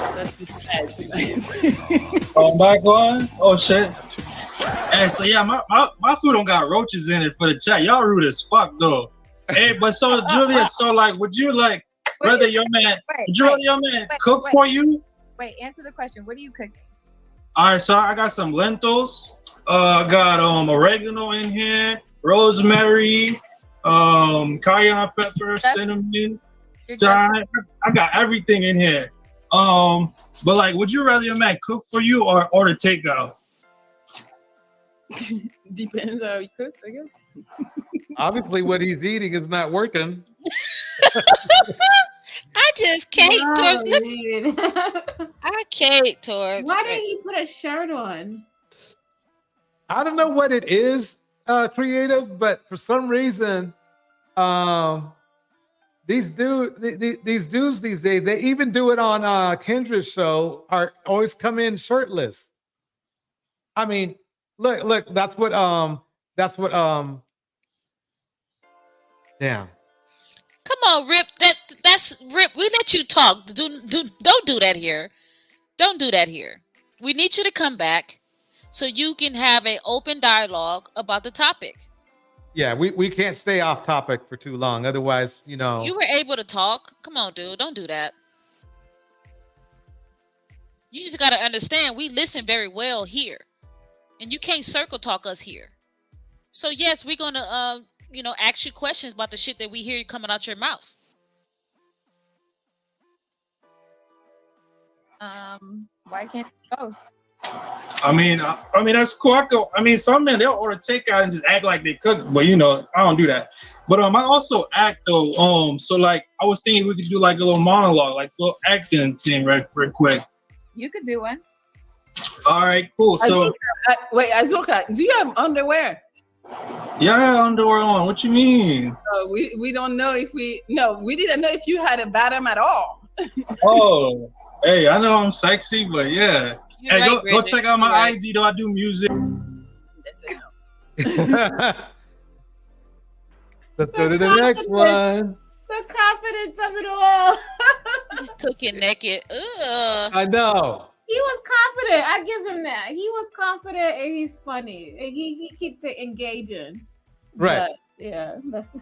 Oh, back on? Oh, shit. Hey, so yeah, my food don't got roaches in it for the chat. Y'all rude as fuck, though. Hey, but so, Julia, so, like, would you, like, rather your man cook for you? Wait, answer the question. What are you cooking? All right, so I got some lentils. I got oregano in here, rosemary, cayenne pepper, cinnamon, thyme. I got everything in here. But like, would you rather your man cook for you or order takeout? Depends how he cooks, I guess. Obviously, what he's eating is not working. I just can't, Torch. Look. I can't, Torch. Why didn't he put a shirt on? I don't know what it is, creative, but for some reason, these dudes these days, they even do it on Kendra's show, are always come in shirtless. I mean, look, that's what damn. Come on, Rip. That's Rip. We let you talk. Don't do that here. Don't do that here. We need you to come back so you can have an open dialogue about the topic. Yeah, we can't stay off topic for too long. Otherwise, you know. You were able to talk. Come on, dude. Don't do that. You just got to understand we listen very well here. And you can't circle talk us here. So, yes, we're going to, ask you questions about the shit that we hear coming out your mouth. Why can't it go? I mean, that's cool. Some men, they'll order takeout and just act like they cook, but I don't do that. But I also act though. So like, I was thinking we could do like a little monologue, like a little acting thing, right quick. You could do one. All right, cool. So wait, Azulka, do you have underwear? Yeah, I have underwear on. What you mean? We don't know if we didn't know if you had a bottom at all. Oh, hey, I know I'm sexy, but yeah. You're hey, right, go check out my IG though. I do music. Let's go to the next one. The confidence of it all. He's cooking naked. Ugh. I know. He was confident. I give him that. He was confident and he's funny. And he keeps it engaging. Right. But, yeah. That's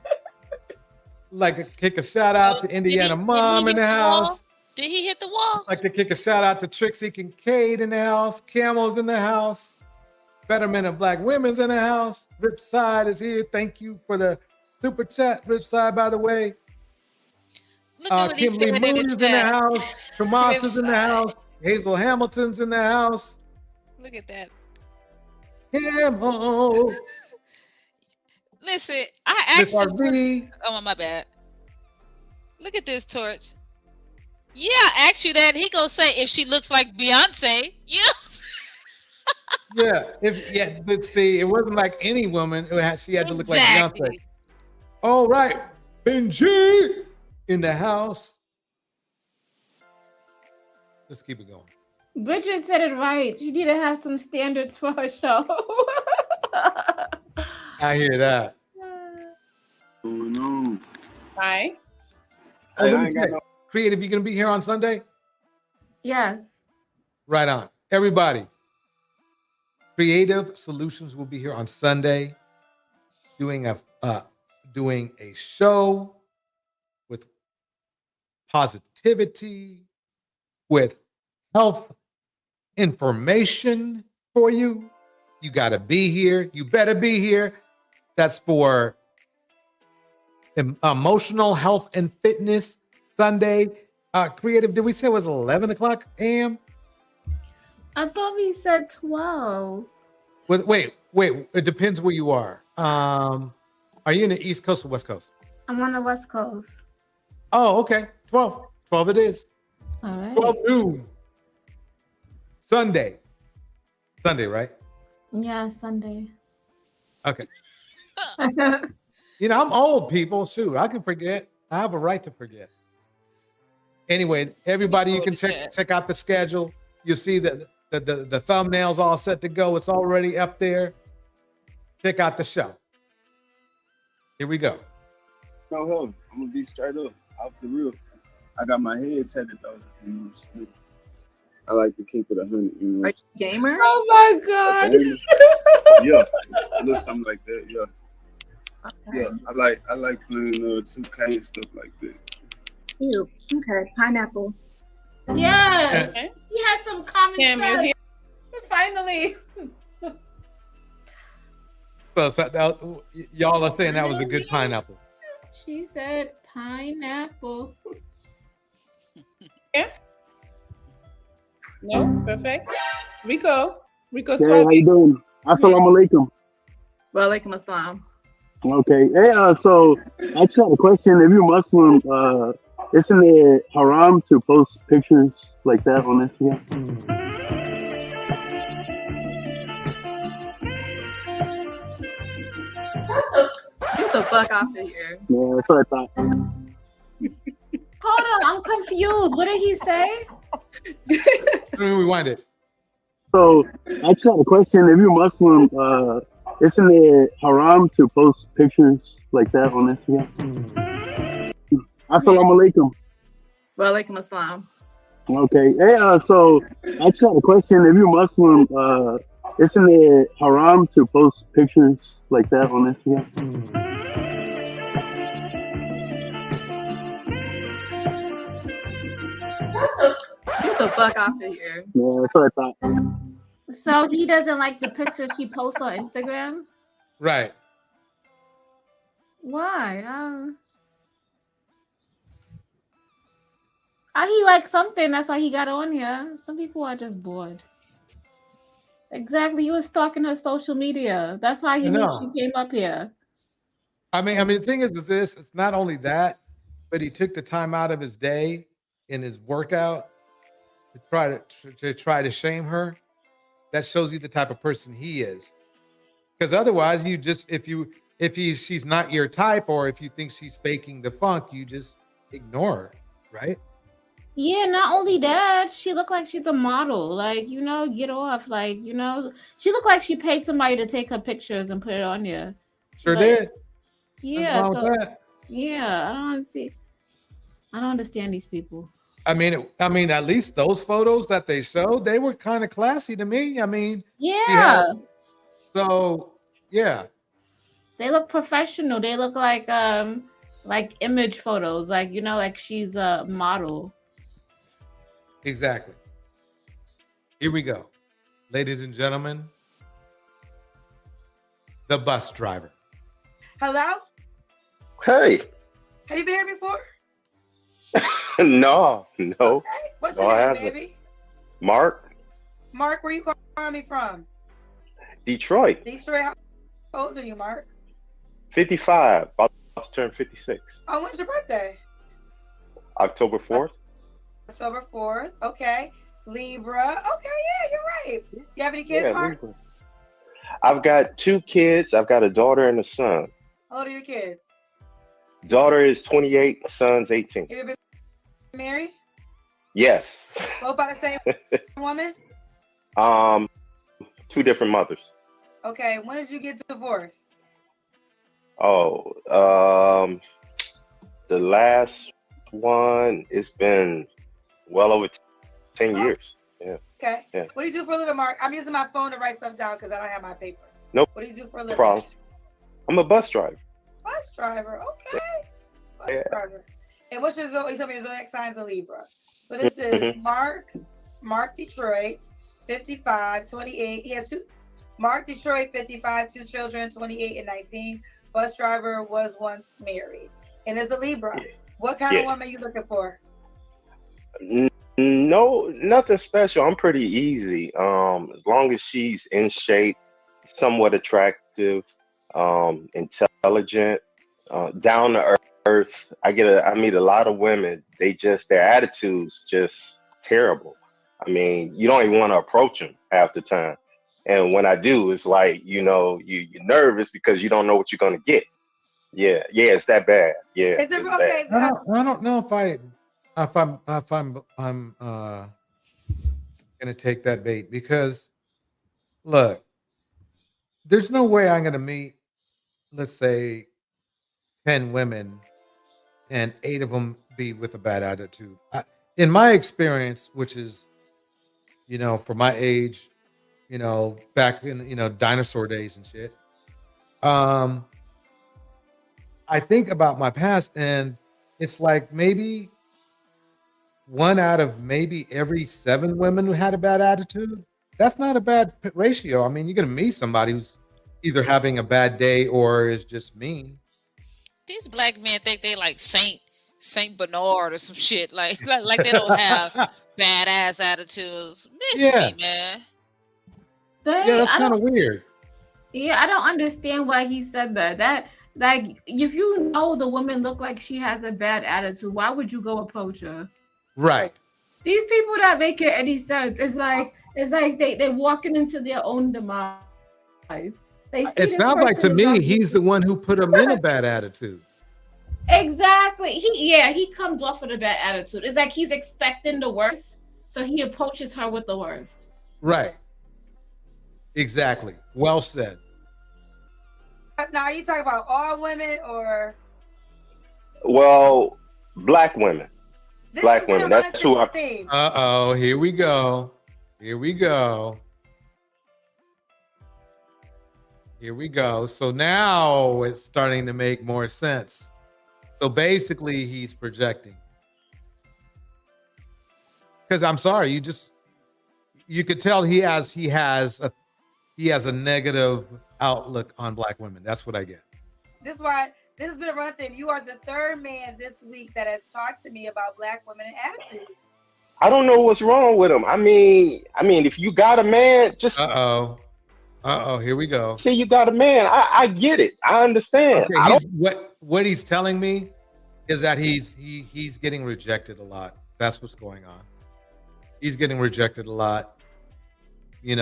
Like to kick a shout out to Indiana Mom in the house. Did he hit the wall? Like to kick a shout out to Trixie Kincaid in the house. Camel's in the house. Betterment of Black Women's in the house. Ripside is here. Thank you for the super chat, Ripside, by the way. Kimberly Moody's in the house. Tomas is in the house. Hazel Hamilton's in the house. Look at that. Camo. Listen, I actually. Oh, my bad. Look at this, Torch. Yeah, I asked you that. He gonna say if she looks like Beyonce. Yeah. But see, it wasn't like any woman who she had to look like Beyonce. All right, Benji in the house. Let's keep it going. Bridget said it right. You need to have some standards for her show. I hear that. Oh no. Hi. Creative, you gonna be here on Sunday? Yes. Right on. Everybody. Creative Solutions will be here on Sunday doing a show with positivity, with health information for you. You got to be here. You better be here. That's for emotional health and fitness Sunday. Creative, did we say it was 11 o'clock a.m.? I thought we said 12. Wait. It depends where you are. Are you in the East Coast or West Coast? I'm on the West Coast. Oh, okay. 12. 12 it is. All right. 12 noon. Sunday. Sunday, right? Yeah, Sunday. Okay. You know, I'm old, people. Shoot, I can forget. I have a right to forget. Anyway, everybody, you can check out the schedule. You'll see that the thumbnails all set to go. It's already up there. Check out the show. Here we go. No, hell, I'm gonna be straight up, off the real. I got my head tatted though. You know, I like to keep it 100. You know, Are you a gamer? Oh my god. Yeah, a little something like that. Yeah, yeah. I like playing 2K and stuff like that. Ew. Okay. Pineapple. Yes. Okay. He had some common Cam, you're sense. Finally. So y'all are saying that was a good pineapple. She said pineapple. Yeah. No, perfect. Rico Hey, Swag. how you doing? Assalamu alaikum. Wa alaikum assalam. Okay. Hey, so I just had a question. If you're Muslim, isn't it haram to post pictures like that on Instagram? Get the fuck off of here. Yeah, that's what I thought. Hold on, I'm confused. What did he say? Let me rewind it. So I just had a question. If you're Muslim, isn't it haram to post pictures like that on Instagram? Assalamu alaikum. Wa alaikum assalam. Okay. Hey, so I just had a question. If you're Muslim, isn't it haram to post pictures like that on Instagram? Get the fuck off of here. Yeah, that's what I thought. So he doesn't like the pictures she posts on Instagram? Right. Why? He likes something, that's why he got on here. Some people are just bored. Exactly. He was stalking her social media. That's why he knew she came up here. I mean, the thing is this, it's not only that, but he took the time out of his day in his workout to try to shame her. That shows you the type of person he is. Because otherwise, you just if she's not your type, or if you think she's faking the funk, you just ignore her, right? Yeah, not only that, she looked like she's a model. Like, get off. Like, she looked like she paid somebody to take her pictures and put it on here. Sure did. Yeah. What's wrong with that? Yeah, I don't understand these people. I mean, at least those photos that they showed, they were kind of classy to me. I mean, yeah. Yeah. They look professional. They look like image photos, like she's a model. Exactly. Here we go. Ladies and gentlemen, the bus driver. Hello? Hey. Have you been here before? No. Okay. What's your I name, haven't. baby? Mark, Mark, where you calling me from? Detroit, Detroit. How old are you, Mark? 55, about to turn 56. Oh, when's your birthday? October 4th. October 4th. Okay. Libra. Okay, yeah, you're right. You have any kids, Mark? Libra. I've got 2 kids. I've got a daughter and a son. How old are your kids? Daughter is 28, son's 18. Have you been married? Yes. Both by the same woman? 2 different mothers. Okay. When did you get divorced? Oh, the last one, it's been well over 10 years. Yeah. Okay. Yeah. What do you do for a living, Mark? I'm using my phone to write stuff down because I don't have my paper. Nope. What do you do for a No living? problem. I'm a bus driver. Bus driver. Okay. Bus Yeah. driver. And what's your zodiac? You told me your zodiac sign's a Libra. So this is Mark Detroit, 55, 28. He has two. Mark Detroit, 55, 2 children, 28 and 19. Bus driver, was once married, and is a Libra. What kind of woman are you looking for? No, nothing special. I'm pretty easy. As long as she's in shape, somewhat attractive, intelligent, down to earth. I meet a lot of women. Their attitudes just terrible. I mean, you don't even want to approach them half the time. And when I do, it's like, you're nervous because you don't know what you're gonna get. Yeah, it's that bad. Yeah. Is it okay? I don't know if I'm gonna take that bait, because look, there's no way I'm gonna meet, let's say, 10 women and 8 of them be with a bad attitude. In my experience, which is, for my age, back in, dinosaur days and shit. I think about my past, and it's like maybe 1 out of maybe every 7 women who had a bad attitude. That's not a bad ratio. I mean, you're going to meet somebody who's either having a bad day or is just mean. These black men think they like Saint Bernard or some shit. Like they don't have badass attitudes. Miss me, man. That's kind of weird. Yeah, I don't understand why he said that. Like, if you know the woman look like she has a bad attitude, why would you go approach her? Right. These people that make it any sense. It's like they're walking into their own demise. It sounds like to me he's the one who put him in a bad attitude. Exactly. He comes off with a bad attitude. It's like he's expecting the worst, so he approaches her with the worst. Right. Exactly. Well said. Now, are you talking about all women or? Well, black women. Black women. That's who I. Uh-oh. Here we go. Here we go. Here we go. So now it's starting to make more sense. So basically, he's projecting. Because I'm sorry, you could tell he has a negative outlook on black women. That's what I get. This has been a run thing. You are the 3rd man this week that has talked to me about black women and attitudes. I don't know what's wrong with him. I mean, if you got a man, just here we go. Say you got a man. I get it. I understand. Okay, what he's telling me is that he's getting rejected a lot. That's what's going on. He's getting rejected a lot. And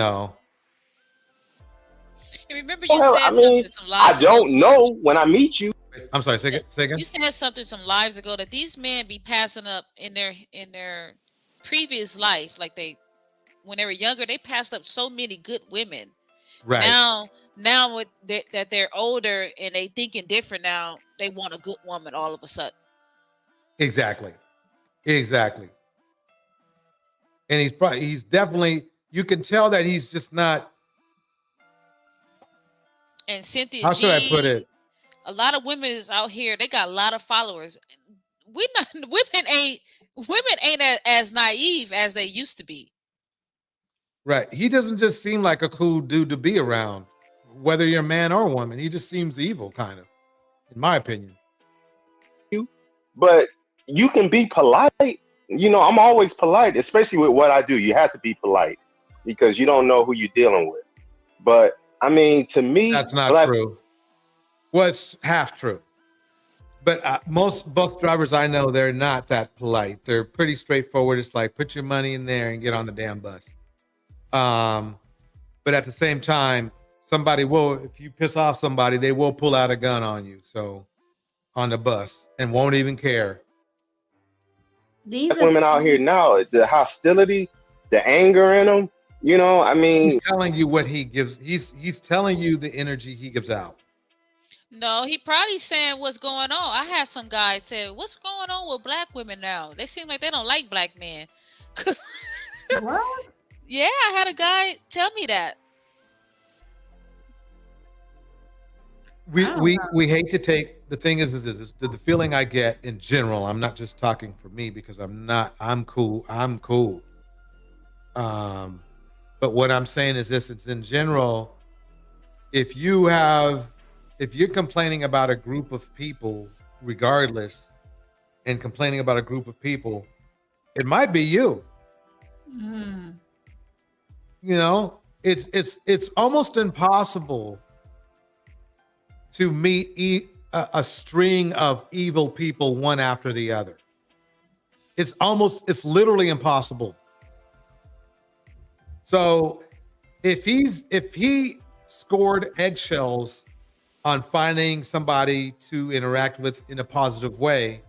remember, you said something some lives ago. I don't know when I meet you. I'm sorry. Say again. You said something some lives ago that these men be passing up in their previous life, like when they were younger, they passed up so many good women. Right. Now that they're older and they thinking different now, they want a good woman all of a sudden. Exactly. And he's definitely, you can tell that he's just not. And Cynthia How should I put it? A lot of women is out here. They got a lot of followers. Women ain't as naive as they used to be. Right. He doesn't just seem like a cool dude to be around, whether you're a man or a woman. He just seems evil, kind of, in my opinion. But you can be polite. I'm always polite, especially with what I do. You have to be polite because you don't know who you're dealing with. But I mean, to me, that's not true. Well, it's half true. But most bus drivers I know, they're not that polite. They're pretty straightforward. It's like, put your money in there and get on the damn bus. But at the same time, if you piss off somebody, they will pull out a gun on you. So on the bus and won't even care. These women out here now, the hostility, the anger in them, he's telling you what he gives. He's telling you the energy he gives out. No, he probably saying what's going on. I had some guys say, what's going on with black women now? They seem like they don't like black men. What? Yeah, I had a guy tell me that. We hate to take the thing is the feeling I get in general. I'm not just talking for me because I'm cool. But what I'm saying is this: it's in general. If you're complaining about a group of people, regardless, and complaining about a group of people, it might be you. Mm. You know, it's almost impossible to meet a string of evil people one after the other. It's literally impossible. So if he scored eggshells on finding somebody to interact with in a positive way,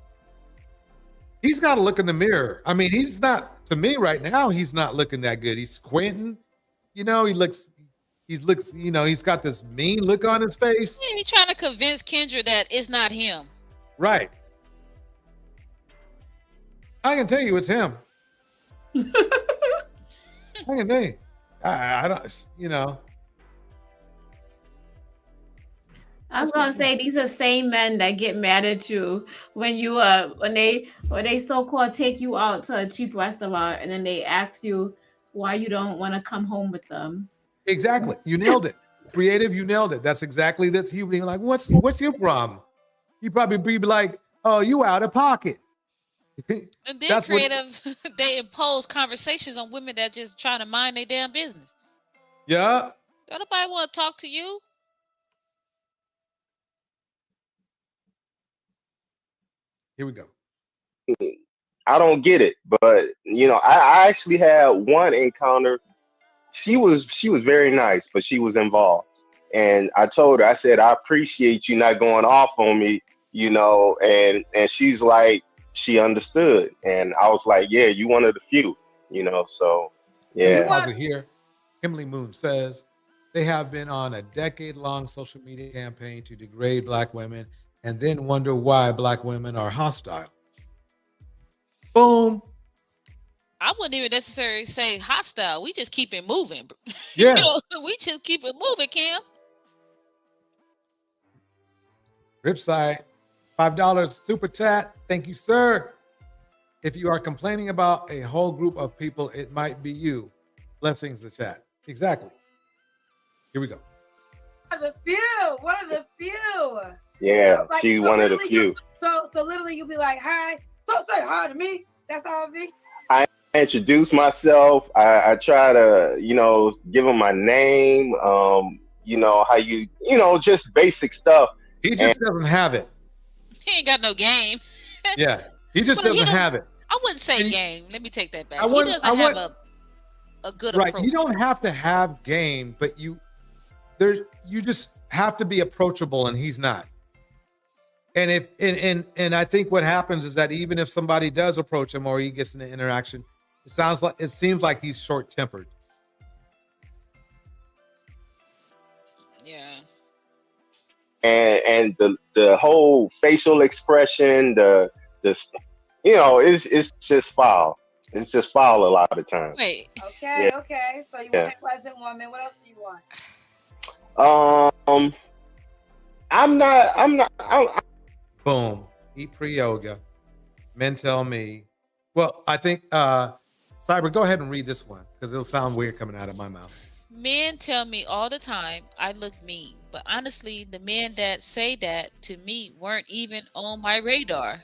he's got to look in the mirror. I mean, he's not, to me right now, he's not looking that good. He's squinting, you know, he looks, you know, he's got this mean look on his face. Yeah, he's trying to convince Kendra that it's not him. Right. I can tell you it's him. I can tell you. I don't, you know. I was gonna say these are same men that get mad at you when you when they so-called take you out to a cheap restaurant and then they ask you why you don't want to come home with them. Exactly. You nailed it. Creative, you nailed it. That's exactly that's you being like, what's your problem? You probably be like, oh, you out of pocket. And then creative, they impose conversations on women that just trying to mind their damn business. Yeah. Don't nobody want to talk to you. Here we go. I don't get it, but you know, I actually had one encounter. She was very nice, but she was involved. And I told her, I said, I appreciate you not going off on me, you know, and she's like, she understood. And I was like, yeah, you one of the few, you know, so yeah. Here, Emily Moon says they have been on a decade-long social media campaign to degrade Black women and then wonder why Black women are hostile. Boom. I wouldn't even necessarily say hostile. We just keep it moving. Yeah. You know, we just keep it moving, Kim. Ripside, $5 super chat. Thank you, sir. If you are complaining about a whole group of people, it might be you. Blessings the chat. Exactly. Here we go. One of the few. Yeah, Like, she's so one of the literally few. So literally you'll be like, hi. Don't say hi to me. That's how it be. I introduce myself. I try to, you know, give him my name. You know, how you know, just basic stuff. He just doesn't have it. He ain't got no game. Yeah, he just doesn't have it. I wouldn't say game. Let me take that back. He doesn't have a good right. approach. You don't have to have game, but you just have to be approachable, and he's not. And and I think what happens is that even if somebody does approach him or he gets in an interaction, it seems like he's short-tempered. Yeah. And the whole facial expression, the you know, it's just foul. It's just foul a lot of times. Wait. Okay, Yeah. okay. So you want a pleasant woman. What else do you want? I'm not. Boom. Eat pre-yoga. Men tell me. Well, I think Cyber, go ahead and read this one because it'll sound weird coming out of my mouth. Men tell me all the time I look mean, but honestly, the men that say that to me weren't even on my radar.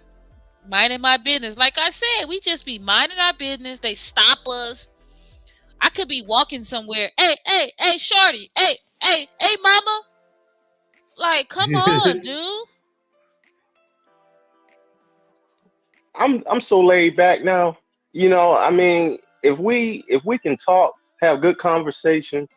Minding my business. Like I said, we just be minding our business. They stop us. I could be walking somewhere. Hey, shorty. Hey, mama. Like, come on, dude. I'm so laid back now. You know, I mean, if we can talk, have good conversation,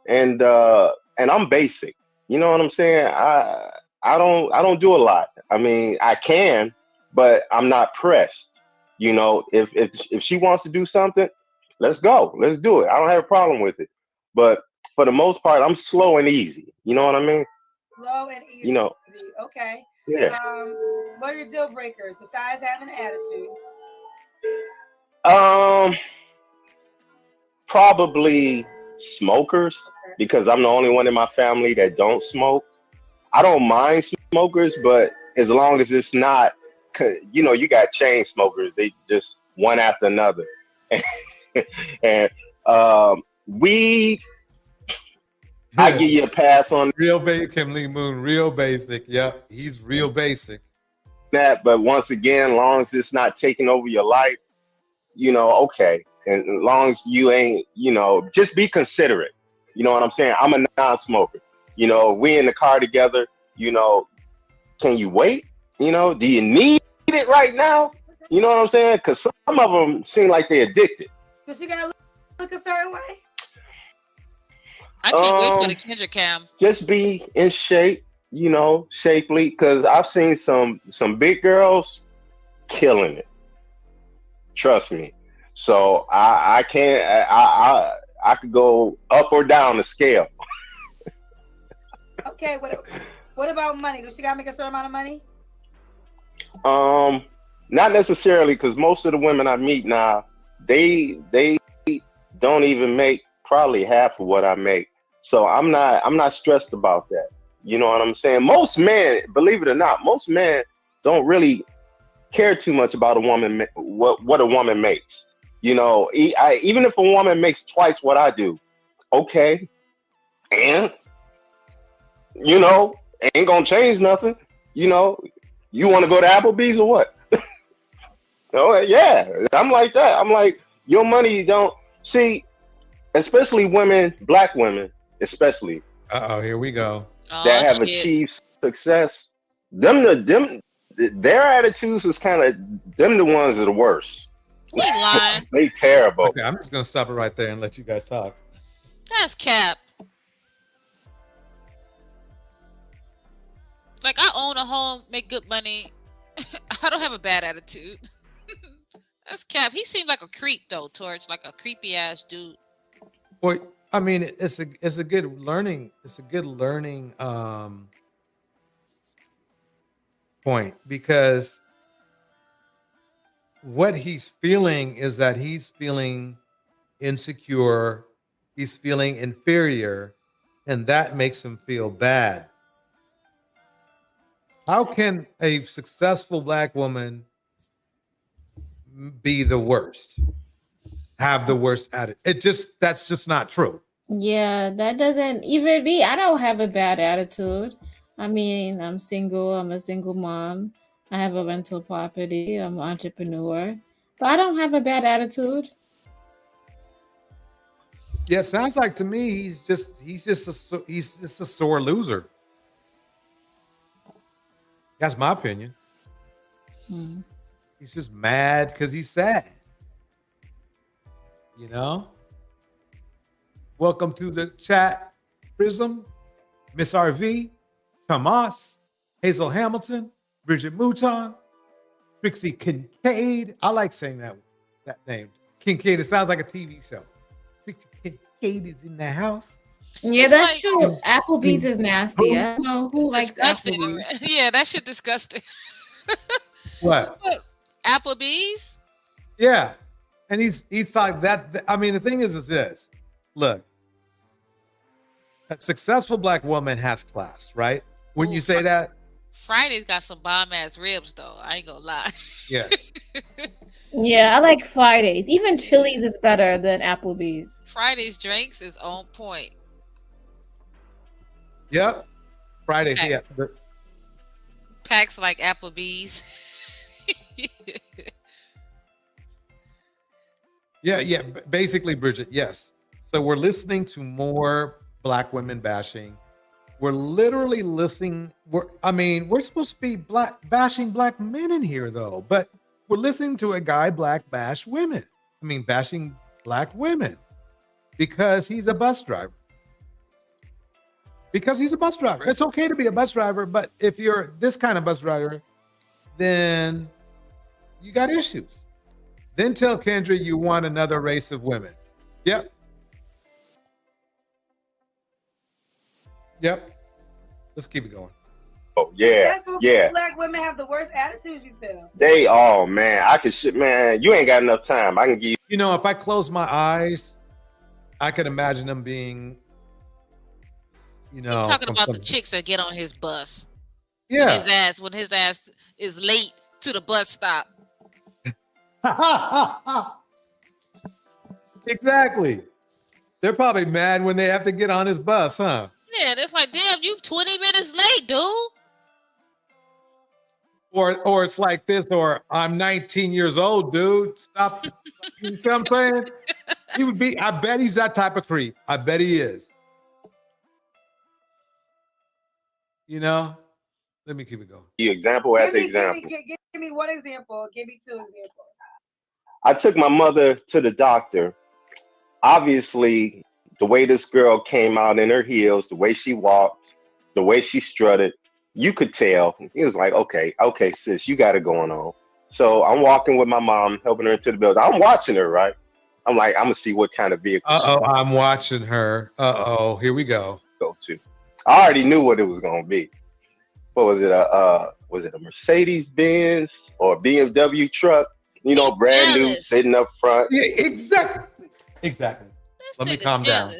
and I'm basic. You know what I'm saying? I don't do a lot. I mean, I can, but I'm not pressed. You know, if she wants to do something, let's go. Let's do it. I don't have a problem with it. But for the most part, I'm slow and easy. You know what I mean? Slow and easy. You know. Okay. Yeah. What are your deal breakers besides having an attitude? Probably smokers, because I'm the only one in my family that don't smoke. I don't mind smokers, but as long as it's not, you know, you got chain smokers. They just one after another. And weed, I give you a pass on real basic. Kim Lee Moon, real basic. Yep, he's real basic. That, but once again, long as it's not taking over your life, you know, okay. And as long as you ain't, you know, just be considerate. You know what I'm saying? I'm a non-smoker. You know, we in the car together. You know, can you wait? You know, do you need it right now? You know what I'm saying? Because some of them seem like they're addicted. Cause you gotta look a certain way. I can't wait for the Kendra cam. Just be in shape, you know, shapely. Because I've seen some big girls killing it. Trust me. So I can't. I could go up or down the scale. Okay. What about money? Does she gotta make a certain amount of money? Not necessarily, because most of the women I meet now, they don't even make probably half of what I make. So I'm not stressed about that. You know what I'm saying? Most men, believe it or not, most men don't really care too much about a woman, what a woman makes. You know, even if a woman makes twice what I do, okay, and you know, ain't gonna change nothing. You know, you want to go to Applebee's or what? Oh yeah, I'm like that. I'm like, your money don't see, especially women, black women, especially. Here we go. That have achieved success. Their attitudes is kind of them. The ones that are the worst. We lying. They terrible. Okay, I'm just gonna stop it right there and let you guys talk. That's cap. Like, I own a home, make good money. I don't have a bad attitude. That's cap. He seemed like a creep though, Torch, like a creepy ass dude. Well, I mean, it's a good learning. It's a good learning point, because what he's feeling is that he's feeling insecure, he's feeling inferior, and that makes him feel bad. How can a successful black woman be the worst? Have the worst attitude? That's just not true. Yeah, that doesn't even be. I don't have a bad attitude. I mean, I'm single. I'm a single mom. I have a rental property. I'm an entrepreneur, but I don't have a bad attitude. Yeah, sounds like to me he's just a sore loser. That's my opinion. He's just mad because he's sad. You know? Welcome to the chat, Prism, Miss RV, Tomas, Hazel Hamilton, Bridget Mouton, Trixie Kincaid. I like saying that name. Kincaid, it sounds like a TV show. Trixie Kincaid is in the house. Yeah, It's that's like- true. Applebee's is nasty. I don't know who likes Disgusting. Applebee's. Yeah, that shit disgusting. What? Applebee's? Yeah. And he's like that. I mean, the thing is this. Look, a successful black woman has class, right? When you say that, Friday's got some bomb ass ribs though. I ain't gonna lie. yeah. Yeah, I like Fridays. Even Chili's is better than Applebee's. Friday's drinks is on point. Yep. Fridays, Okay. yeah. Packs like Applebee's. Yeah. Basically, Bridget, yes. So we're listening to more black women bashing. We're literally listening. We're supposed to be bashing black men in here, though. But we're listening to a guy bashing black women because he's a bus driver. It's okay to be a bus driver, but if you're this kind of bus driver, then you got issues. Then tell Kendra you want another race of women. Yep. Let's keep it going. Oh yeah, That's what yeah. black women have the worst attitudes, you feel. Man, you ain't got enough time. I can give you. You know, if I close my eyes, I could imagine them being, He's talking about the chicks that get on his bus. Yeah. When his ass is late to the bus stop. Exactly. They're probably mad when they have to get on his bus, huh? Yeah, it's like, damn, you 20 minutes late, dude. Or it's like this, or I'm 19 years old, dude. Stop. You see what I'm saying? He would be, I bet he's that type of creep. I bet he is. You know? Let me keep it going. Example after example. Give me one example. Give me two examples. I took my mother to the doctor. Obviously, the way this girl came out in her heels, the way she walked, the way she strutted, you could tell. He was like, okay, sis, you got it going on. So I'm walking with my mom, helping her into the building. I'm watching her, right? I'm like, I'm gonna see what kind of vehicle. I'm watching her. Here we go. Go to. I already knew what it was gonna be. What was it? Was it a Mercedes Benz or a BMW truck? You know, brand new, sitting up front. Yeah, exactly. Let me calm down.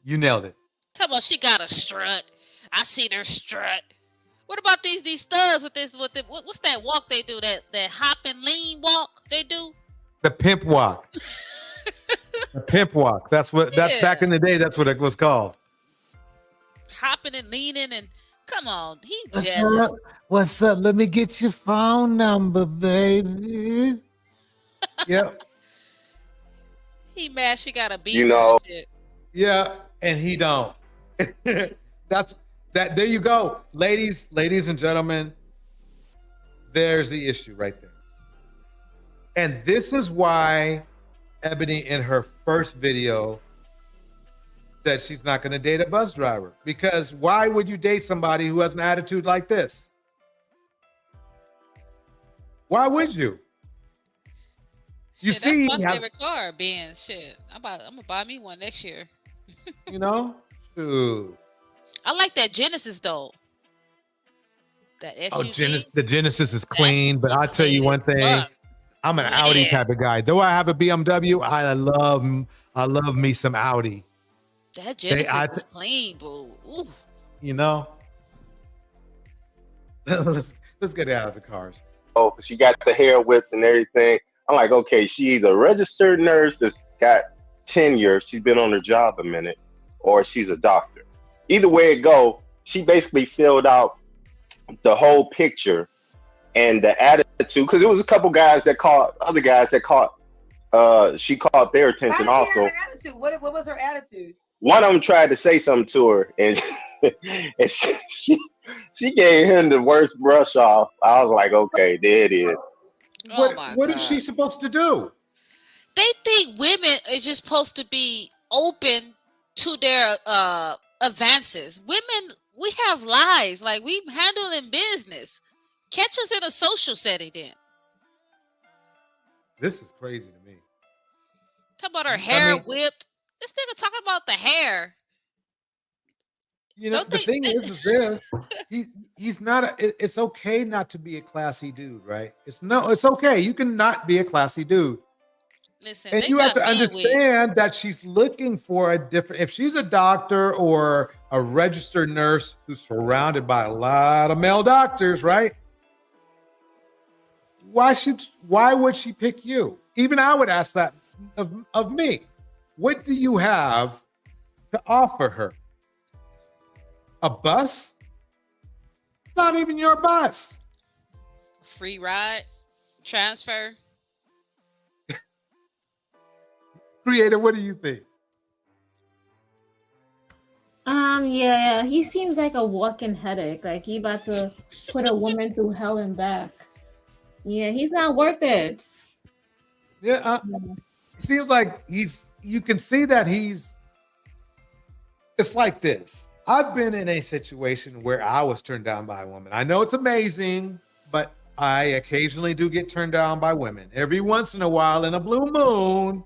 You nailed it. Tell about she got a strut. I seen her strut. What about these studs with this? What's that walk they do? That hop and lean walk they do? The pimp walk. The pimp walk. That's back in the day. That's what it was called. Hopping and leaning and come on, he What's jealous. up? What's up? Let me get your phone number, baby. Yep. He mad she got a beat. You know. Yeah, and he don't. That's that. There you go, ladies and gentlemen. There's the issue right there. And this is why Eboni in her first video said she's not going to date a bus driver. Because why would you date somebody who has an attitude like this? Why would you? You Shit, see, that's my favorite car. Being shit, I'm gonna buy me one next year. You know, Ooh. I like that Genesis though. That SUV. The Genesis is clean, but I'll tell you one thing. I'm an Audi type of guy. Though I have a BMW, I love me some Audi. That Genesis is clean, boo. Ooh. You know. let's get out of the cars. Oh, she got the hair whipped and everything. I'm like, okay, she's a registered nurse that's got tenure. She's been on her job a minute, or she's a doctor. Either way it go, she basically filled out the whole picture and the attitude, because there was a couple guys that caught other guys that caught. She caught their attention also. What was her attitude? One of them tried to say something to her, and, and she gave him the worst brush off. I was like, okay, there it is. What is she supposed to do? They think women is just supposed to be open to their advances. Women, we have lives. Like, we handling business. Catch us in a social setting then. This is crazy to me. Talk about her hair whipped. This nigga talking about the hair. You know, the thing is this. He's not. It's okay not to be a classy dude, right? It's okay. You can not be a classy dude. Listen, and you have to understand that she's looking for a different. If she's a doctor or a registered nurse who's surrounded by a lot of male doctors, right? Why would she pick you? Even I would ask that of me. What do you have to offer her? A bus? Not even your bus. Free ride, transfer. Creator, what do you think? Yeah, he seems like a walking headache. Like he about to put a woman through hell and back. Yeah, he's not worth it. Yeah, seems like you can see that it's like this. I've been in a situation where I was turned down by a woman. I know it's amazing, but I occasionally do get turned down by women. Every once in a while, in a blue moon,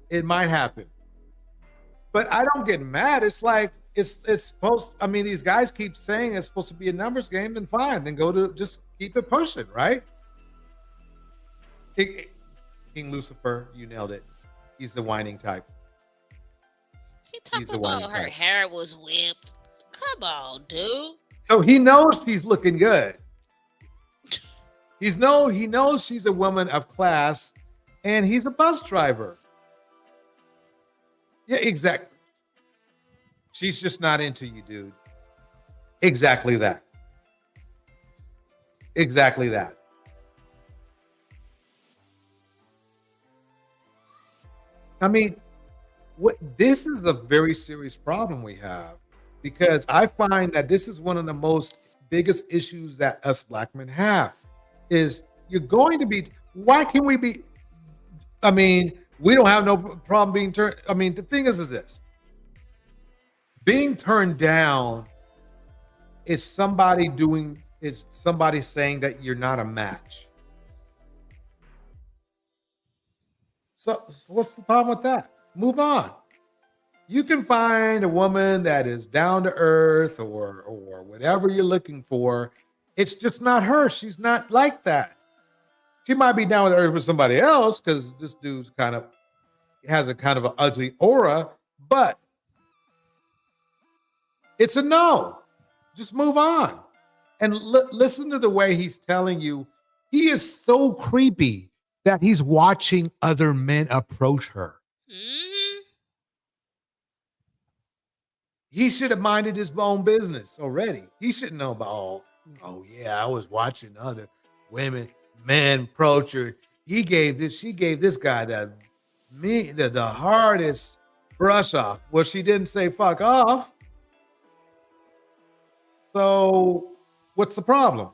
it might happen. But I don't get mad. It's like, it's supposed, I mean, these guys keep saying it's supposed to be a numbers game, then fine. Then just keep it pushing, right? King Lucifer, you nailed it. He's the whining type. He talking about her hair was whipped. Come on, dude. So he knows she's looking good. He knows she's a woman of class, and he's a bus driver. Yeah, exactly. She's just not into you, dude. Exactly that. Exactly that. I mean, this is a very serious problem we have, because I find that this is one of the most biggest issues that us black men have. Is you're going to be, why can we be, I mean, we don't have no problem being turned, I mean, the thing is this, being turned down is somebody saying that you're not a match. So what's the problem with that? Move on. You can find a woman that is down to earth or whatever you're looking for. It's just not her. She's not like that. She might be down to earth with somebody else because this dude's has a kind of an ugly aura, but it's a no. Just move on. And listen to the way he's telling you. He is so creepy that he's watching other men approach her. Mm-hmm. He should have minded his own business already. He should know about, oh yeah, I was watching other men approach her. She gave this guy the hardest brush off. Well, she didn't say fuck off. So what's the problem?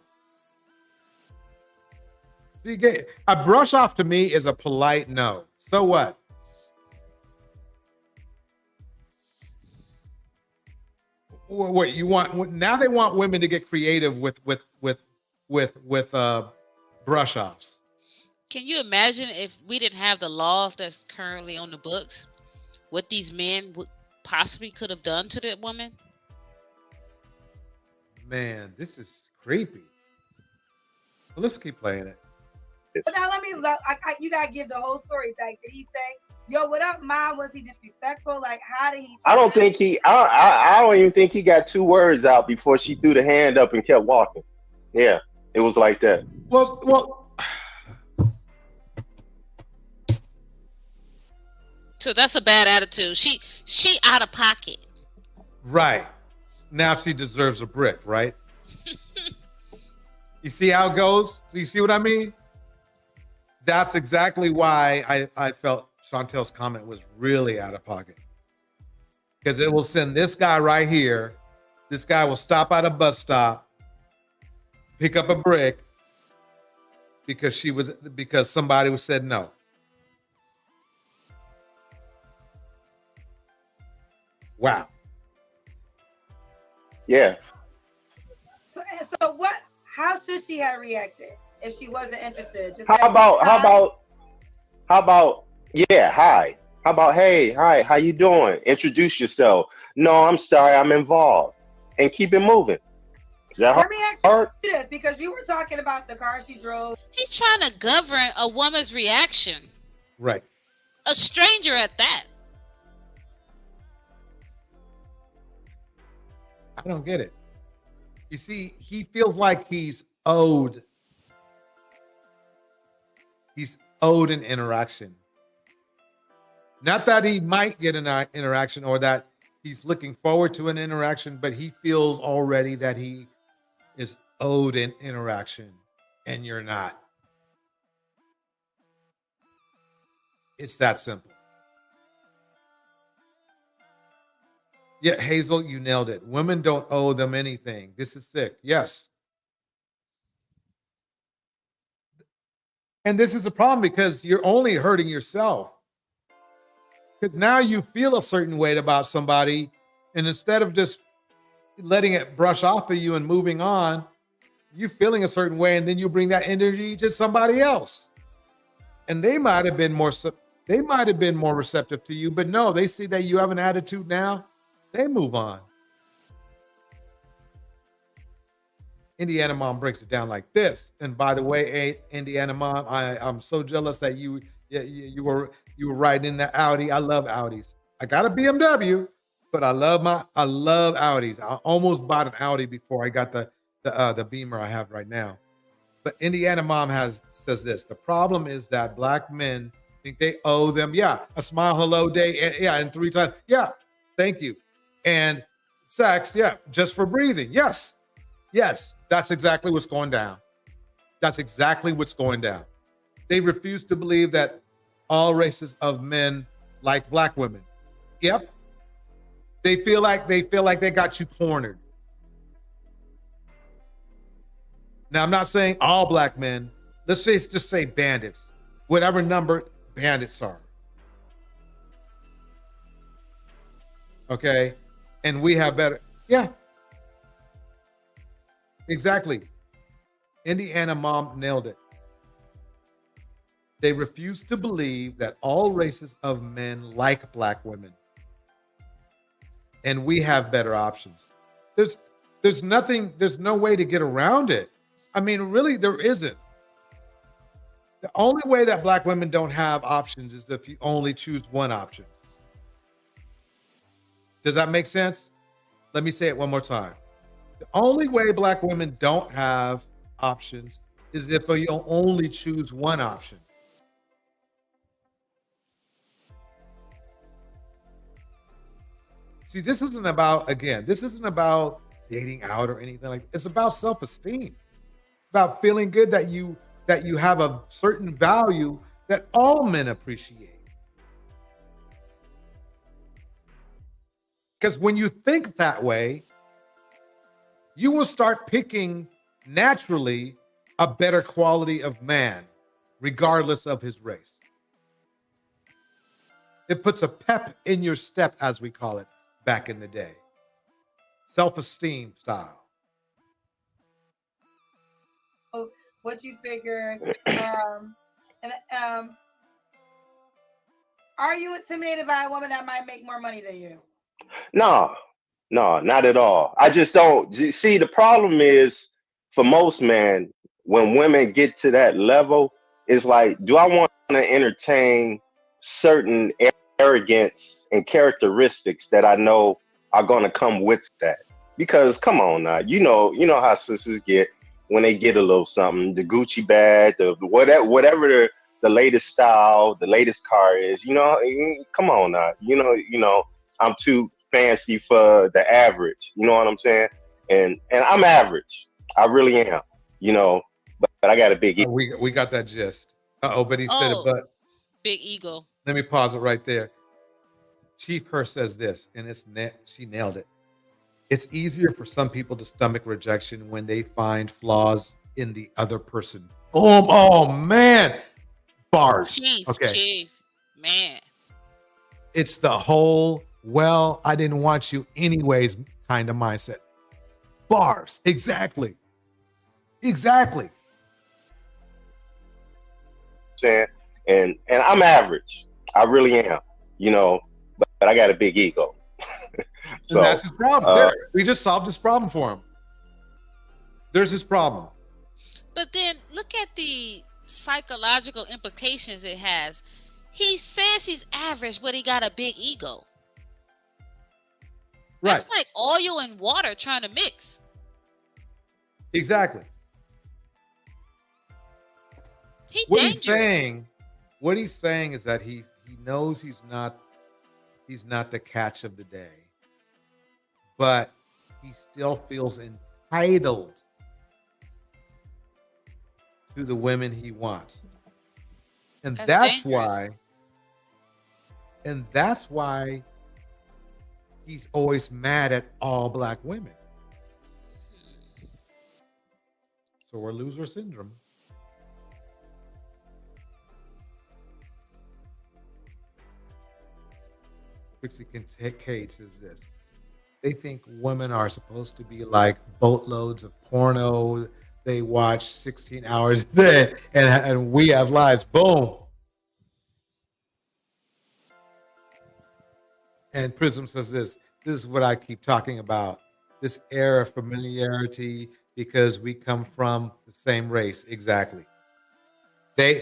A brush off to me is a polite no. So what? What you want now? They want women to get creative with brush offs. Can you imagine if we didn't have the laws that's currently on the books, what these men would possibly could have done to that woman? Man, this is creepy. Well, let's keep playing it. But now let me look. You gotta give the whole story. Like, did he say, "Yo, what up, Mom"? Was he disrespectful? Like, how did he? I don't even think he got 2 words out before she threw the hand up and kept walking. Yeah, it was like that. Well. So that's a bad attitude. She out of pocket. Right. Now she deserves a brick, right? You see how it goes? You see what I mean? That's exactly why I felt Chantel's comment was really out of pocket. Because it will send this guy right here. This guy will stop at a bus stop, pick up a brick because somebody said no. Wow. Yeah. So what? How should she have reacted if she wasn't interested? Just How about yeah, hi. How about, hey, hi, how you doing? Introduce yourself. No, I'm sorry, I'm involved. And keep it moving. Is that Let me ask hard? you this, because you were talking about the car she drove. He's trying to govern a woman's reaction. Right. A stranger at that. I don't get it. You see, he feels like he's owed an interaction. Not that he might get an interaction or that he's looking forward to an interaction, but he feels already that he is owed an interaction and you're not. It's that simple. Yeah, Hazel, you nailed it. Women don't owe them anything. This is sick. Yes. And this is a problem because you're only hurting yourself. Because now you feel a certain way about somebody, and instead of just letting it brush off of you and moving on, you feeling a certain way, and then you bring that energy to somebody else. And they might have been more receptive to you, but no, they see that you have an attitude now. They move on. Indiana Mom breaks it down like this. And by the way, Indiana Mom, I'm so jealous that you were riding in the Audi. I love Audis. I got a BMW, but I love Audis. I almost bought an Audi before I got the Beamer I have right now. But Indiana Mom says this: the problem is that black men think they owe them, a smile, hello day, and 3 times, thank you, and sex, just for breathing, yes, that's exactly what's going down. That's exactly what's going down. They refuse to believe that all races of men like black women. Yep. They feel like they got you cornered. Now, I'm not saying all black men. Let's just say bandits, whatever number bandits are. Okay, and we have better. Yeah, exactly. Indiana Mom nailed it. They refuse to believe that all races of men like black women, and we have better options. There's no way to get around it. I mean, really, there isn't. The only way that black women don't have options is if you only choose one option. Does that make sense? Let me say it one more time. The only way black women don't have options is if you only choose one option. See, this isn't about dating out or anything like that. It's about self-esteem. About feeling good that you have a certain value that all men appreciate. Because when you think that way, you will start picking naturally a better quality of man, regardless of his race. It puts a pep in your step, as we call it back in the day. Self-esteem style. What you figured, are you intimidated by a woman that might make more money than you? No, not at all. I just don't see. The problem is for most men, when women get to that level, it's like, do I want to entertain certain arrogance and characteristics that I know are going to come with that? Because come on now, you know how sisters get when they get a little something, the Gucci bag, the whatever the latest style, the latest car is, come on now, I'm too fancy for the average, you know what I'm saying? And I'm average. I really am, but I got a big ego. We got that gist. But he said it, but big ego. Let me pause it right there. Chief Hurst says this, and she nailed it. It's easier for some people to stomach rejection when they find flaws in the other person. Oh man. Bars. Chief, okay. Chief, man. It's the whole, well, I didn't want you anyways kind of mindset. Bars. Exactly. And I'm average. I really am, but I got a big ego. So and that's his problem. We just solved his problem for him. There's his problem. But then look at the psychological implications it has. He says he's average, but he got a big ego. Right. That's like oil and water trying to mix. Exactly. What he's saying is that he knows he's not the catch of the day, but he still feels entitled to the women he wants. And that's why he's always mad at all black women. So we're loser syndrome. Trixie Kate says this. They think women are supposed to be like boatloads of porno. They watch 16 hours a day, and we have lives. Boom. And Prism says this. This is what I keep talking about. This air of familiarity because we come from the same race. Exactly. You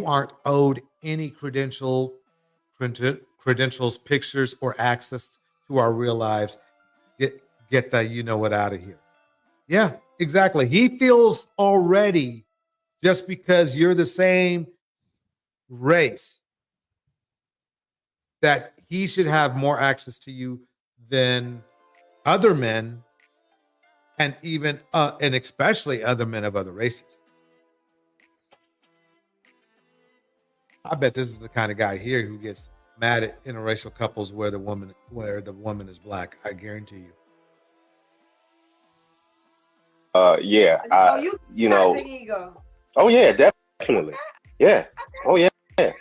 aren't owed any credentials credentials, pictures, or access to our real lives. Get that you know what out of here. Yeah, exactly. He feels already, just because you're the same race, that he should have more access to you than other men, and even and especially other men of other races. I bet this is the kind of guy here who gets mad at interracial couples where the woman is black. I guarantee you. Yeah, you know. Big ego. Oh yeah, definitely. Yeah. Oh yeah. Yeah.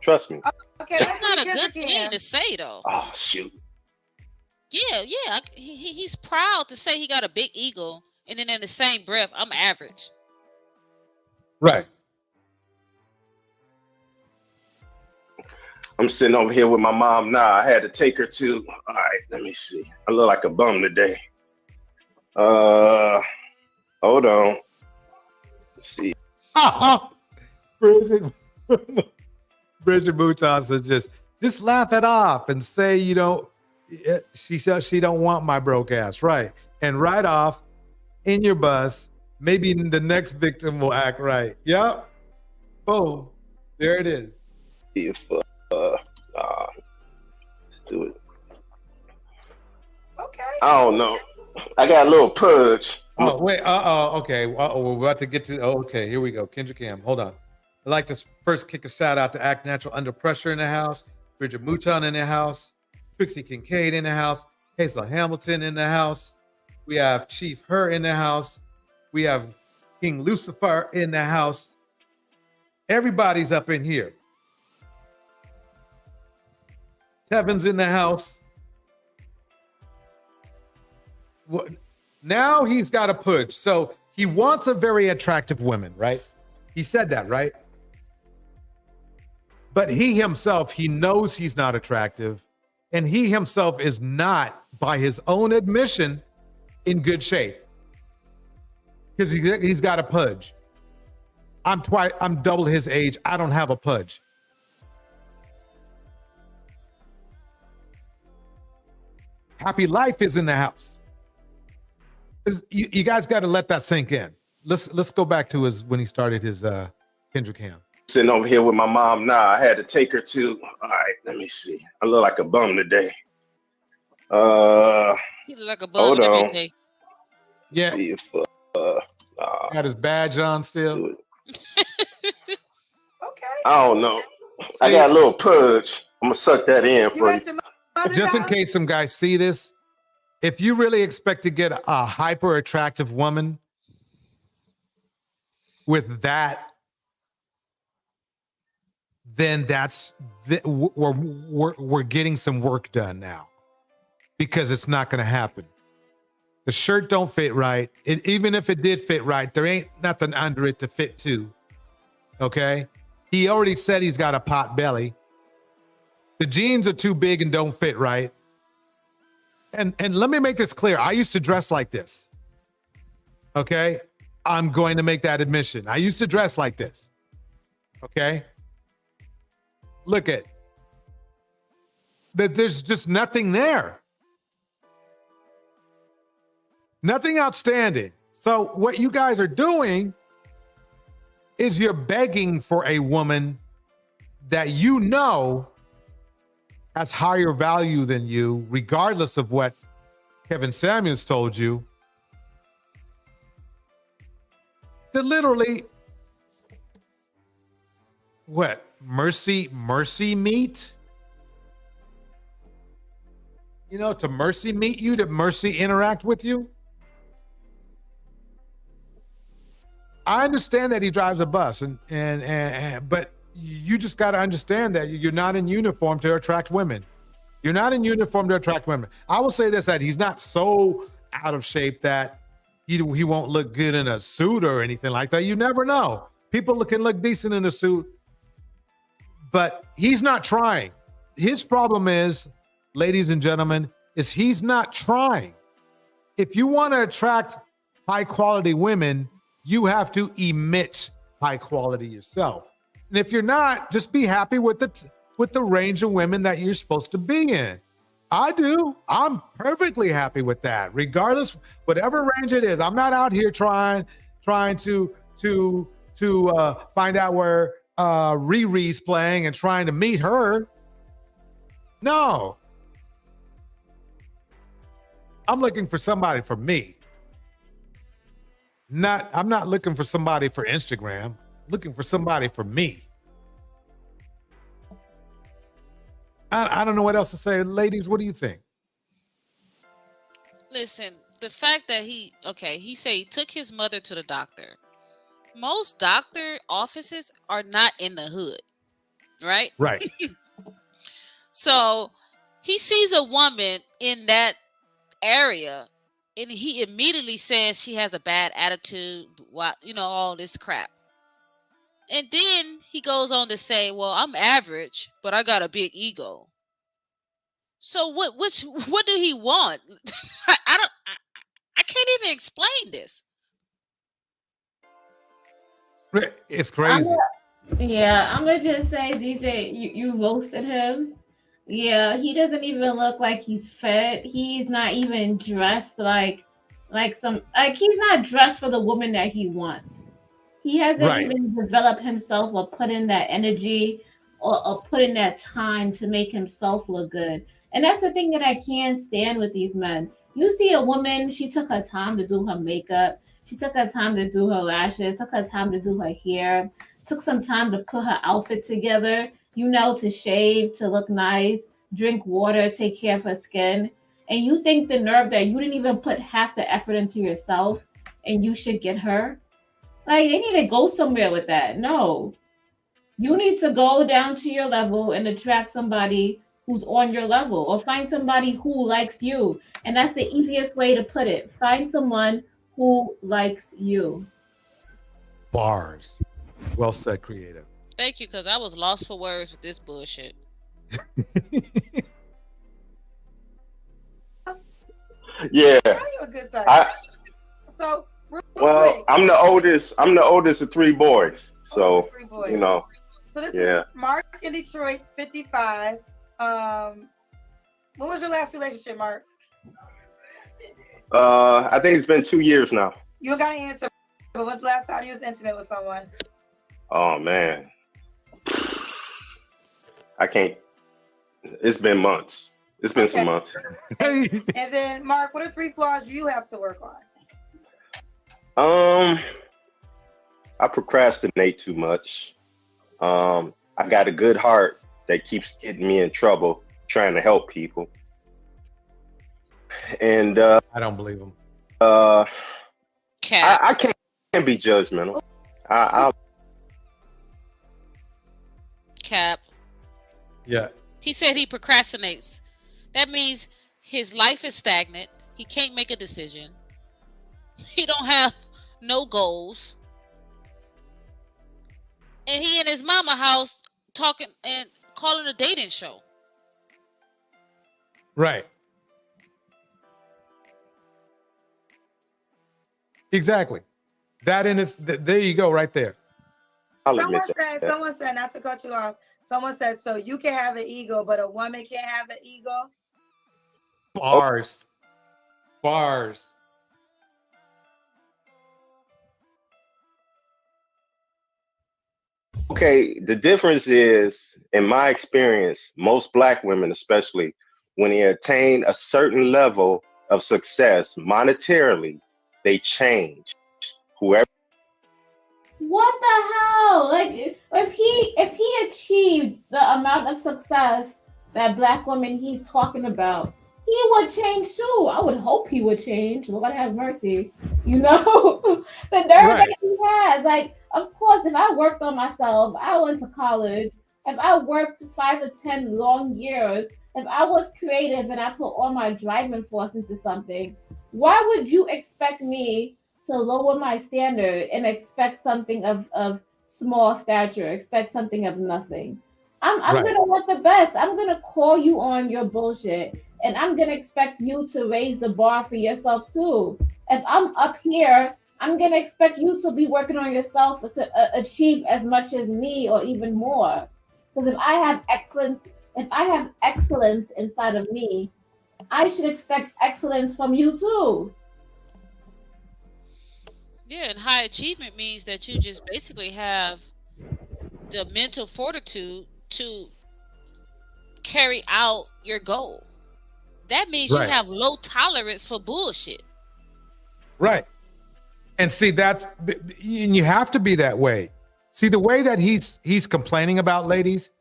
Trust me. Okay, That's not a good thing to say, though. Oh shoot. Yeah. He's proud to say he got a big ego, and then in the same breath, I'm average. Right. I'm sitting over here with my mom now. I had to take her to. All right, let me see. I look like a bum today. Hold on. Let's see. Bridget Mouton said, just laugh it off and say you don't. She said she don't want my broke ass, right? And right off in your bus. Maybe the next victim will act right. Yep. Boom. There it is. If let's do it. Okay. I don't know. I got a little pudge. Oh wait. Okay. We're about to get to. Okay. Here we go. Kendra Cam. Hold on. I'd like to first kick a shout out to Act Natural Under Pressure in the house. Bridget Mouton in the house. Trixie Kincaid in the house. Hazel Hamilton in the house. We have Chief Her in the house. We have King Lucifer in the house. Everybody's up in here. Kevin's in the house. Now he's got a push. So he wants a very attractive woman, right? He said that, right? But he himself, he knows he's not attractive. And he himself is not, by his own admission, in good shape. Because he's got a pudge. I'm double his age. I don't have a pudge. Happy Life is in the house. You guys got to let that sink in. Let's go back to when he started his Kendra Cam. Sitting over here with my mom now. I had to take her to. All right, let me see. I look like a bum today. You look like a bum every day. Yeah. Got his badge on still. I don't know. I got a little pudge. I'm gonna suck that in for you. Just in case some guys see this, if you really expect to get a hyper attractive woman with that, then we're getting some work done now, because it's not going to happen. The shirt don't fit right. Even if it did fit right, there ain't nothing under it to fit to. Okay? He already said he's got a pot belly. The jeans are too big and don't fit right. And let me make this clear. I used to dress like this. Okay? I'm going to make that admission. I used to dress like this. Okay? Look at that. There's just nothing there. Nothing outstanding. So what you guys are doing is you're begging for a woman that you know has higher value than you, regardless of what Kevin Samuels told you, to literally what? Mercy meet? You know, to mercy meet you, to mercy interact with you? I understand that he drives a bus, but you just got to understand that you're not in uniform to attract women. You're not in uniform to attract women. I will say this, that he's not so out of shape that he won't look good in a suit or anything like that. You never know. People can look decent in a suit, but he's not trying. His problem is, ladies and gentlemen, is he's not trying. If you want to attract high quality women, you have to emit high quality yourself. And if you're not, just be happy with with the range of women that you're supposed to be in. I do. I'm perfectly happy with that, regardless, whatever range it is. I'm not out here trying to find out where Riri's playing and trying to meet her. No. I'm looking for somebody for me. I'm not looking for somebody for Instagram. I'm looking for somebody for me. I don't know what else to say. Ladies, what do you think? Listen, the fact that he said he took his mother to the doctor. Most doctor offices are not in the hood, right? Right. So he sees a woman in that area and he immediately says she has a bad attitude, all this crap. And then he goes on to say, well, I'm average, but I got a big ego. So what do he want? I can't even explain this. It's crazy. I'm gonna just say, DJ, you roasted him. Yeah, he doesn't even look like he's fed. He's not even dressed like he's not dressed for the woman that he wants. He hasn't even developed himself or put in that energy or put in that time to make himself look good. And that's the thing that I can't stand with these men. You see a woman, she took her time to do her makeup. She took her time to do her lashes, took her time to do her hair, took some time to put her outfit together, to shave, to look nice, drink water, take care of her skin. And you think the nerve that you didn't even put half the effort into yourself and you should get her? Like, they need to go somewhere with that. No. You need to go down to your level and attract somebody who's on your level, or find somebody who likes you. And that's the easiest way to put it. Find someone who likes you. Bars. Well said, creative. Thank you, because I was lost for words with this bullshit. Yeah. You a good side. I'm the oldest of three boys. So, three boys. So this is Mark in Detroit, 55. When was your last relationship, Mark? I think it's been 2 years now. You don't got to answer, but when's the last time you was intimate with someone? Oh man, I can't. It's been months. It's been some months. And then, Mark, what are 3 flaws you have to work on? I procrastinate too much. I got a good heart that keeps getting me in trouble trying to help people. And I don't believe him. I can't be judgmental. I'll Cap. Yeah. He said he procrastinates. That means his life is stagnant. He can't make a decision. He don't have no goals. And he in his mama house talking and calling a dating show. Right. Exactly. That in its there you go, right there. Someone said, not to cut you off. Someone said, so you can have an ego, but a woman can't have an ego. Bars. Okay, the difference is, in my experience, most Black women, especially when they attain a certain level of success monetarily, they change. Whoever. What the hell? Like, if he achieved the amount of success that Black women he's talking about, he would change too. I would hope he would change. Lord have mercy. The nerve that he has. Like, of course, if I worked on myself, I went to college, if I worked 5 or 10 long years, if I was creative and I put all my driving force into something, why would you expect me to lower my standard and expect something of small stature, expect something of nothing? I'm gonna want the best. I'm gonna call you on your bullshit, and I'm gonna expect you to raise the bar for yourself too. If I'm up here, I'm gonna expect you to be working on yourself to achieve as much as me or even more. Because if I have excellence inside of me, I should expect excellence from you too. Yeah, and high achievement means that you just basically have the mental fortitude to carry out your goal. That means you Right. have low tolerance for bullshit. Right. And see, and you have to be that way. See, the way that he's complaining about ladies,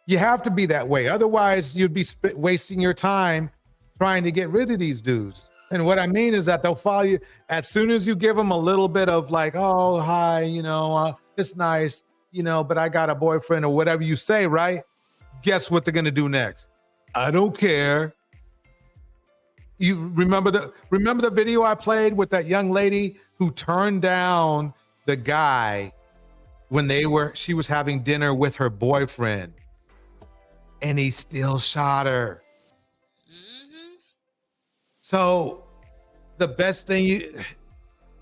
you have to be that way. Otherwise, you'd be wasting your time trying to get rid of these dudes. And what I mean is that they'll follow you as soon as you give them a little bit of like, oh, hi, it's nice, but I got a boyfriend or whatever you say, right? Guess what they're going to do next? I don't care. You remember the video I played with that young lady who turned down the guy when she was having dinner with her boyfriend, and he still shot her. So the best thing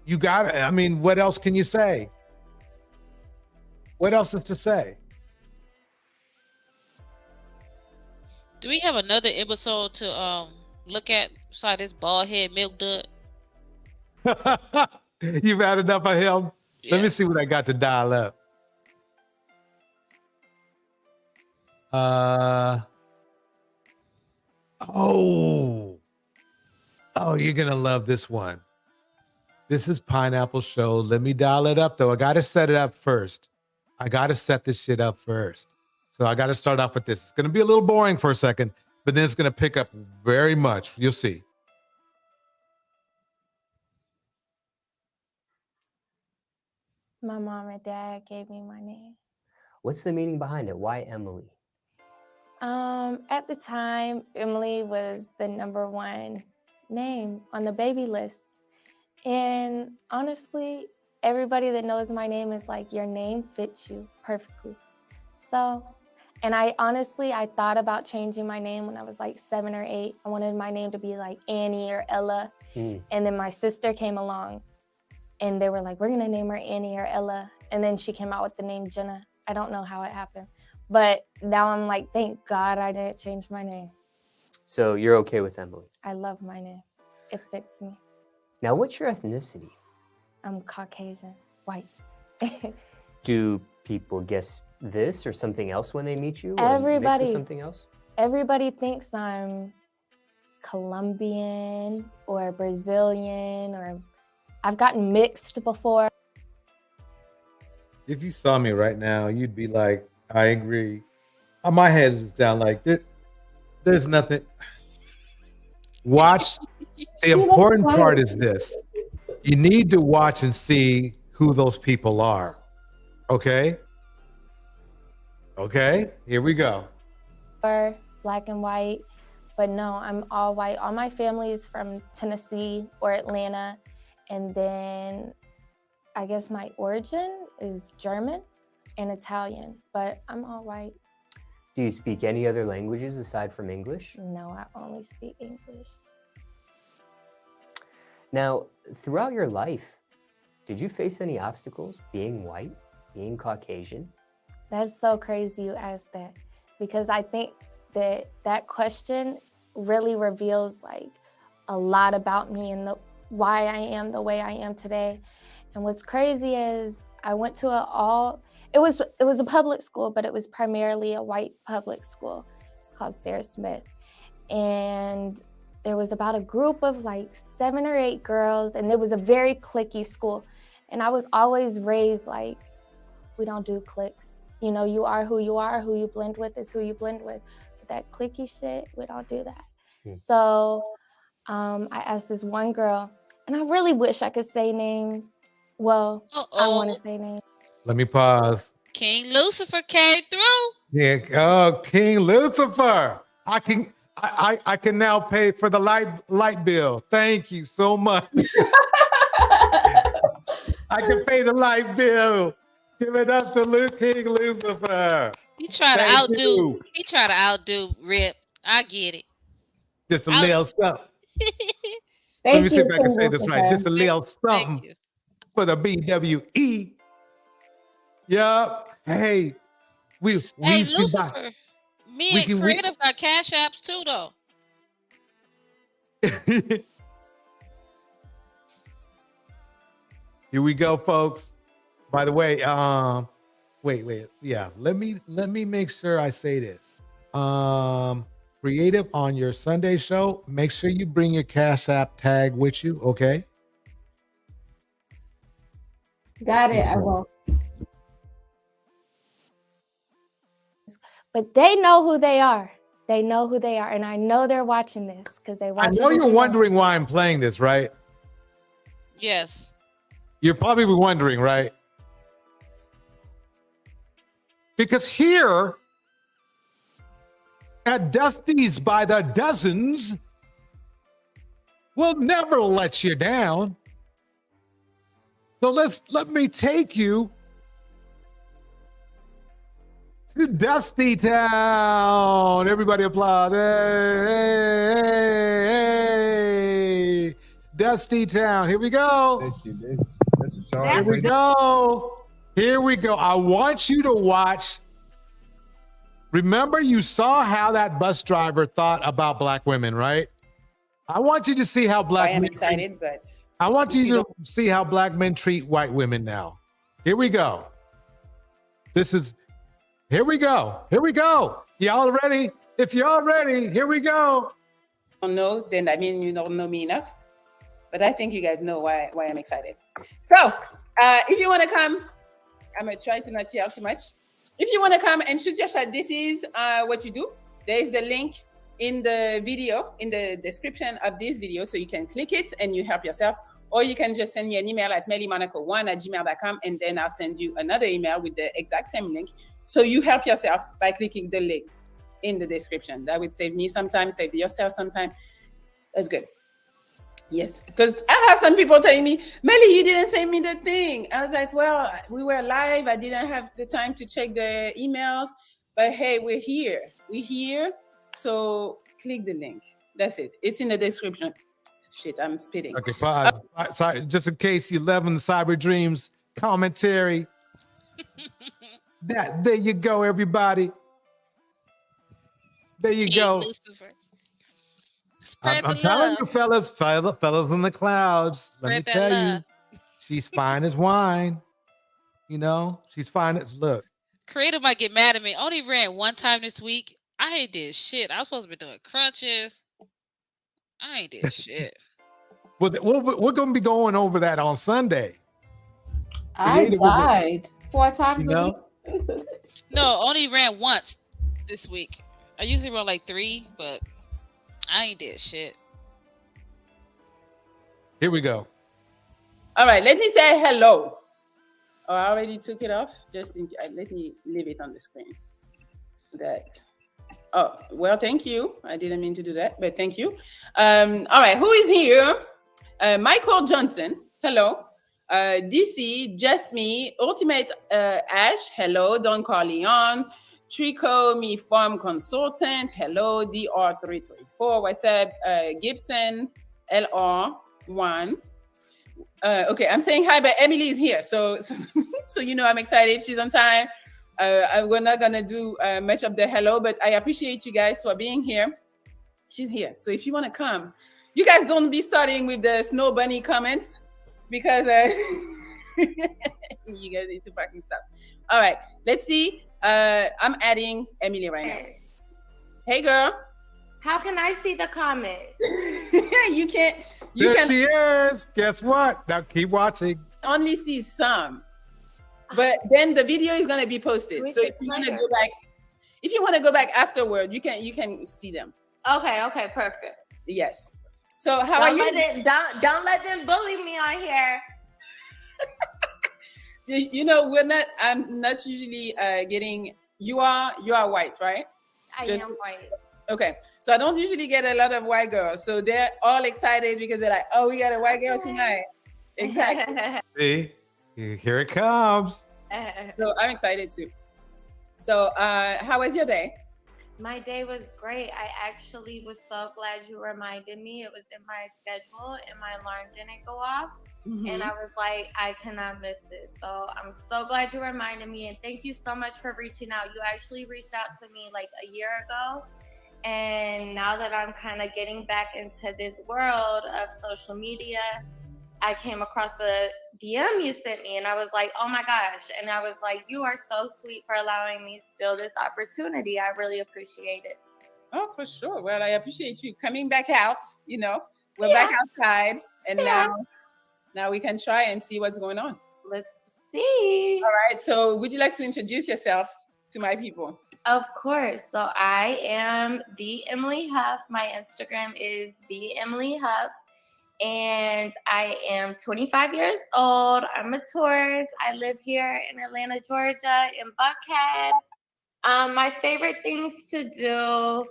you got it. I mean, what else can you say? What else is to say? Do we have another episode to look at besides this bald head milk dud? You've had enough of him? Yeah. Let me see what I got to dial up. Oh, you're gonna love this one. This is Pineapple Show. Let me dial it up though. I gotta set it up first. I gotta set this shit up first. So I gotta start off with this. It's gonna be a little boring for a second, but then it's gonna pick up very much. You'll see. My mom and dad gave me my name. What's the meaning behind it? Why Emily? At the time, Emily was the #1 name on the baby list. And honestly, everybody that knows my name is like, your name fits you perfectly. So, and I thought about changing my name when I was like 7 or 8. I wanted my name to be like Annie or Ella. And then my sister came along and they were like, we're gonna name her Annie or Ella. And then she came out with the name Jenna. I don't know how it happened. But now I'm like, thank God I didn't change my name. So you're okay with Emily? I love my name. It fits me. Now, what's your ethnicity? I'm Caucasian, white. Do people guess this or something else when they meet you? Or Everybody. mixed with something else? Everybody thinks I'm Colombian or Brazilian, or I've gotten mixed before. If you saw me right now, you'd be like, I agree. My head is down like, there's nothing. Watch. The important part is this. You need to watch and see who those people are. Okay? Okay, here we go. Or black and white, but no, I'm all white. All my family is from Tennessee or Atlanta, and then I guess my origin is German and Italian, but I'm all white. Do you speak any other languages aside from English? No, I only speak English. Now, throughout your life, did you face any obstacles being white, being Caucasian? That's so crazy you asked that, because I think that question really reveals like a lot about me and why I am the way I am today. And what's crazy is I went to it was a public school, but it was primarily a white public school. It's called Sarah Smith. And there was about a group of like 7 or 8 girls, and it was a very cliquey school. And I was always raised like, we don't do cliques. You know, you are who you blend with is who you blend with. But that cliquey shit, we don't do that. So I asked this one girl, and I really wish I could say names. Well, I want to say names. Let me pause. King Lucifer came through. Yeah, oh, King Lucifer. I can now pay for the light bill. Thank you so much. I can pay the light bill. Give it up to King Lucifer. He tried to outdo Rip. I get it. Just a little something. Let me see if I can say this right. Just a little something for the BWE. Yup. Hey, We Hey, used to buy. Lucifer, me and Creative got cash apps too, though. Here we go, folks. By the way, wait. Yeah, let me make sure I say this. Creative, on your Sunday show, make sure you bring your Cash App tag with you, okay? Got it. I will. But they know who they are. They know who they are, and I know they're watching this because they watch. I know you're wondering why I'm playing this, right? Yes. You're probably wondering, right? Because here at Dusties by the dozens, we'll never let you down. So let me take you to Dusty Town. Everybody applaud. Hey, hey, hey. Dusty Town. Here we go. Here we go. Here we go. I want you to watch. Remember, you saw how that bus driver thought about black women, right? I want you to see how black I am men excited, but I want you to see how black men treat white women now. Here we go. Here we go. Here we go. Y'all ready? If y'all ready, here we go. Don't know, then I mean you don't know me enough. But I think you guys know why I'm excited. So if you want to come, I'm gonna try to not yell too much. If you want to come and shoot your shot, this is what you do. There is the link in the video, in the description of this video, so you can click it and you help yourself. Or you can just send me an email at melimonaco1@gmail.com, and then I'll send you another email with the exact same link. So you help yourself by clicking the link in the description. That would save me some time, save yourself some time. That's good. Yes, because I have some people telling me, Melli, you didn't send me the thing. I was like, well, we were live. I didn't have the time to check the emails. But hey, we're here. We're here. So click the link. That's it. It's in the description. Shit, I'm spitting. Okay, pause. Sorry, just in case you love in the Cyber Dreams commentary. There you go, everybody. There you go. Lucifer. Spread I'm the telling love. you, fellas in the clouds. Let me Spread that tell love. you, she's fine as wine. You know, she's fine as look. Creative might get mad at me. I only ran one time this week. I ain't did shit. I was supposed to be doing crunches. I ain't did shit. We're gonna be going over that on Sunday. I died 4 times You a know? week. No, only ran once this week. I usually run like 3, but I ain't did shit. Here we go. All right, let me say hello. Oh, I already took it off. Just let me leave it on the screen. So that. Oh, well, thank you. I didn't mean to do that, but thank you. All right, who is here? Michael Johnson. Hello. DC, Just Me, Ultimate Ash. Hello. Don Carleon. Trico, Me Farm Consultant. Hello. DR334. What's up? Gibson, LR1. Okay, I'm saying hi, but Emily is here. So you know I'm excited. She's on time. We're not going to do much of the hello, but I appreciate you guys for being here. She's here. So if you want to come, you guys don't be starting with the Snow Bunny comments because you guys need to fucking stop. All right, let's see. I'm adding Emily right now. Hey, girl. How can I see the comment? You can't. There she is. Guess what? Now keep watching. Only see some. But then the video is gonna be posted. So if you want to go back, afterward, you can see them. Okay, perfect. Yes. So how are you? Don't let them bully me on here. You know, I'm not usually getting. You are white, right? I am white. Okay, so I don't usually get a lot of white girls. So they're all excited because they're like, "Oh, we got a white girl tonight." Exactly. See, here it comes. So I'm excited too. So how was your day? My day was great. I actually was so glad you reminded me. It was in my schedule and my alarm didn't go off. And I was like, I cannot miss it. So I'm so glad you reminded me. And thank you so much for reaching out. You actually reached out to me like a year ago. And now that I'm kind of getting back into this world of social media, I came across a DM you sent me and I was like, oh my gosh. And I was like, you are so sweet for allowing me still this opportunity. I really appreciate it. Oh, for sure. Well, I appreciate you coming back out. You know, we're back outside and now we can try and see what's going on. Let's see. All right. So would you like to introduce yourself to my people? Of course. So I am the Emily Huff. My Instagram is the Emily Huff. And I am 25 years old. I'm a tourist. I live here in Atlanta, Georgia, in Buckhead. My favorite things to do,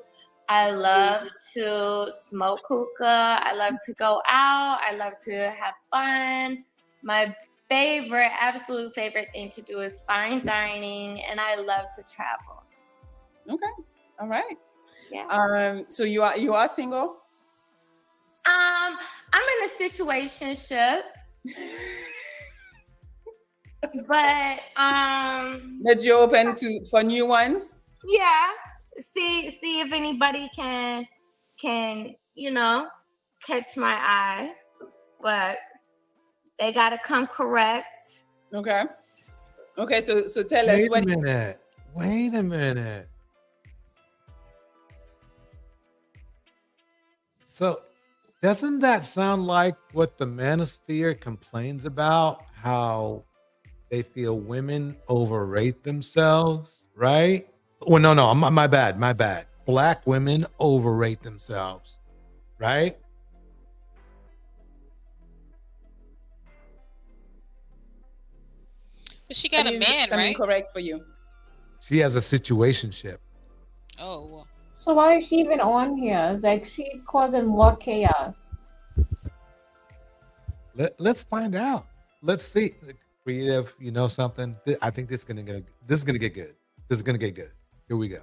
I love to smoke hookah. I love to go out. I love to have fun. My absolute favorite thing to do is fine dining, and I love to travel. Okay. All right. Yeah. So you are single? I'm in a situationship. But you're open for new ones? Yeah. See if anybody can catch my eye. But they gotta come correct. Okay. So tell us Wait a minute. So doesn't that sound like what the manosphere complains about? How they feel women overrate themselves, right? Well, no, my bad. Black women overrate themselves, right? But she got a man, right? Correct for you. She has a situationship. Oh, well. So why is she even on here? It's like she causing more chaos. Let's find out. Let's see. Creative, you know something? I think this is gonna get good. This is gonna get good. Here we go.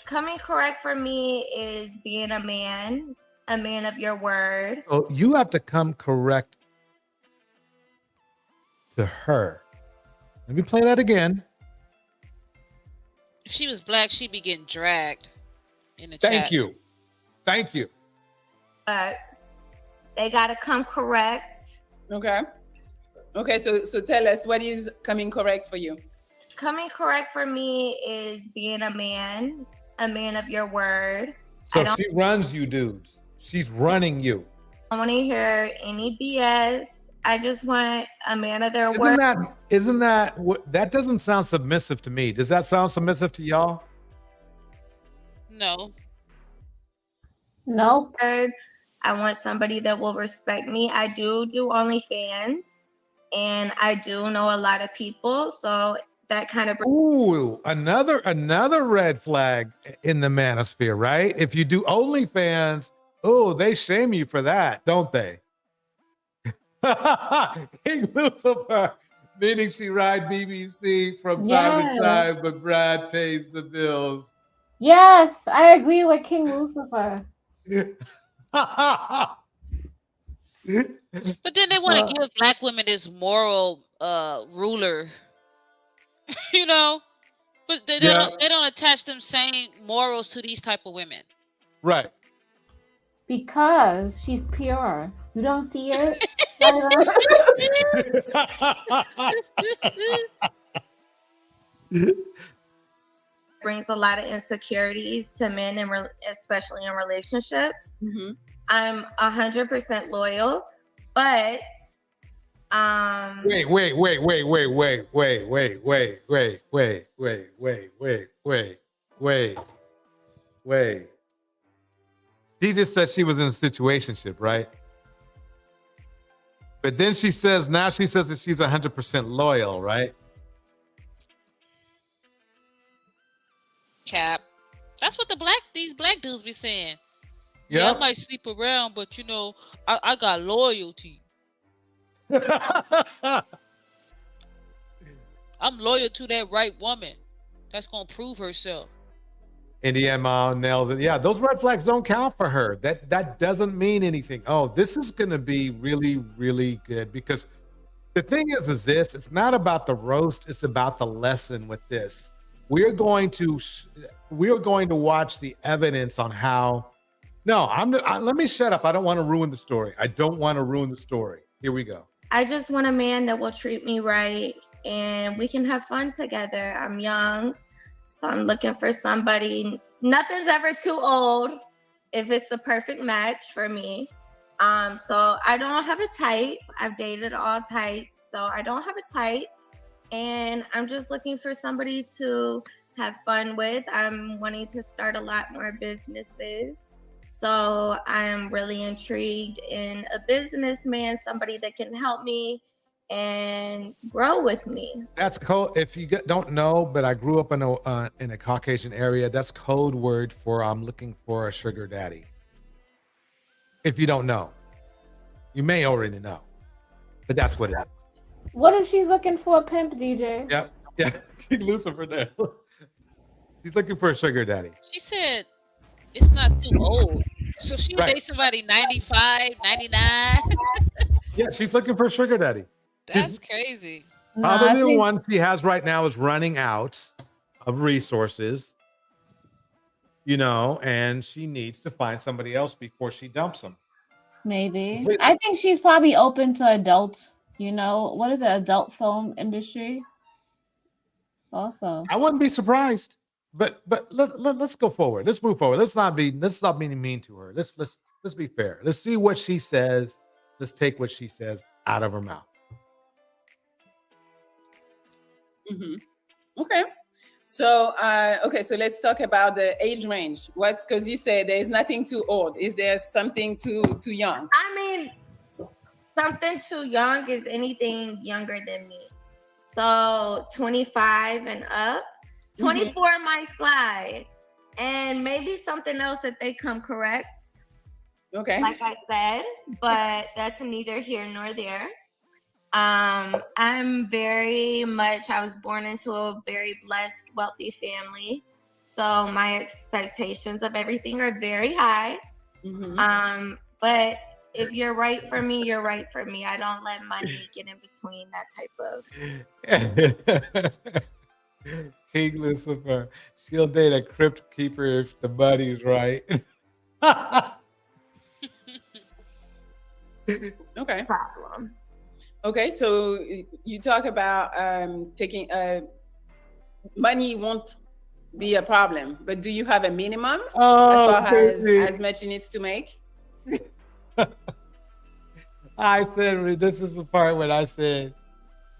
Coming correct for me is being a man of your word. Oh, you have to come correct to her. Let me play that again. If she was black, she'd be getting dragged in the chat. Thank you. But they gotta come correct. Okay. So tell us, what is coming correct for you? Coming correct for me is being a man of your word. So she runs you dudes. She's running you. I don't want to hear any BS. I just want a man of their word. Isn't that that doesn't sound submissive to me? Does that sound submissive to y'all? No. No. I want somebody that will respect me. I do OnlyFans, and I do know a lot of people, so that kind of. Ooh, another red flag in the manosphere, right? If you do OnlyFans, they shame you for that, don't they? King Lucifer, meaning she ride BBC from time to time, but Brad pays the bills. Yes, I agree with King Lucifer. But then they want to give black women this moral ruler, you know. But they don't attach them same morals to these type of women, right? Because she's pure. You don't see it. Brings a lot of insecurities to men, and especially in relationships. Mm-hmm. I'm 100% loyal, but Wait. She just said she was in a situationship, right? But then she says that she's 100% loyal, right? Cap. That's what these black dudes be saying. Yep. Yeah, I might sleep around, but I got loyalty. I'm loyal to that right woman that's gonna prove herself. Indiana nails it. Yeah, those red flags don't count for her. That doesn't mean anything. Oh, this is going to be really, really good, because the thing is this: it's not about the roast; it's about the lesson with this. We're going to watch the evidence on how. No, let me shut up. I don't want to ruin the story. I don't want to ruin the story. Here we go. I just want a man that will treat me right and we can have fun together. I'm young, so I'm looking for somebody. Nothing's ever too old if it's the perfect match for me. So I don't have a type. I've dated all types, so I don't have a type. And I'm just looking for somebody to have fun with. I'm wanting to start a lot more businesses. So I'm really intrigued in a businessman, somebody that can help me and grow with me. That's code. If you don't know, but I grew up in a Caucasian area. That's code word for I'm looking for a sugar daddy. If you don't know, you may already know, but that's what it is. What if she's looking for a pimp, DJ? Yep. Yeah. King Lucifer there. He's looking for a sugar daddy. She said it's not too old. So she would date somebody 95, 99. Yeah, she's looking for a sugar daddy. That's crazy. Probably the one she has right now is running out of resources, and she needs to find somebody else before she dumps them. Maybe. I think she's probably open to adults. What is it? Adult film industry. Also, I wouldn't be surprised. But let's go forward. Let's move forward. Let's stop being mean to her. Let's be fair. Let's see what she says. Let's take what she says out of her mouth. Okay. So so let's talk about the age range. Because you said there is nothing too old. Is there something too young? I mean, something too young is anything younger than me. So 25 and up. 24 might slide, and maybe something else that they come correct. Okay. Like I said, but that's neither here nor there. I'm very much, I was born into a very blessed, wealthy family. So my expectations of everything are very high. But if you're right for me, you're right for me. I don't let money get in between that type of. King Lucifer, she'll date a crypt keeper if the money's right. Okay. Problem. Okay, so you talk about taking money won't be a problem, but do you have a minimum as far as much he needs to make? I said, this is the part when I said,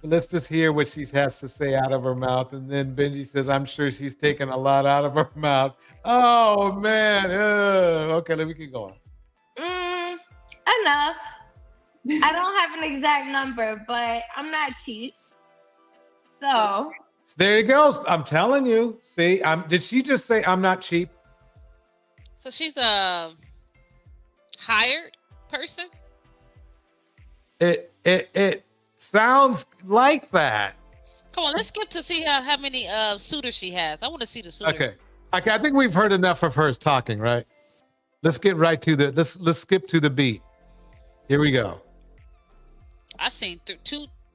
let's just hear what she has to say out of her mouth. And then Benji says, I'm sure she's taken a lot out of her mouth. Oh, man. Okay, let me keep going. Enough. I don't have an exact number, but I'm not cheap. So. There you go. I'm telling you. See, did she just say I'm not cheap? So she's a hired person? It sounds like that. Come on, let's skip to see how many suitors she has. I want to see the suitors. Okay. I think we've heard enough of hers talking, right? Let's get right to let's skip to the beat. Here we go. I've seen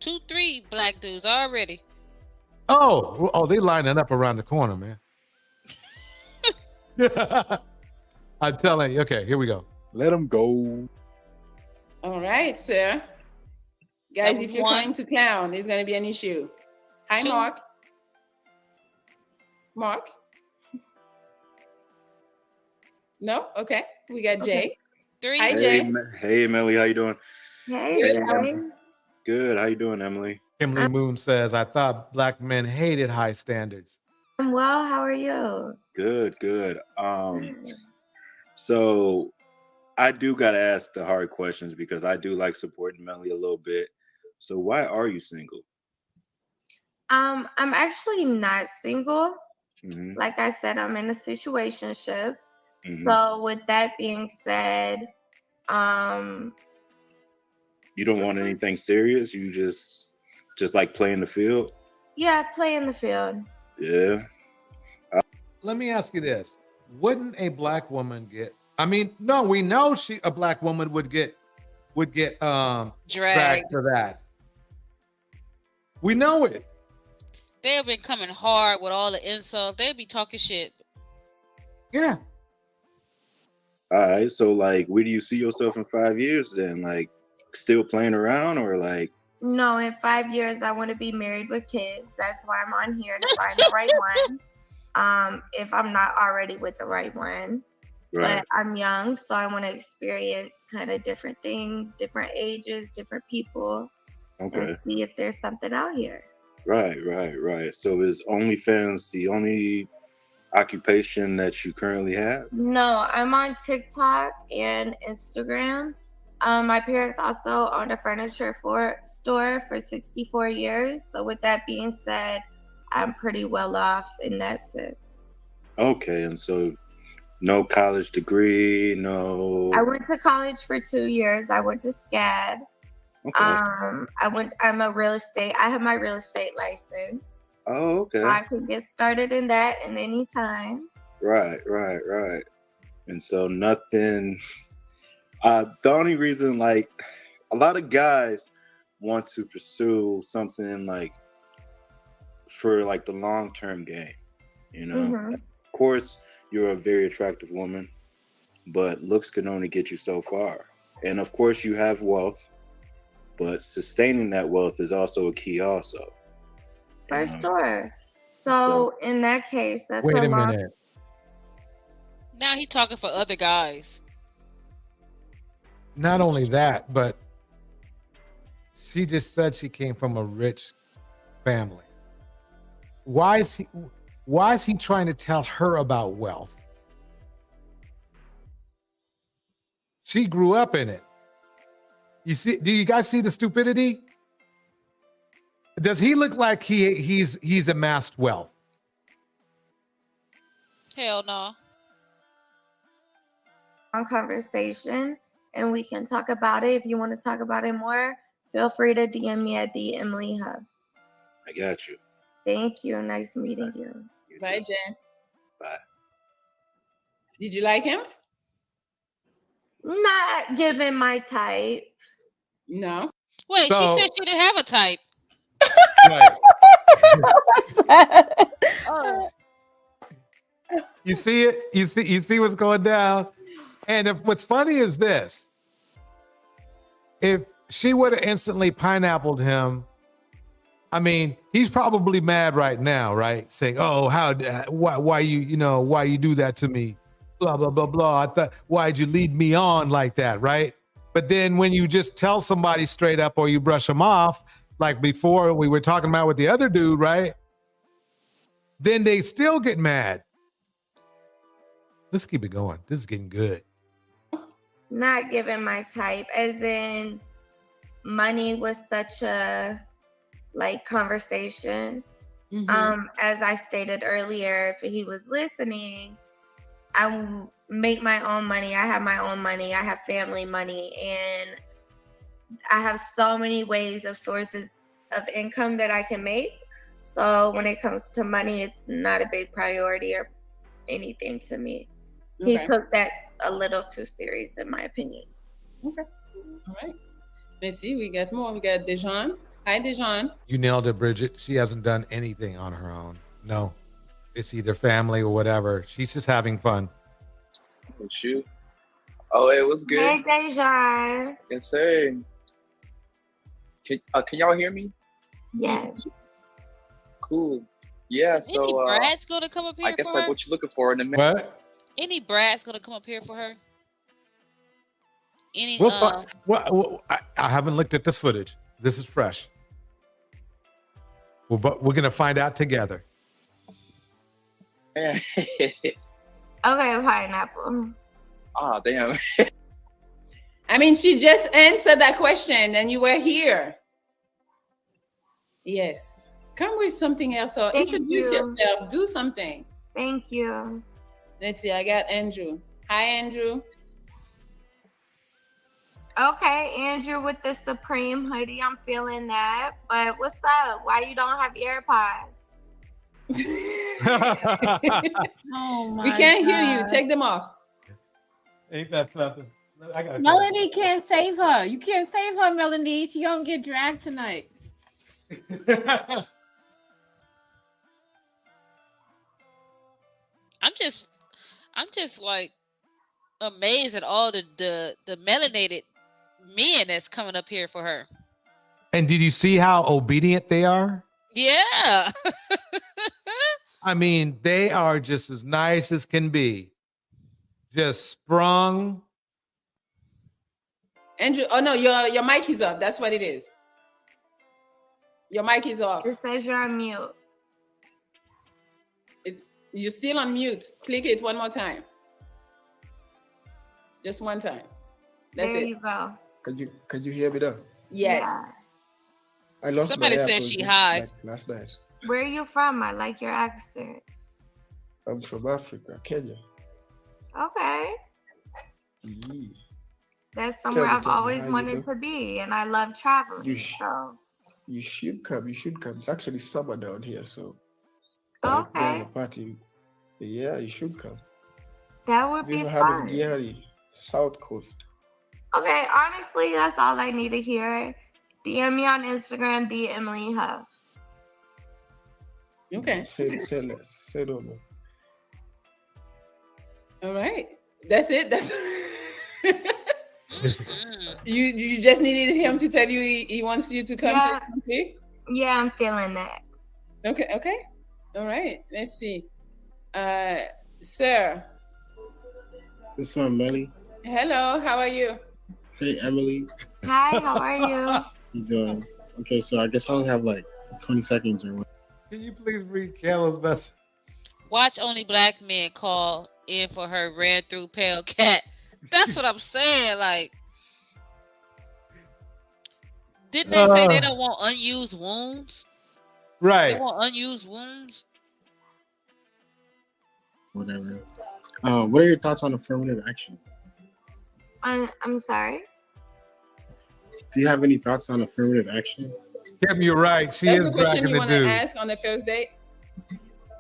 three black dudes already. Oh, they lining up around the corner, man. I'm telling you. Okay, here we go. Let them go. All right, sir. Guys, if you're trying to clown, it's going to be an issue. Hi, Mark. Mark? No? Okay. We got Jay. Three. Hi, Jay. Hey, Melli, how you doing? Hey, Good. How you doing, Emily? Emily Moon says, I thought black men hated high standards. I'm well. How are you? Good. So I do got to ask the hard questions because I do like supporting Melli a little bit. So why are you single? I'm actually not single. Like I said, I'm in a situationship. So with that being said, you don't want anything serious? You just like play in the field? Yeah, play in the field. Yeah. let me ask you this: wouldn't a black woman get? I mean, no, we know a black woman would get dragged for that. We know it. They've been coming hard with all the insults. They'll be talking shit. Yeah. All right. So, like, where do you see yourself in 5 years then? Like, still playing around or like? No, in 5 years, I want to be married with kids. That's why I'm on here, to find the right one. If I'm not already with the right one. Right. But I'm young, so I want to experience kind of different things, different ages, different people. Okay. And see if there's something out here. Right. So is OnlyFans the only occupation that you currently have? No, I'm on TikTok and Instagram. My parents also owned a furniture store for 64 years. So with that being said, I'm pretty well off in that sense. Okay, and so no college degree, no. I went to college for 2 years. I went to SCAD. Okay. I'm a real estate. I have my real estate license. Oh, okay. So I can get started in that at any time. Right. And so nothing. The only reason, like, a lot of guys want to pursue something like for like the long-term game, you know. Mm-hmm. Of course, you're a very attractive woman, but looks can only get you so far. And of course, you have wealth, but sustaining that wealth is also a key also. For sure. So in that case, that's Wait a long. minute. Now he talking for other guys. Not only that, but she just said she came from a rich family. Why is he trying to tell her about wealth? She grew up in it. You see, do you guys see the stupidity? Does he look like he's amassed wealth? Hell no. On conversation, and we can talk about it. If you want to talk about it more, feel free to DM me at the Emily Huff. I got you. Thank you. Nice meeting you. Bye, Jen. Bye. Did you like him? Not given my type. No. Wait, she So- said she didn't have a type. Right. What's that? You see it? You see what's going down? And what's funny is this. If she would have instantly pineappled him, I mean, he's probably mad right now, right? Saying, "Oh, why you do that to me? Blah blah blah blah. I thought, why'd you lead me on like that, right?" But then when you just tell somebody straight up, or you brush them off, like before we were talking about with the other dude, right? Then they still get mad. Let's keep it going. This is getting good. Not given my type, as in money was such a conversation. Mm-hmm. As I stated earlier, if he was listening, I make my own money. I have my own money. I have family money, and I have so many ways of sources of income that I can make. So when it comes to money, it's not a big priority or anything to me. He Okay. took that a little too serious, in my opinion. Okay. All right. Let's see. We got more. We got Dejan. Hi, Dejan. You nailed it, Bridget. She hasn't done anything on her own. No, it's either family or whatever. She's just having fun. It's you. Oh, hey, what's good? Hey, Dejan. Yes, sir. Can y'all hear me? Yes. Cool. Yeah. So Any brats gonna come up here I guess for like her? what you looking for in a minute? What? Any brats gonna come up here for her? Any I haven't looked at this footage. This is fresh. But we're gonna find out together. Okay, pineapple. Ah, damn. I mean, she just answered that question and you were here. Yes. Come with something else or Thank introduce you. yourself. Do something. Thank you. Let's see. I got Andrew. Hi, Andrew. Okay, Andrew with the Supreme hoodie. I'm feeling that. But what's up? Why you don't have AirPods? Oh my We can't hear you. God. Take them off. Ain't that something? I got Melanie can't save her. You can't save her, Melanie. She gonna get dragged tonight. I'm just like amazed at all the melanated men that's coming up here for her. And did you see how obedient they are? Yeah. I mean, they are just as nice as can be. Just sprung. Andrew, oh no, your mic is off. That's what it is. Your mic is off. It says you're on mute. You're still on mute. Click it one more time. Just one time. That's There it. you go. Could you hear me now? Yes. Yeah. I lost Somebody my said AirPods she high. like last night. Where are you from? I like your accent. I'm from Africa, Kenya. Okay. Yeah. That's somewhere I've Tell me, always how you wanted doing? to be, and I love traveling. You sh- So You should come. You should come. It's actually summer down here, so there's okay, a party. Yeah, you should come. that would Have you be ever heard of fun. Gary, South Coast? Okay, honestly, that's all I need to hear. DM me on Instagram, the Emily Huff. Okay. Say less. Say no more. All right. That's it. That's you just needed him to tell you he wants you to come Yeah. to something? Yeah, I'm feeling that. Okay. All right. Let's see. Sir. This one, Melli. Hello, how are you? Hey, Emily. Hi, how are you? How you doing? Okay, so I guess I only have like 20 seconds or what. Can you please read Carol's message? Watch only black men call in for her ran through pale cat. That's what I'm saying. Like, didn't they say they don't want unused wounds? Right. They want unused wounds. Whatever. What are your thoughts on affirmative action? I'm sorry. Do you have any thoughts on affirmative action? Kim, you're right. She That's is the question cracking you the want to dude. ask on the first date?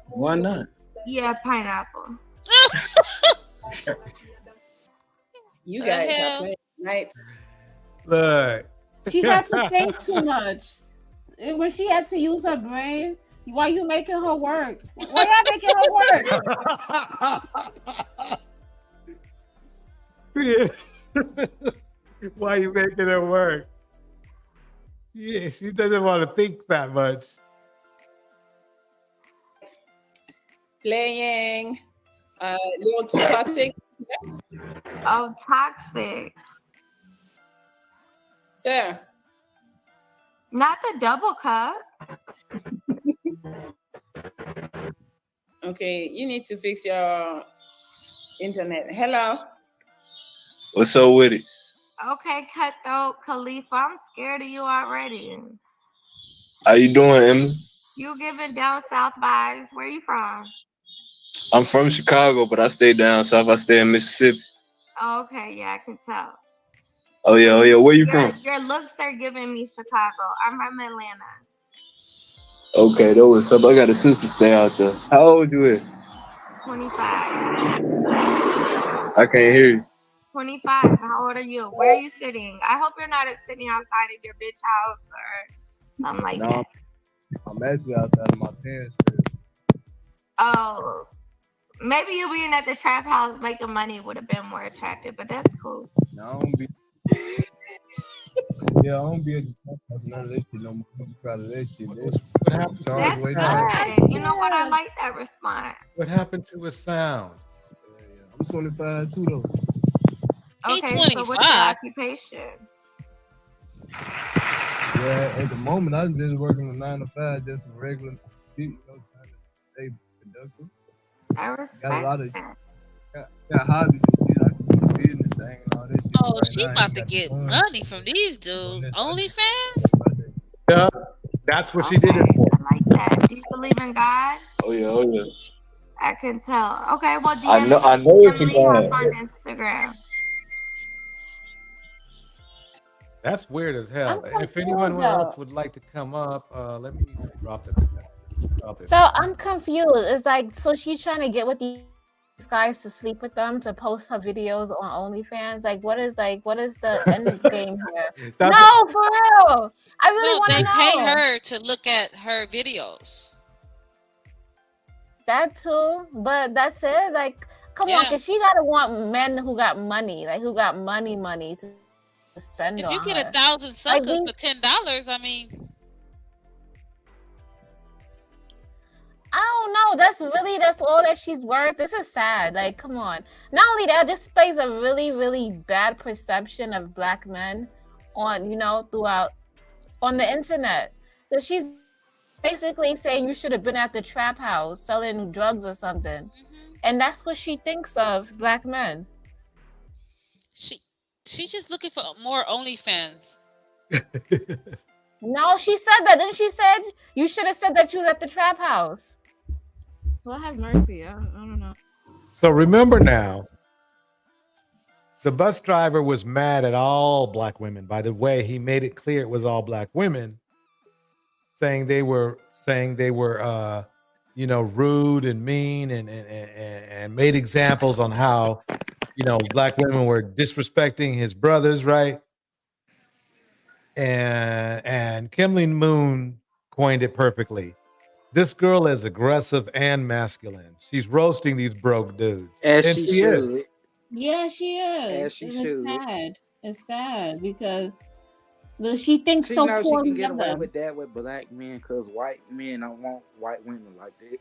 Why not? Yeah, pineapple. You The guys hell? are playing right. Look. She had to think too much. When she had to use her brain, why you making her work? Why y'all making her work? Yes. Why you making it work? Yeah, she doesn't want to think that much. Playing little too toxic. Oh, toxic. Sir. Not the double cup. Okay, you need to fix your internet. Hello. What's up with it? Okay, cutthroat Khalifa. I'm scared of you already. How you doing, Emily? You giving down south vibes. Where you from? I'm from Chicago, but I stay down south. I stay in Mississippi. Oh, okay, yeah, I can tell. Oh yeah. Where you from? Your looks are giving me Chicago. I'm from Atlanta. Okay, that was up. I got a sister stay out there. How old you is? 25. I can't hear you. 25. How old are you? Where are you sitting? I hope you're not sitting outside of your bitch house or something like that. I'm actually outside of my parents' crib. Oh, maybe you being at the trap house making money would have been more attractive, but that's cool. No, I don't be. Yeah, I don't be at the house. None of that shit no more. I'm proud of that shit. What happened? That's good. You know what? I like that response. What happened to his sound? I'm 25 too though. Okay, so 25. what's your occupation? Yeah, at the moment I'm just working a 9 to 5, just some regular shit, you know, trying to stay productive. I respect Got a lot of that. got hobbies and shit. I can do business thing and all that shit. Oh, right she now, I about ain't to got get the funds. money from these dudes. OnlyFans? Yeah, that's what she did it for. I like that. Do you believe in God? Oh yeah. I can tell. Okay, well, I know it's a Emily Huff God. on Instagram. That's weird as hell. I'm If anyone confused, else though. would like to come up, let me drop the So I'm confused. It's like, so she's trying to get with these guys to sleep with them to post her videos on OnlyFans. Like, what is the end game here? No, for real. I really want to They know. pay her to look at her videos. That too, but that's it. Like, come on, cause she gotta want men who got money, like who got money to spend. If you on get her. 1,000 suckers for $10, I mean, I don't know. That's all that she's worth. This is sad. Like, come on. Not only that, this displays a really, really bad perception of Black men on, throughout on the internet. So she's basically saying you should have been at the trap house selling drugs or something. And that's what she thinks of Black men. she's just looking for more OnlyFans. No, she said that. Then she said you should have said that you was at the trap house. Lord have mercy. I don't know. So remember now, the bus driver was mad at all Black women. By the way, he made it clear it was all Black women, saying they were rude and mean and made examples on how, Black women were disrespecting his brothers, right? And Kimberly Moon coined it perfectly. This girl is aggressive and masculine. She's roasting these broke dudes. As and she should. is. Yeah, she is. As she It's should. sad. It's sad because she thinks She so knows she poorly can get of away them. with that with Black men because white men don't want white women like that.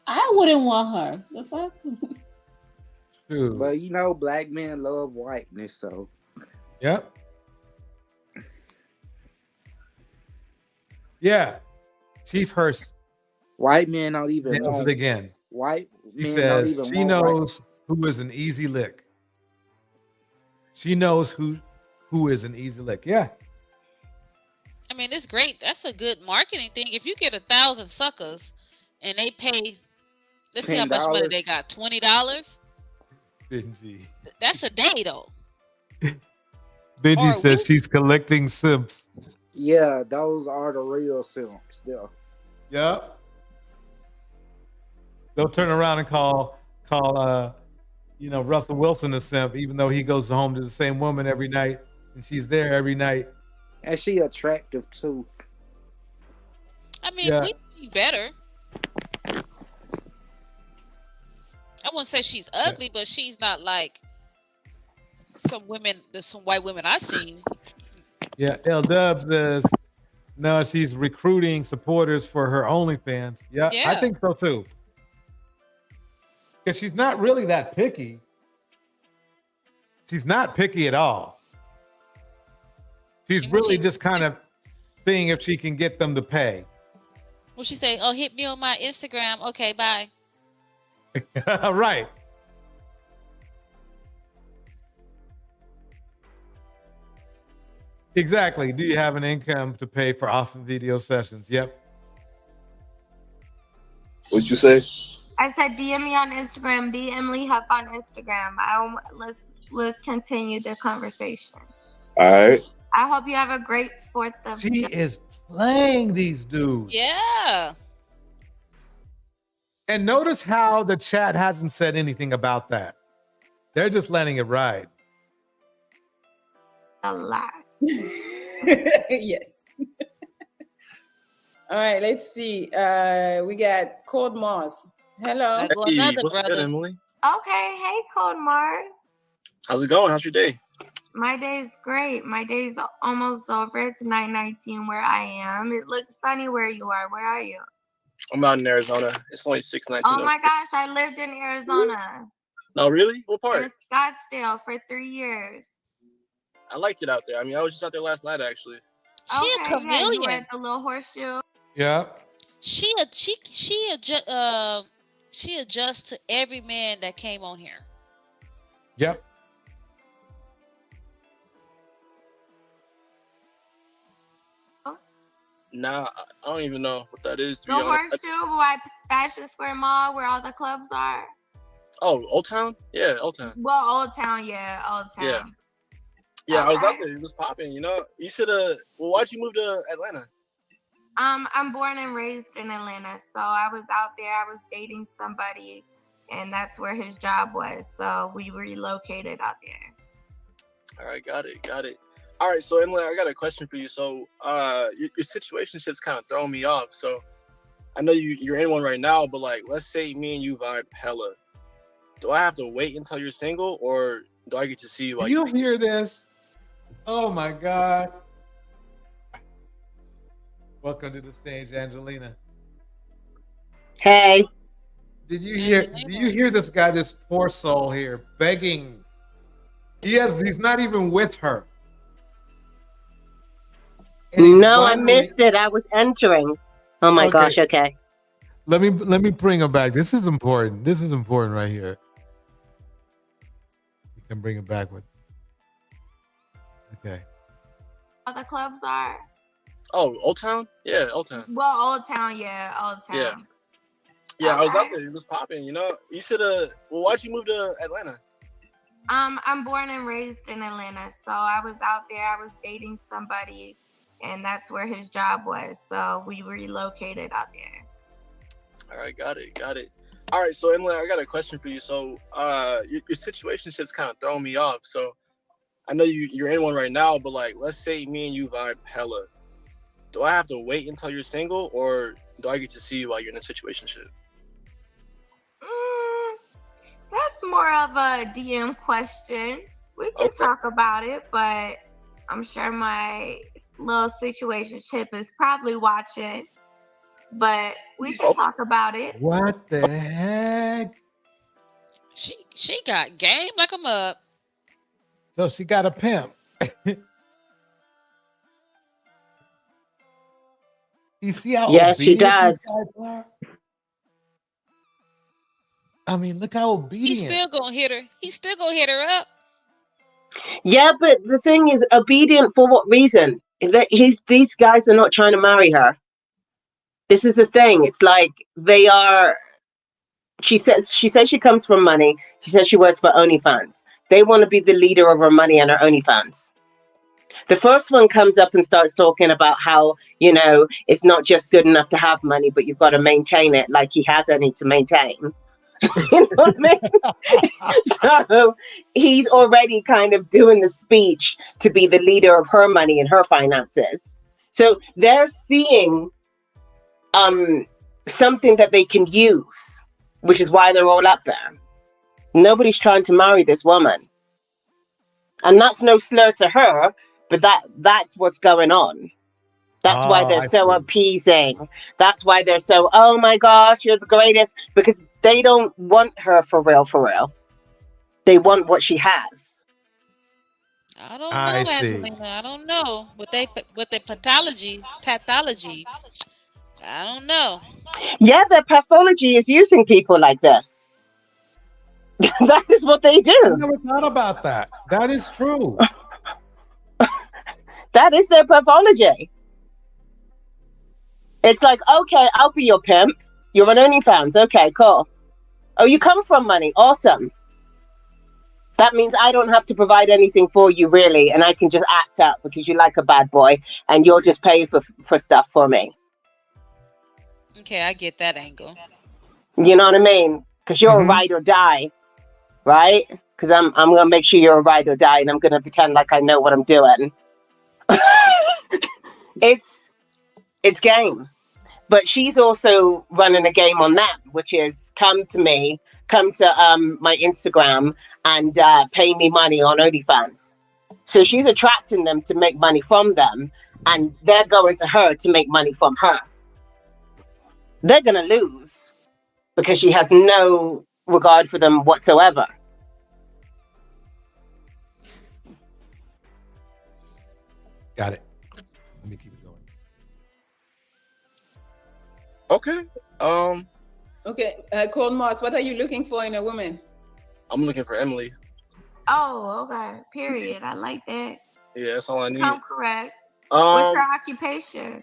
I wouldn't want her. The fuck? But Black men love whiteness, so. Yep. Yeah. Chief Hearst. White men don't even nails want it again. White She men says don't even she want knows who is an easy lick. She knows who is an easy lick. Yeah. I mean, it's great. That's a good marketing thing. If you get 1,000 suckers and they pay, let's see how much money they got, $20. Benji. That's a day though. Benji says she's collecting simps. Yeah, those are the real simps. Yeah. Yep. They'll turn around and call Russell Wilson a simp, even though he goes home to the same woman every night and she's there every night. And she attractive too. I mean, we think better. I wouldn't say she's ugly, but she's not like some white women I've seen. Yeah, L Dub says no, she's recruiting supporters for her OnlyFans. Yeah, I think so too. Because she's not really that picky. She's not picky at all. She's really just kind of seeing if she can get them to pay. Well, she say, "Oh, hit me on my Instagram." Okay, bye. Right. Exactly. Do you have an income to pay for off video sessions? Yep. What'd you say? I said DM me on Instagram. DM Lee Huff on Instagram. Let's continue the conversation. All right. I hope you have a great 4th of She is playing these dudes. Yeah. And notice how the chat hasn't said anything about that. They're just letting it ride. A lot. Yes. All right, let's see. We got Cold Moss. Hello. Hey, what's good, Emily? Okay. Hey, Cold Mars. How's it going? How's your day? My day's great. My day's almost over. It's 9:19 where I am. It looks sunny where you are. Where are you? I'm out in Arizona. It's only 6:19. Oh my gosh, I lived in Arizona. No, really? What part? In Scottsdale for 3 years. I liked it out there. I mean, I was just out there last night, actually. She a chameleon. Yeah, you were at the little horseshoe. Yeah. She adjusts to every man that came on here. Yep. Nah, I don't even know what that is, to be The honest. horseshoe by Fashion Square Mall where all the clubs are. Oh, Old Town? Yeah, Old Town. Well, Old Town, yeah, Old Town. Yeah. Yeah, I was out there. It was popping, you know? You should have... Well, why'd you move to Atlanta? I'm born and raised in Atlanta, so I was out there. I was dating somebody, and that's where his job was. So we relocated out there. All right, got it. All right, so Emily, I got a question for you. So, your situationship's kind of throwing me off. So, I know you're in one right now, but like, let's say me and you vibe hella. Do I have to wait until you're single, or do I get to see you while You hear this? Oh my God. Welcome to the stage, Angelina. Hey. Do you hear this guy, this poor soul here, begging? He's not even with her. No, I missed it. I was entering. Oh my gosh, okay. Let me bring him back. This is important. This is important right here. You can bring him back with. Okay. All the clubs are. Oh, Old Town? Yeah, Old Town. Well, Old Town, yeah, Old Town. Yeah. Yeah, I was out there. It was popping, you know? You should have... Well, why'd you move to Atlanta? I'm born and raised in Atlanta, so I was out there. I was dating somebody, and that's where his job was. So we relocated out there. All right, got it. All right, so Emily, I got a question for you. So, your situationship's kind of throwing me off. So, I know you're in one right now, but like, let's say me and you vibe hella. Do I have to wait until you're single, or do I get to see you while you're in a situationship? That's more of a DM question. We can talk about it, but I'm sure my little situationship is probably watching. But we can talk about it. What the heck? She got game like a mug. So she got a pimp. You see how yes, she obedient does. these guys are? I mean, look how obedient. He's still gonna hit her up. Yeah, but the thing is, obedient for what reason? These guys are not trying to marry her. This is the thing. It's like they are. She says she comes from money. She says she works for OnlyFans. They want to be the leader of her money and her OnlyFans. The first one comes up and starts talking about how, it's not just good enough to have money, but you've got to maintain it like he has any to maintain. You know what I mean? So he's already kind of doing the speech to be the leader of her money and her finances. So they're seeing something that they can use, which is why they're all up there. Nobody's trying to marry this woman. And that's no slur to her, but that's what's going on. That's why they're so appeasing. That's why they're so, oh my gosh, you're the greatest. Because they don't want her for real. They want what she has. I don't know, Angelina. I don't know. With the pathology. I don't know. Yeah, their pathology is using people like this. That is what they do. I never thought about that. That is true. That is their pathology. It's like, okay, I'll be your pimp. You're an OnlyFans. Okay, cool. Oh, you come from money. Awesome. That means I don't have to provide anything for you, really, and I can just act up because you like a bad boy, and you'll just pay for stuff for me. Okay, I get that angle. You know what I mean? Because you're a ride or die, right? Because I'm gonna make sure you're a ride or die, and I'm gonna pretend like I know what I'm doing. It's game. But she's also running a game on them, which is come to me, come to my Instagram and pay me money on OnlyFans. So she's attracting them to make money from them, and they're going to her to make money from her. They're going to lose because she has no regard for them whatsoever. Got it. Let me keep it going. Okay. Okay. Cold Moss, what are you looking for in a woman? I'm looking for Emily. Oh, okay. Period. I like that. Yeah, that's all I need. I'm correct. What's your occupation?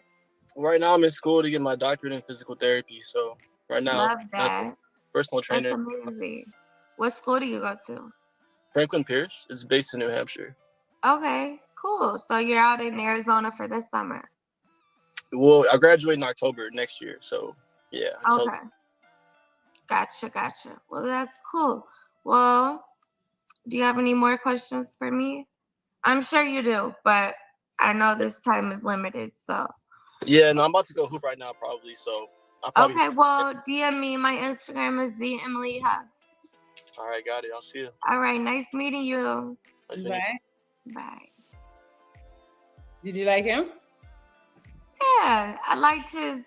Right now, I'm in school to get my doctorate in physical therapy. So right now, Love that. Personal trainer. That's amazing. What school do you go to? Franklin Pierce. It's based in New Hampshire. Okay, cool. So you're out in Arizona for this summer. Well, I graduate in October next year, so yeah. Okay. Gotcha. Well, that's cool. Well, do you have any more questions for me? I'm sure you do, but I know this time is limited, so. Yeah, no, I'm about to go hoop right now, probably. So I'll probably. Okay, well, DM me. My Instagram is the Emily Huff. All right, got it. I'll see you. All right, nice meeting you. Nice meeting Bye. Bye. Did you like him? Yeah, I liked his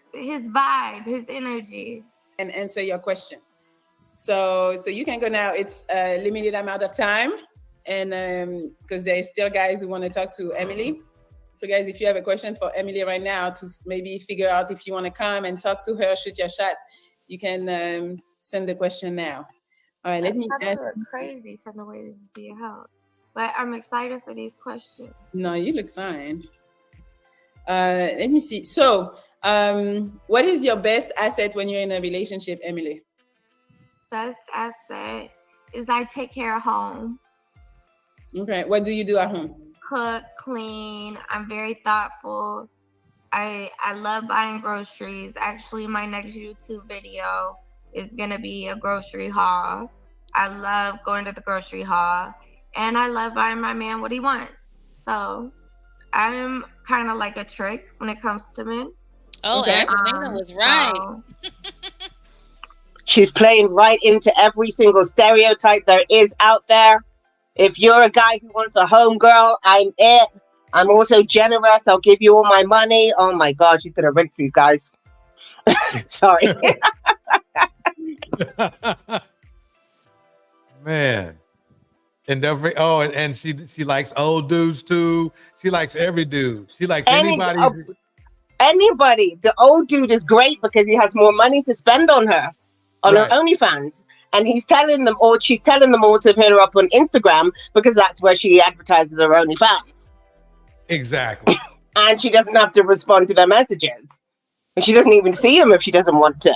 vibe, his energy. And answer your question. So you can go now. It's a limited amount of time, and because there's still guys who want to talk to Emily. So guys, if you have a question for Emily right now to maybe figure out if you want to come and talk to her, shoot your shot, you can send the question now. All right, let me ask. Crazy from the way this is being held, but I'm excited for these questions. No, you look fine. Let me see. So, what is your best asset when you're in a relationship, Emily? Best asset is I take care of home. Okay. What do you do at home? Cook, clean. I'm very thoughtful. I love buying groceries. Actually, my next YouTube video is gonna be a grocery haul. I love going to the grocery haul, and I love buying my man what he wants. So I'm kind of like a trick when it comes to men. Oh, Okay. Angelina was right. She's playing right into every single stereotype there is out there. If you're a guy who wants a home girl, I'm it. I'm also generous. I'll give you all my money. Oh my God, she's gonna rinse these guys. Sorry. Man. And she likes old dudes too. She likes every dude. She likes anybody. Anybody. The old dude is great because he has more money to spend on her, on her OnlyFans. And he's telling them, or she's telling them all to hit her up on Instagram because that's where she advertises her OnlyFans. Exactly. And she doesn't have to respond to their messages. And she doesn't even see them if she doesn't want to.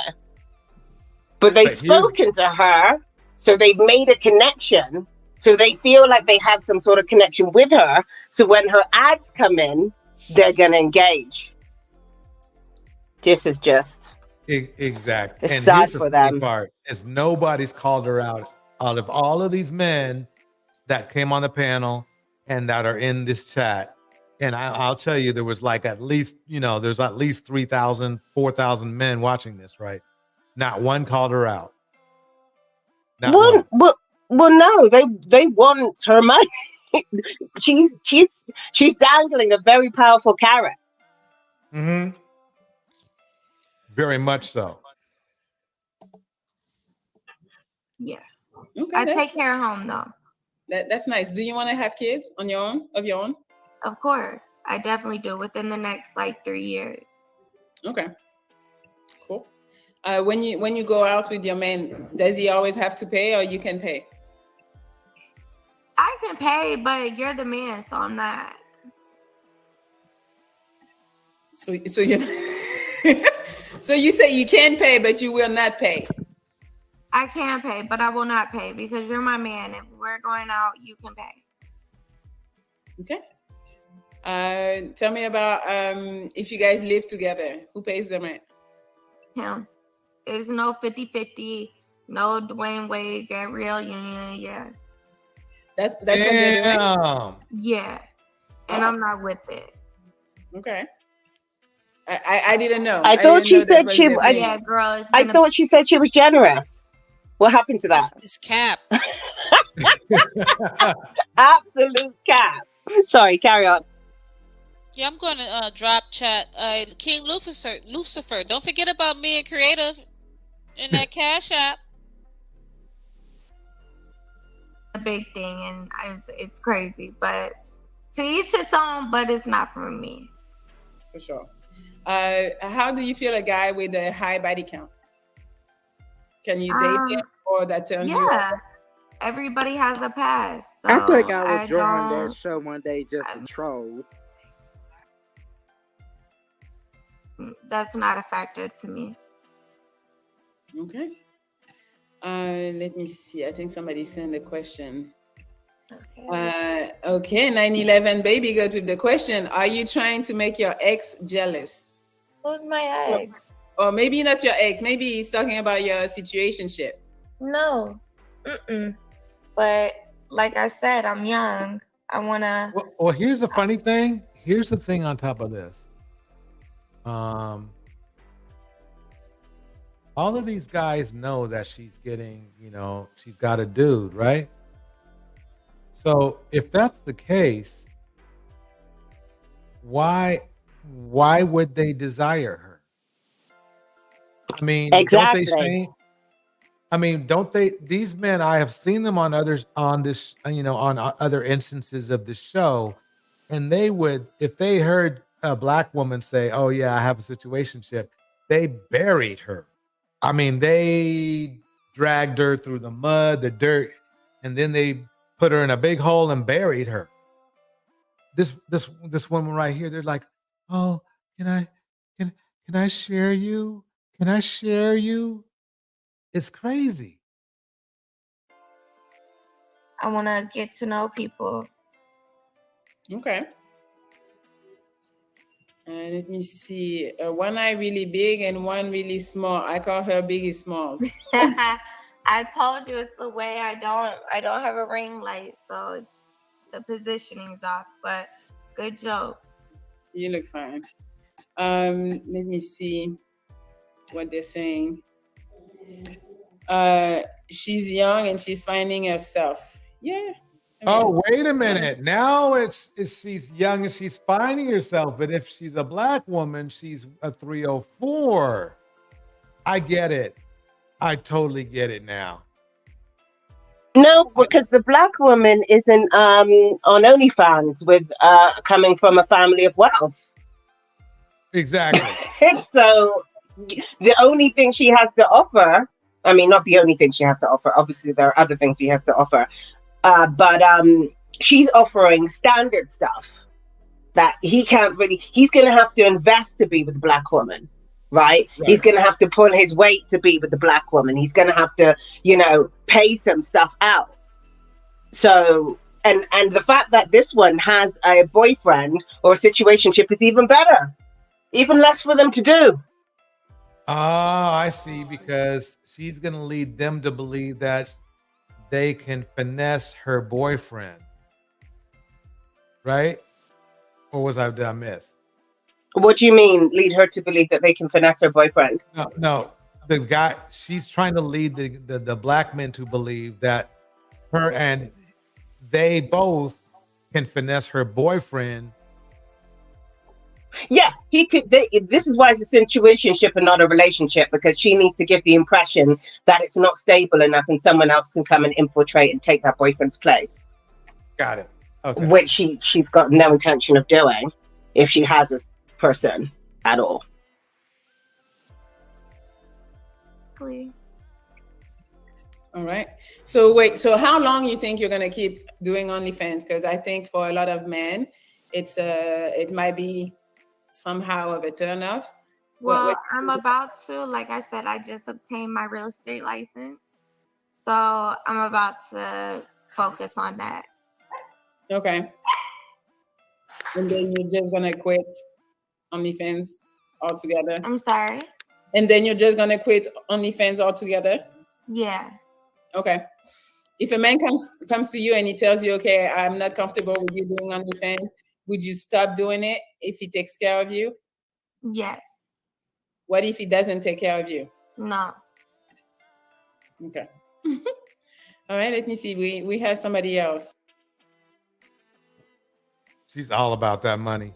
But they've spoken to her, so they've made a connection. So they feel like they have some sort of connection with her. So when her ads come in, they're going to engage. This is just... Exactly. It's and sad here's the for funny them. part is nobody's called her out of all of these men that came on the panel and that are in this chat. And I'll tell you, there was like at least, there's at least 3,000, 4,000 men watching this, right? Not one called her out. Not one. Well, no, they want her money. she's dangling a very powerful carrot. Mm-hmm. Very much so. Yeah. Okay, I take care of home though. That's nice. Do you want to have kids of your own? Of course. I definitely do within the next 3 years. Okay. Cool. When you go out with your man, does he always have to pay or you can pay? I can pay, but you're the man, so I'm not. So you so you say you can pay, but you will not pay. I can pay, but I will not pay because you're my man. If we're going out, you can pay. Okay. Tell me about if you guys live together, who pays the rent? Him. There's no 50-50, no Dwayne Wade, Gabrielle Union. Yeah. That's what they're doing? Yeah. And I'm not with it. Okay. I didn't know. I thought she said she. Yeah, girl. I thought she said she was generous. What happened to that? It's cap. Absolute cap. Sorry, carry on. Yeah, I'm going to drop chat. King Lucifer. Don't forget about me and Creative in that Cash App. A big thing, and it's crazy, but to each his own. But it's not for me. For sure. How do you feel a guy with a high body count? Can you date him, or that turns you off? Yeah, everybody has a past. So I think I would join don't- that show one day just to troll. That's not a factor to me. Okay. Let me see. I think somebody sent a question. Okay, 9/11 baby got with the question. Are you trying to make your ex jealous? Who's my ex? Or maybe not your ex. Maybe he's talking about your situationship. No. But like I said, I'm young. I wanna. Well, here's the funny thing. Here's the thing on top of this. All of these guys know that she's getting, she's got a dude, right? So if that's the case, why would they desire her? I mean, Exactly. don't they say? I mean, don't they? These men, I have seen them on others on this, on other instances of the show, and they would, if they heard a black woman say, "Oh yeah, I have a situationship," they buried her. I mean, they dragged her through the mud, the dirt, and then they put her in a big hole and buried her. This woman right here, they're like, "Oh, can I share you? Can I share you?" It's crazy. I wanna get to know people. Okay. Let me see. One eye really big and one really small. I call her Biggie Smalls. I told you it's the way I don't have a ring light, so it's the positioning's off. But good joke. You look fine. Let me see what they're saying. She's young and she's finding herself. Yeah. Oh, wait a minute. Now it's she's young and she's finding herself. But if she's a black woman, she's a 304. I get it. I totally get it now. No, because the black woman isn't on OnlyFans with coming from a family of wealth. Exactly. So the only thing she has to offer, I mean, not the only thing she has to offer. Obviously, there are other things she has to offer. But she's offering standard stuff that he can't really, he's going to have to invest to be with the black woman, right? He's going to have to pull his weight to be with the black woman. He's going to have to, pay some stuff out. So, and the fact that this one has a boyfriend or a situationship is even better, even less for them to do. Oh, I see, because she's going to lead them to believe that they can finesse her boyfriend, right? Or did I miss? What do you mean, lead her to believe that they can finesse her boyfriend? No. The guy, she's trying to lead the black men to believe that her and they both can finesse her boyfriend. Yeah, he could. This is why it's a situationship and not a relationship, because she needs to give the impression that it's not stable enough and someone else can come and infiltrate and take that boyfriend's place. Got it. Okay. Which she's got no intention of doing if she has a person at all. All right. So wait, so how long you think you're gonna keep doing OnlyFans? Because I think for a lot of men, it might be somehow of a turn off. Well, I'm about to, like I said, I just obtained my real estate license. So I'm about to focus on that. Okay. And then you're just gonna quit OnlyFans altogether? I'm sorry? And then you're just gonna quit OnlyFans altogether? Yeah. Okay. If a man comes to you and he tells you, okay, I'm not comfortable with you doing OnlyFans, would you stop doing it if he takes care of you? Yes. What if he doesn't take care of you? No. Okay. All right, let me see. We have somebody else. She's all about that money.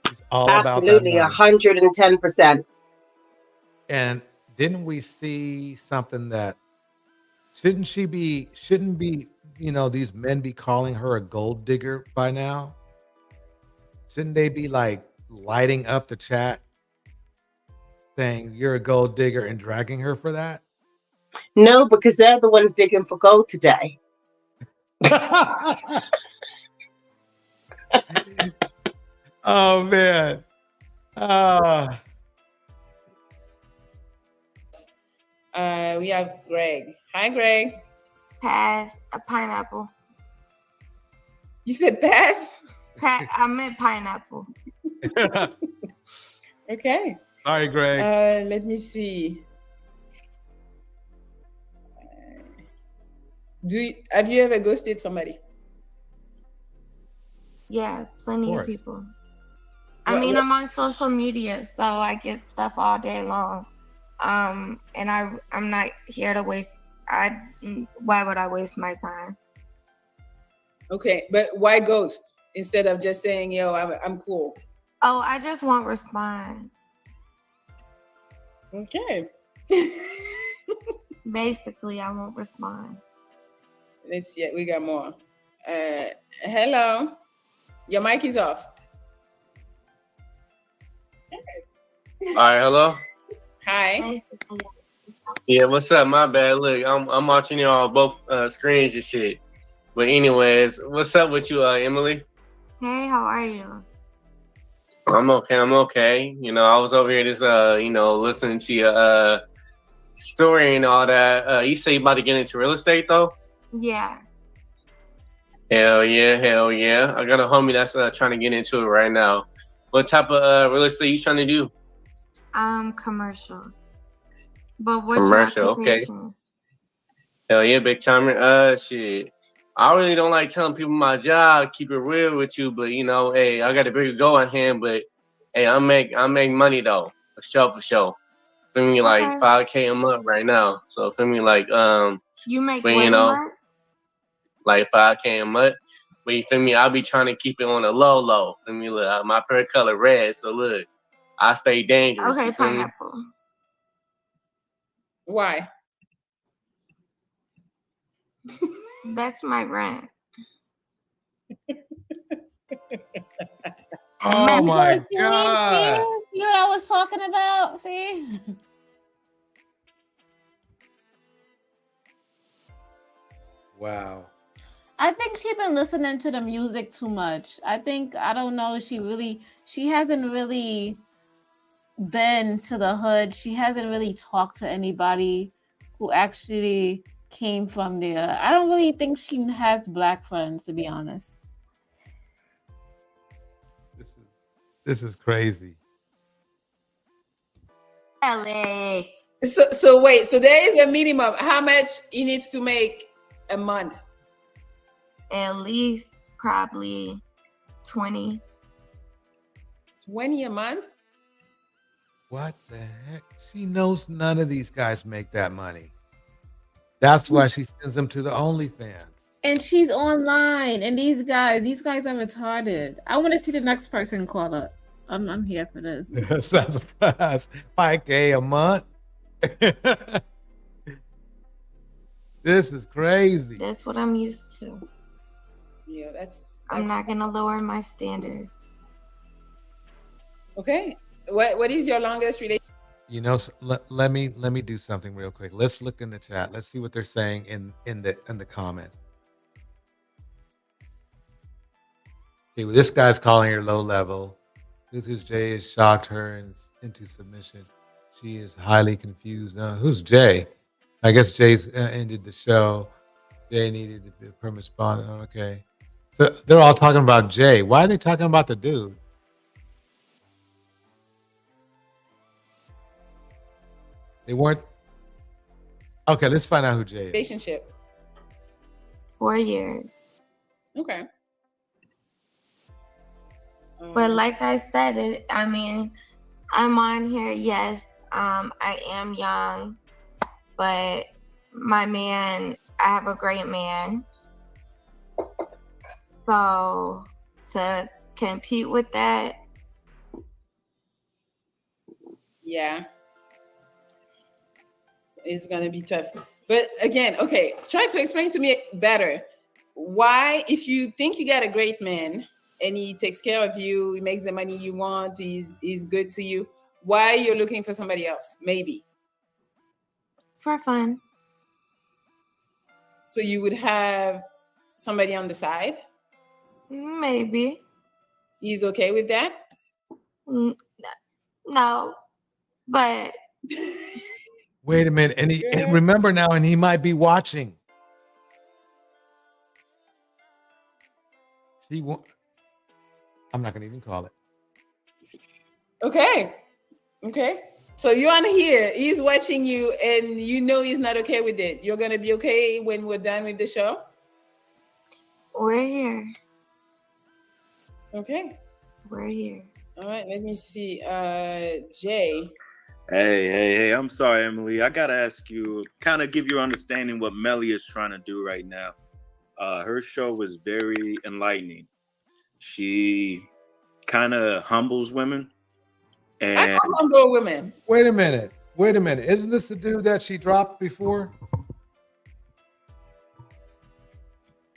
She's all Absolutely, about that money. 110%. And didn't we see something that shouldn't be, these men be calling her a gold digger by now? Shouldn't they be like lighting up the chat saying you're a gold digger and dragging her for that? No, because they're the ones digging for gold today. Oh man. We have Greg. Hi, Greg. Pass. A pineapple. You said pass? I meant pineapple. Okay. Sorry, Greg. Let me see. Have you ever ghosted somebody? Yeah, plenty of course. people. I mean, I'm on social media, so I get stuff all day long. And I'm not here to waste. Why would I waste my time? Okay, but why ghost instead of just saying, "Yo, I'm cool"? Oh, I just won't respond. Okay. Basically, I won't respond. Let's see. We got more. Hello. Your mic is off. All right, hello. Hi. Yeah, what's up? My bad. Look, I'm watching you on both screens and shit. But anyways, what's up with you, Emily? Hey, how are you? I'm okay. I'm okay. You know, I was over here just listening to your story and all that. You say you about to get into real estate though? Yeah. Hell yeah, hell yeah. I got a homie that's trying to get into it right now. What type of real estate you trying to do? Commercial. But what's Commercial, your okay. occupation? Hell yeah, big timer. Shit. I really don't like telling people my job, keep it real with you, but hey, I got a bigger goal on hand, but hey, I make money though. For sure. For me, like Okay. $5K a month right now. So for me, like You make but what a month? like $5K a month. But you feel me? I'll be trying to keep it on the low. Feel me? Look, my favorite color red, so look, I stay dangerous. Okay, You feel me? pineapple. Why? That's my rent. Oh my See, God. see what I was talking about? See? Wow. I think she's been listening to the music too much. I don't know, she hasn't really been to the hood. She hasn't really talked to anybody who actually came from there. I don't really think she has Black friends, to be honest. This is crazy. LA. So wait. So there is a minimum. How much he needs to make a month? At least probably 20. 20 a month? What the heck? She knows none of these guys make that money. That's why she sends them to the OnlyFans. And she's online, and these guys are retarded. I want to see the next person call up. I'm here for this. That's a surprise. $5K a month. This is crazy. That's what I'm used to. Yeah, that's I'm not gonna lower my standards. Okay. What is your longest relationship? Let me do something real quick. Let's look in the chat. Let's see what they're saying in the comments. Okay, well, this guy's calling her low level. Who's Jay has shocked her into submission. She is highly confused. Who's Jay? I guess Jay's ended the show. Jay needed to be a permit bond. Oh, okay. So they're all talking about Jay. Why are they talking about the dude? They weren't. Okay, let's find out who Jay is. Relationship. 4 years. Okay. But like I said, I'm on here. Yes, I am young, but my man, I have a great man. So to compete with that, yeah, it's gonna be tough. But again, okay, try to explain to me better why, if you think you got a great man and he takes care of you, he makes the money you want, he's good to you, why you're looking for somebody else? Maybe for fun. So you would have somebody on the side? Maybe. He's okay with that? No, but wait a minute, and remember now, and he might be watching. I'm not gonna even call it. Okay. Okay. So you want to hear, he's watching you and you know he's not okay with it. You're going to be okay when we're done with the show? We're here. Okay. We're here. All right, let me see. Jay. Hey, I'm sorry, Emily. I gotta ask you, kind of give your understanding what Melli is trying to do right now. Her show was very enlightening. She kind of humbles women. And I don't humble women. Wait a minute. Isn't this the dude that she dropped before?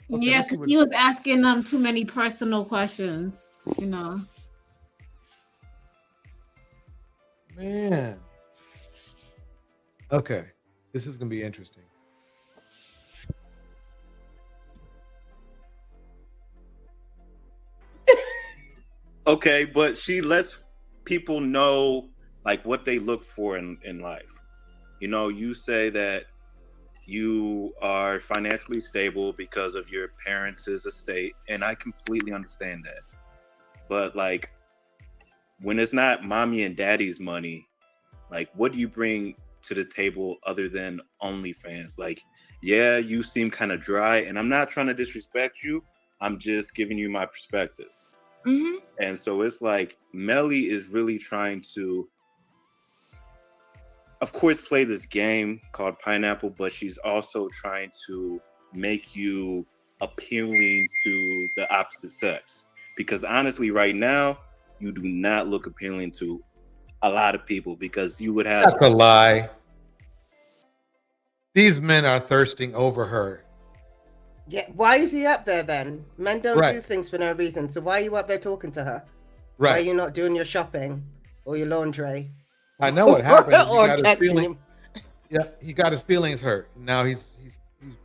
Okay, Yeah, let's see because what- he was asking them too many personal questions, you know. Man. Okay. This is going to be interesting. okay, but she lets people know like what they look for in life. You know, you say that you are financially stable because of your parents' estate, and I completely understand that. But like, when it's not mommy and daddy's money, like, what do you bring to the table other than OnlyFans? Like, yeah, you seem kind of dry, and I'm not trying to disrespect you. I'm just giving you my perspective. Mm-hmm. And so it's like Melli is really trying to, of course, play this game called Pineapple, but she's also trying to make you appealing to the opposite sex. Because honestly, right now, you do not look appealing to a lot of people, because you would have... That's a lie. These men are thirsting over her. Yeah, why is he up there then? Men don't Right. do things for no reason. So why are you up there talking to her? Right. Why are you not doing your shopping or your laundry? I know what happened. He Or got his texting feeling- him. Yeah, he got his feelings hurt. Now he's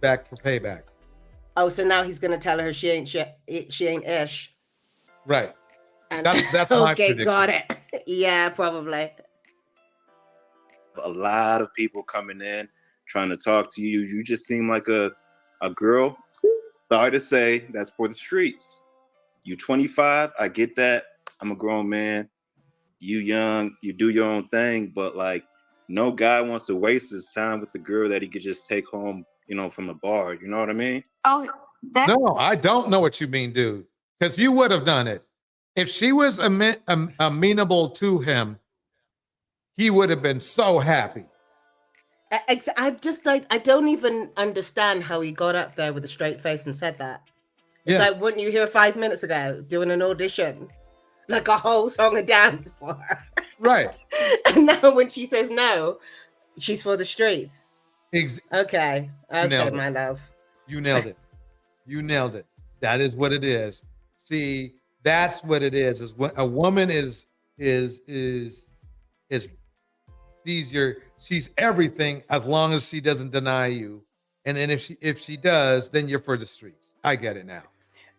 back for payback. Oh, so now he's gonna tell her she ain't ish. Right. And That's my okay, prediction. got it. Yeah, probably. A lot of people coming in trying to talk to you. You just seem like a girl. Sorry to say, that's for the streets. You 25, I get that. I'm a grown man. You young, you do your own thing, but like, no guy wants to waste his time with a girl that he could just take home, you know, from the bar. You know what I mean? Oh, that No, I don't know what you mean, dude. Because you would have done it. If she was amenable to him, he would have been so happy. I don't even understand how he got up there with a straight face and said that. It's Yeah. like, wouldn't you hear 5 minutes ago doing an audition? Like a whole song and dance for her. Right. And now when she says no, she's for the streets. Ex- Okay. nailed Okay, it. my love. You nailed it. You nailed it. That is what it is. See, that's what it is. Is when a woman is she's everything as long as she doesn't deny you. And then if she does, then you're for the streets. I get it now.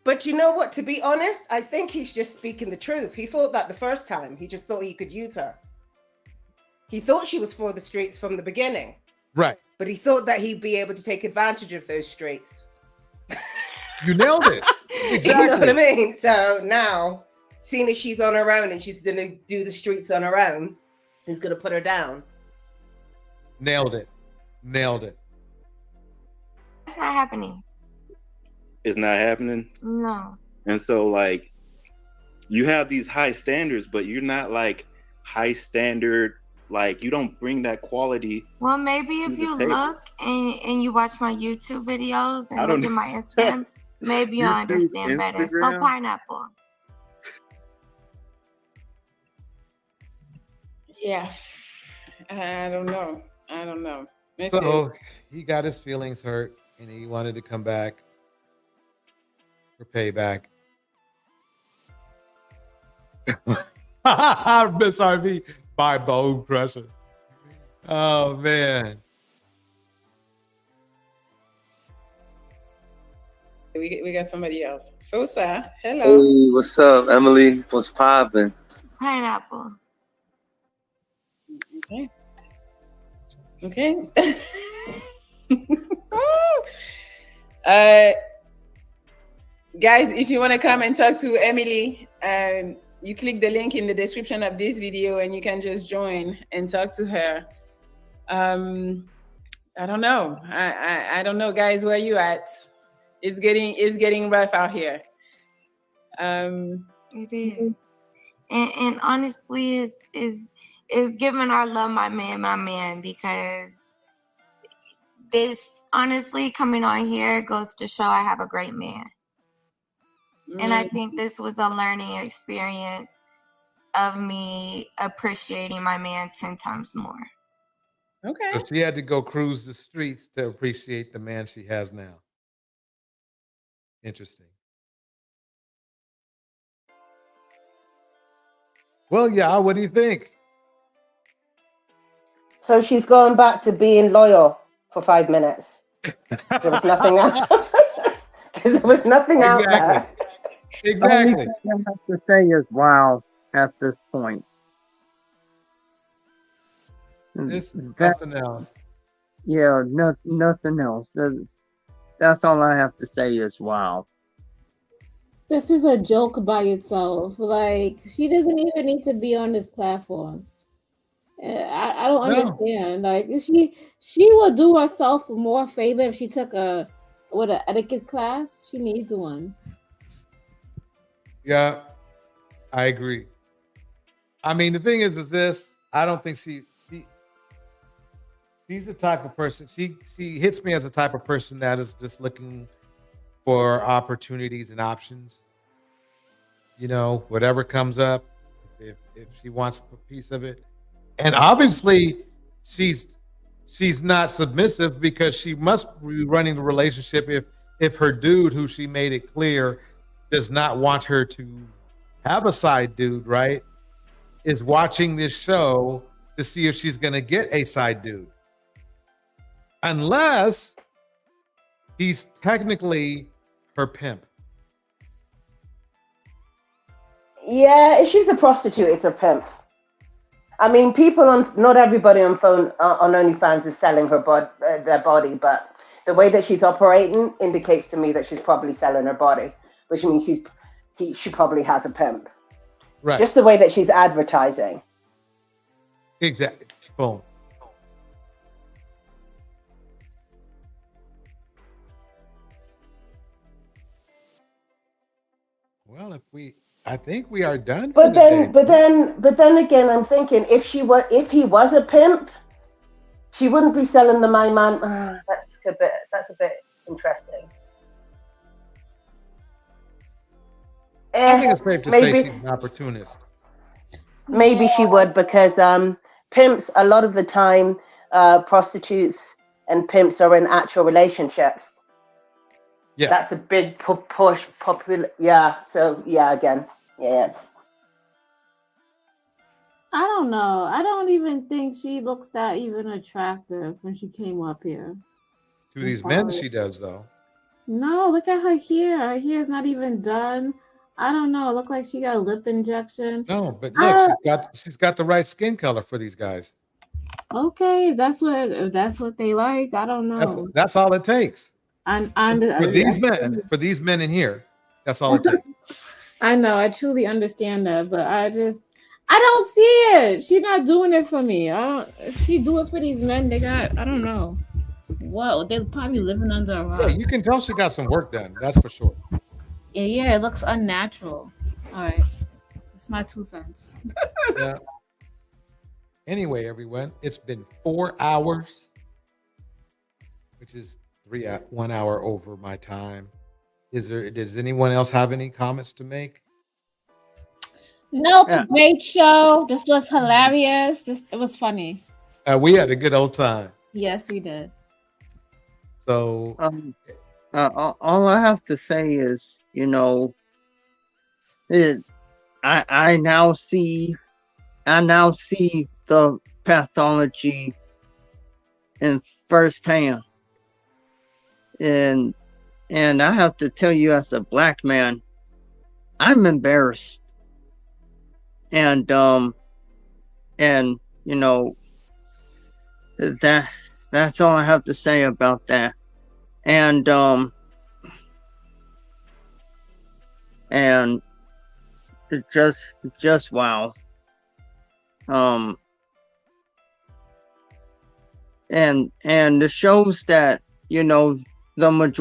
But you know what? To be honest, I think he's just speaking the truth. He thought that the first time. He just thought he could use her. He thought she was for the streets from the beginning. Right. But he thought that he'd be able to take advantage of those streets. You nailed it. Exactly. You know what I mean? So now, seeing as she's on her own and she's going to do the streets on her own, he's going to put her down. Nailed it. Nailed it. That's not happening. It's not happening. No. And so like, you have these high standards, but you're not like high standard. Like, you don't bring that quality. Well, maybe if to the you table. look and you watch my YouTube videos I and don't look at my Instagram, maybe you'll YouTube, understand better. So Instagram? pineapple. Yeah. I don't know. Let's So he got his feelings hurt and he wanted to come back for payback. Miss RV by Bone Crusher. Oh man. see. We got somebody else. Sosa, hello. Hey, what's up, Emily? What's poppin'? Pineapple. Okay. Guys, if you want to come and talk to Emily, you click the link in the description of this video and you can just join and talk to her. I don't know. I don't know, guys, where you at? It's getting rough out here. It is. And honestly, is giving our love my man, because this honestly coming on here goes to show I have a great man. And I think this was a learning experience of me appreciating my man 10 times more. Okay. So she had to go cruise the streets to appreciate the man she has now. Interesting. Well, yeah, what do you think? So she's going back to being loyal for 5 minutes. There was nothing out. Because there was nothing out there. Exactly. Only thing I have to say is wow at this point. It's nothing else. Yeah, nothing else. That's all I have to say is wow. This is a joke by itself. Like, she doesn't even need to be on this platform. I don't understand. Like, she would do herself more favor if she took an etiquette class. She needs one. Yeah, I agree. I mean, the thing is this. I don't think she's the type of person. She hits me as a type of person that is just looking for opportunities and options. You know, whatever comes up, if she wants a piece of it. And obviously, she's not submissive because she must be running the relationship if her dude, who she made it clear does not want her to have a side dude, right, is watching this show to see if she's going to get a side dude. Unless he's technically her pimp. Yeah, if she's a prostitute, it's a pimp. I mean, not everybody on OnlyFans is selling their body, but the way that she's operating indicates to me that she's probably selling her body, which means she probably has a pimp. Right. Just the way that she's advertising. Exactly. Boom. Well, I think we are done. But then again, I'm thinking if he was a pimp, she wouldn't be selling the my man. That's a bit interesting. I think it's safe to say she's an opportunist. Maybe she would, because pimps, a lot of the time, prostitutes and pimps are in actual relationships. Yeah, that's a big push. Popular, yeah. So yeah, again, yeah. I don't know. I don't even think she looks that even attractive when she came up here. To these men, she does though. No, look at her hair. Her hair is not even done. I don't know. It looked like she got a lip injection. No, but look, she's got the right skin color for these guys. Okay, if that's what they like. I don't know. That's all it takes. For these men in here, that's all it takes. I know. I truly understand that, but I don't see it. She's not doing it for me. If she do it for these men, I don't know. Whoa, they're probably living under a rock. Yeah, you can tell she got some work done. That's for sure. Yeah, it looks unnatural. All right, it's my 2 cents. Yeah. Anyway, everyone, it's been 4 hours, which is 1 hour over my time. Does anyone else have any comments to make? Nope. Yeah. Great show. This was hilarious. It was funny. We had a good old time. Yes, we did. So all I have to say is, I now see the pathology in firsthand. And I have to tell you, as a black man, I'm embarrassed. And that's all I have to say about that. And just wow. And it shows that, the majority